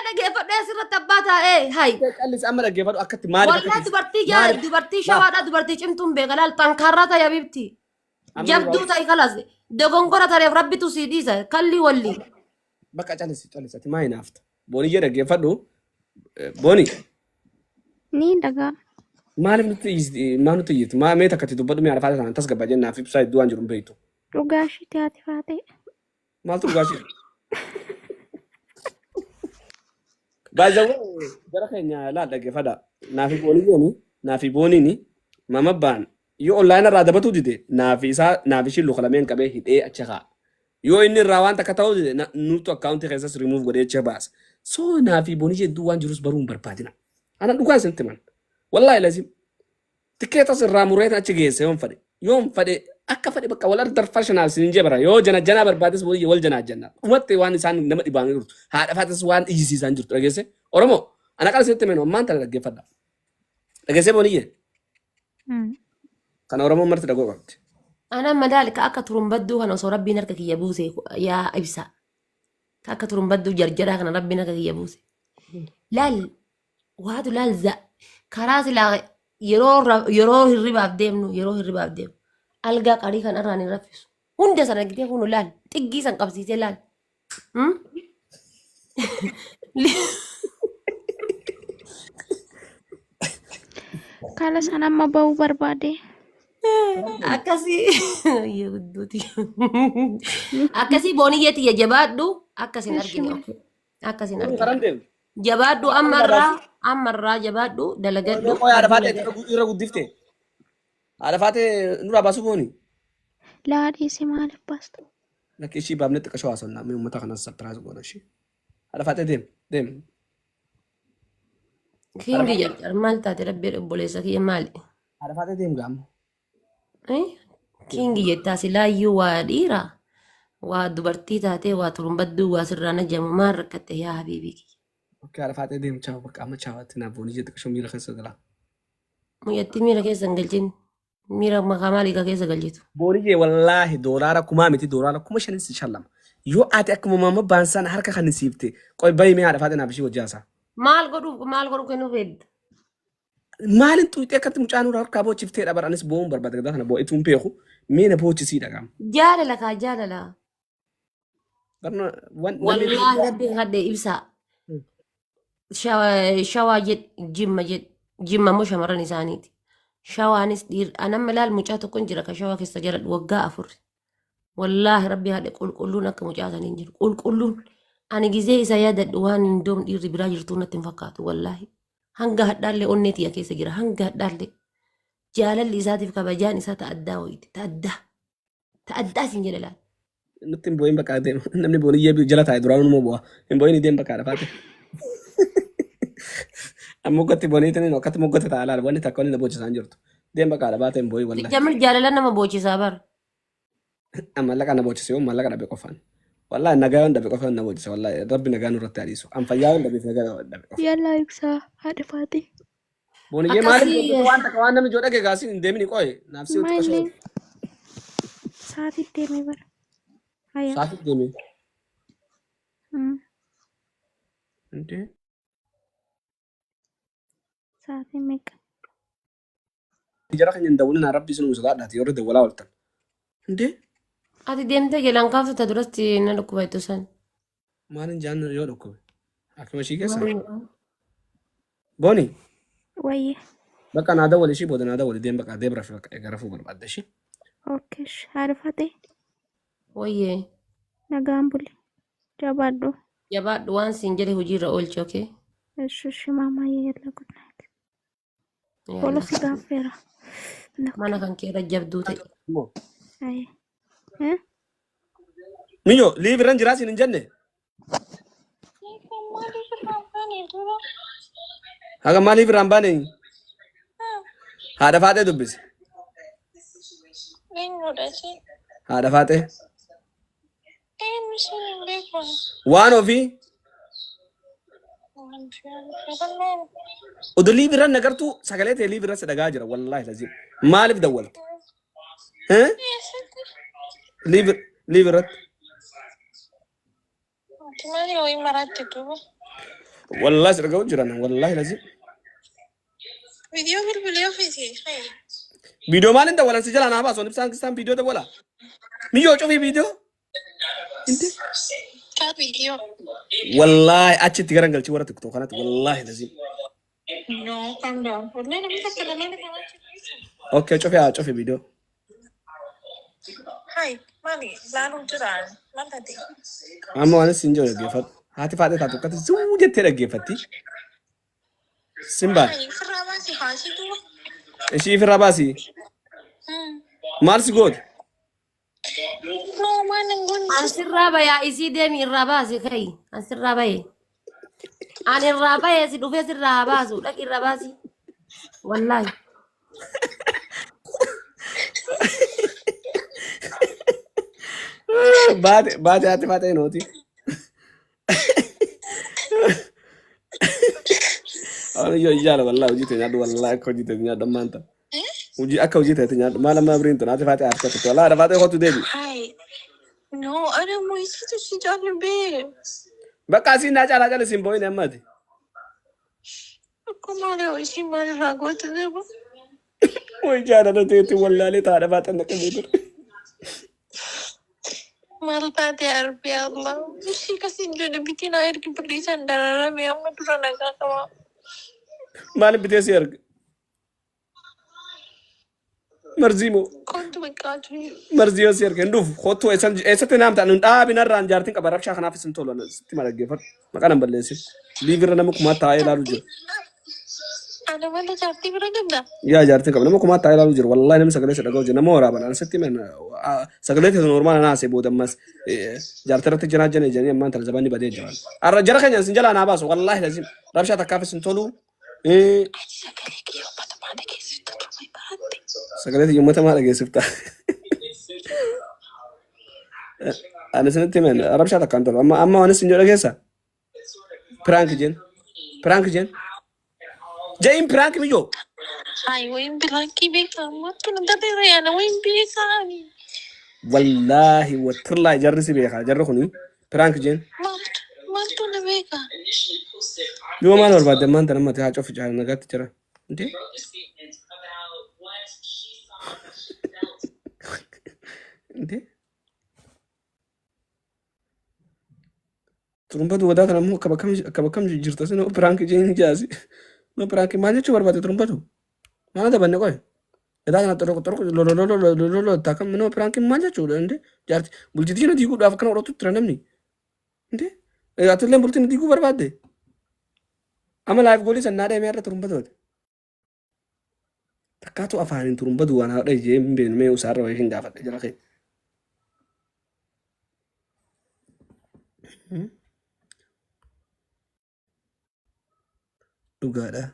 Dhaggeeffadhee asirratti abbaa taa'ee hayi. Qallis amma dhaggeeffadhu akkatti maali? Wallahi dubartii shawaadha dubartii cimtuun beeka laal tankarraa ta'e abibti. Jabduu ta'e kalas dogongora tareef rabbitu sii dhiisa kalli walli. Bakka callisati maa hinaafta. Booniyyee dhaggeeffadhu. Booni. Ni dagaa. Maaliif nuti iyyiti? Mee takkatti dubbadhu mee arfaate sana tas gabaa jennaaf ibsaa iddoo waan jiru hin beektu. Dhugaashii ati faate. Maaltu dhugaashii? Baay'ee gara keenya laal dhaggeeffadha. Naafi booniini mama baan yoo online irraa dabatu dide naafi ishii luka lameen qabee hidhee achi haa. Yoo inni irraa waan takka ta'uu dide nutu akkaawuntii keessas remove godhee achi baasa. So naafi booniyyee iddoo waan jirus baruu hin barbaadina. Ana dhugaa isinitti himan. Wallahi lazim. Tikeetas irraa mureetan achi geesse yoon fedhe akka fedhe bakka wal argar fashional sin jebara yoo jana barbaades booniyyee wal janaa. Umatte waan isaan nama dhibaanii jirtu. Haadha faates waan ijjisiisan jirtu dhageesse. Oromoo ana qala isinitti himan ammaan tana dhaggeeffadha. Dhageesse booniyyee. Kana Oromoo marti dhagoo qabdi. Ana madaali ka akka turumbadduu kana osoo rabbiin harka kiyya buuse yaa ibsa. Ka akka turumbadduu jarjaraa kana rabbiin harka kiyya buuse. Laal waatu laal karaa silaa yeroo hirribaaf deemnu algaa qarii kan irraan hin raffisu. Hunda sana gitee kunu laal xiggii san qabsiisee laal. Kala sana amma bahuu barbaade. Akkasii booniyyee tiyya jabaadhu akkasin arginu. Akkasin arginu. Jabaadhu ammarraa jabaadhu dalagadhu. Haadha faatee irra guddifte. Haadha faatee nurraa baasuu booni. Laadhiisi maaliif baastu? Lakki ishii baafnee xiqqashoo haasofnaa mee uummata kanas sapiraas goona ishii. Haadha faatee deem. Kingi jarjar maal taate rabbii obboleessa kiyya maali? Haadha faatee deem gaamma. Kiingi jettaa silaayyuu waa dhiira. Waa dubartii taatee waa turumbadduu waa sirraan ajamu maal rakkatte yaa habiibii kiyya. Okkee haadha faatee deemu chaawu bakka amma chaawatti naaf boonii jette qashoo miila keessa galaa. Muyyattii miira keessa hin galchin. Miira makaa maalii keessa galchitu. Boonii jee wallaahi doolaara kumaa miti doolaara kuma shanis shallama. Yoo ati akkuma mamma baansaan harka kan siifte qoy bayi mee haadha faatee naaf ishii wajjaasaa. Maal godhuuf kennuu fedda? Maalin tuutee akkatti mucaan harkaa boochiftee dhabar anis boo'uun barbaada gadaa kana boo'ituun beeku miina boochisii dhagaama. Jaalala kaa jaalala. Wallaahi rabbiin hadhee ibsaa. Shawaa jimma moo shamarran isaaniiti. Shawaanis anamma laal mucaa tokko hin jira ka shawaa keessa jira waggaa 4. Wallaahi rabbi hadhe qulqulluun akka mucaa sanii hin jiru. Qulqulluun ani gizee isa yaadadhu waan hin doon dhiirri biraa jirtuu natti hin fakkaatu wallaahi. Hanga hadhaallee onneetiya keessa jira hanga hadhaallee. Jaalalli isaatiif kabajaan isaa ta'addaa wayiiti ta'addaa siin jedhe laal. Nutti hin boo'in bakka deema namni booniyyee jala taa'e duraan immoo bu'a hin boo'in deem bakka dhafaate. Amma gotti booniitiin akkatti moggote ta'a laala wanni takka wanni na boochisaan jirtu deem bakka dhafaate hin boo'in wallahi. Jamil jaalala nama boocisaa bara. Mallaqa na boochisee yoo mallaqa dhabe qofaan. Wallahi nagaa yoon dhabe qofaan na boochisee wallahi rabbi nagaa nurratti adiisu an fayyaa yoon dhabeef nagaa dhabe qofaan. Yalla ibsaa haadha faatee. Booniyyee maaliif waan takka waan namni joo dhage gaasiin hin deemini qo'e naafsii utti qashoo. Sa'aatii deemee bara. Hayya. Sa'aatii deemee. Intee. Sa'aatii meeqa? Jara kan hin dawwalina rabbi sun usaadhaati yoo dawwalaa ooltan. Intee. Ati deemtee jalaan kaaftota duratti na dhukkuba itti san. Maalin jaan yoo dhukkube? Akkuma ishii keessa. Booni. Wayye. Bakka naa dawwali ishii booda naa dawwali deem bakka deebra fi bakka eegarafuu barbaadda ishii. Okay, haadha faatee. Wayyee. Nagaan buli. Jabaadhu. Jabaadhu waan siin jedhe hojiirra oolchi okee. Shushi maamaayee yalla good night. Polosi gaaffeera. Mana kan kee rajjabduu ta'e. Hayya. Miyyo liibiran jiraa siin hin jenne. Haga maaliif irraan baane? Haadha faatee dubbise. Haadha faatee. Waan ofii. Udu liibiran nagartuu sagalee ta'e liibiran si dhagaa jira wallaahi laziim. Maaliif dawwalta? Liibiratti. Wallahi si dhaga'u jiran wallaahi laziim. Video maalin dawwalan si jala naa baasu ibsaan kisaan video dawwala. Miyyoo cufii video. Wallahi achitti garan galchi warra tiktok kanatti wallahi laziim. Okay cufii video. Amma waan isin jiru dhaggeeffadhu. Haati faatee taatu akkatti zuu jettee dhaggeeffatti. Simbaan. Ishii firraa baasii. Maal si goote? Ansirraa bayaa isii deemi irraa baase kai. Ansirraa baye. Ani irraa baye si dhufee sirraa baasu dhaqi irraa baasi. Wallahi. Baate haati faatee nooti. Awwan ijoo ijaala wallahi hojii ta'e nyaadhu wallahi akka hojii ta'e nyaadhu maanta. Hojii akka hojii ta'e nyaadhu maal amma biriin tun haati faatee harka tokko wallahi haadha faatee kottu deebi. No, أنا مو يسيتو شي جانبي. Bakka asiin naa caalaa cala siin boo'in ammati. كمان لو شي ما راقوت ذبو. Way jaalala ta'etti wallaalee haadha faatee naqamee ture. Maltaate arbi Allah. Shi kasin jone bitin air ki perdisan darara me amma dura naga kama. Maaliif bitee si erga? Marziimo. Kontu bekatu. Marziyoo si erga hin dhufu kottu eessatti naam ta'an hin dhaabin irraan jaartiin qaba rabshaa kanaaf isin tolu sitti mala geeffadhu maqaa nan balleessin liivirra nama kumaa taa'ee ilaalu jira. Ada mana jati beragam Yaa jaartiin qaba nama kumaa taa'ee ilaalu jira wallahi namni sagalee isa dhaga'u jira nama waraabala an sitti men sagalee ta'e normaala naasee booda ammas jaartii irratti jiraa jenne ammaan tala zabanni badee jira. Arra jara keenya isin jalaa naa baasu wallahi lazim rabshaa takkaaf isin tolu إيه سكرت يوم متى ما لقي سبتها أنا سنتي من أربع شهور كان طلع أما أنا سنجوا لقيسا برانك جن جايين برانك ميجو Ay, وين بلاكي بيكا ما تنقدر أنا وين بيكا والله وتطلع جرسي بيها جرخني برانك جن ما تنبيكا يوم ما نور بعد ما أنت لما تيجي تشوف جهة نقاط ترى أنت أنت ترمبا دو ودا كلامه كبكم جرت سنو برانك جن جاسي no برانك ما جت شو بربادي ترمبا دو ما هذا بني كوي إذا أنا تروح لو تاكم منو برانك ما جت شو أنت جارت بولتي نا ديكو دافع كنا ورطو ترنمني أنت إذا تلهم بولتي نا ديكو بربادي أما لايف قولي سنادة ميرة ترمبا دو تكاتو أفاني ترمبا دو أنا رجع بين مي وسار ويشين دافع جلاكي دوغادا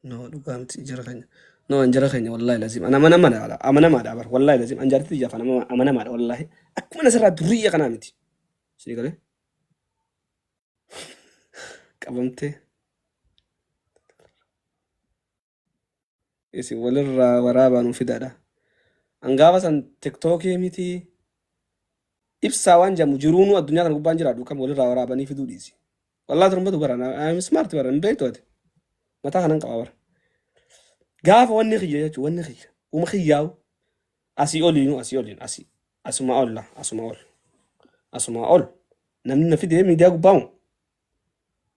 no duga mti jara kanya no anjara kanya wallahi lazim ana mana mana ala amana ma da bar wallahi lazim anjara ti jafa na amana ma da wallahi akuma nasara duriya kana miti sini kale qabamte isi walirra waraba nu fidada angaba san tiktok miti ibsa wanja mujurunu adunya kan guban jira du kam walirra waraba ni fidu disi wallahi turumba du barana I'm smart barana beto mata kanan qabar قاف ونخية ونخية ومخياو أسيولين أسي أسمع الله أسمع أول نمنا في ده ميديا قبام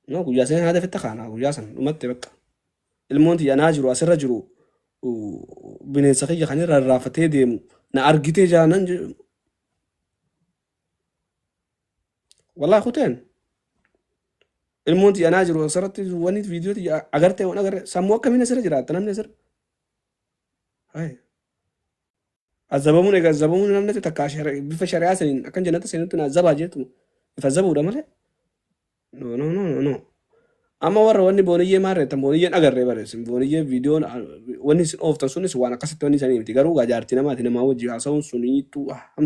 نو كجاسين هذا في التخانة كجاسن وما تبقى المونتي أنا أجرو أسر أجرو وبنسخية خنير الرافته ديم نأرجته جانن والله خوتين المونتي أنا أجرو أسرت ونيت فيديو تي أجرته وأنا أجر سامو كمين أسر جرات تنام نسر هاي الزبون نمنا تتكاشر بفشريا سنين أكن جنات سنين تنازب أجيتهم فزبوا رمله no أما ورا وني بونية مرة تبونية أجر ريبرس بونية فيديو وني أوف تسوني سوانا كسر توني سنين تجارو جارتنا ما تنا ما وجه عصون سنين تو هم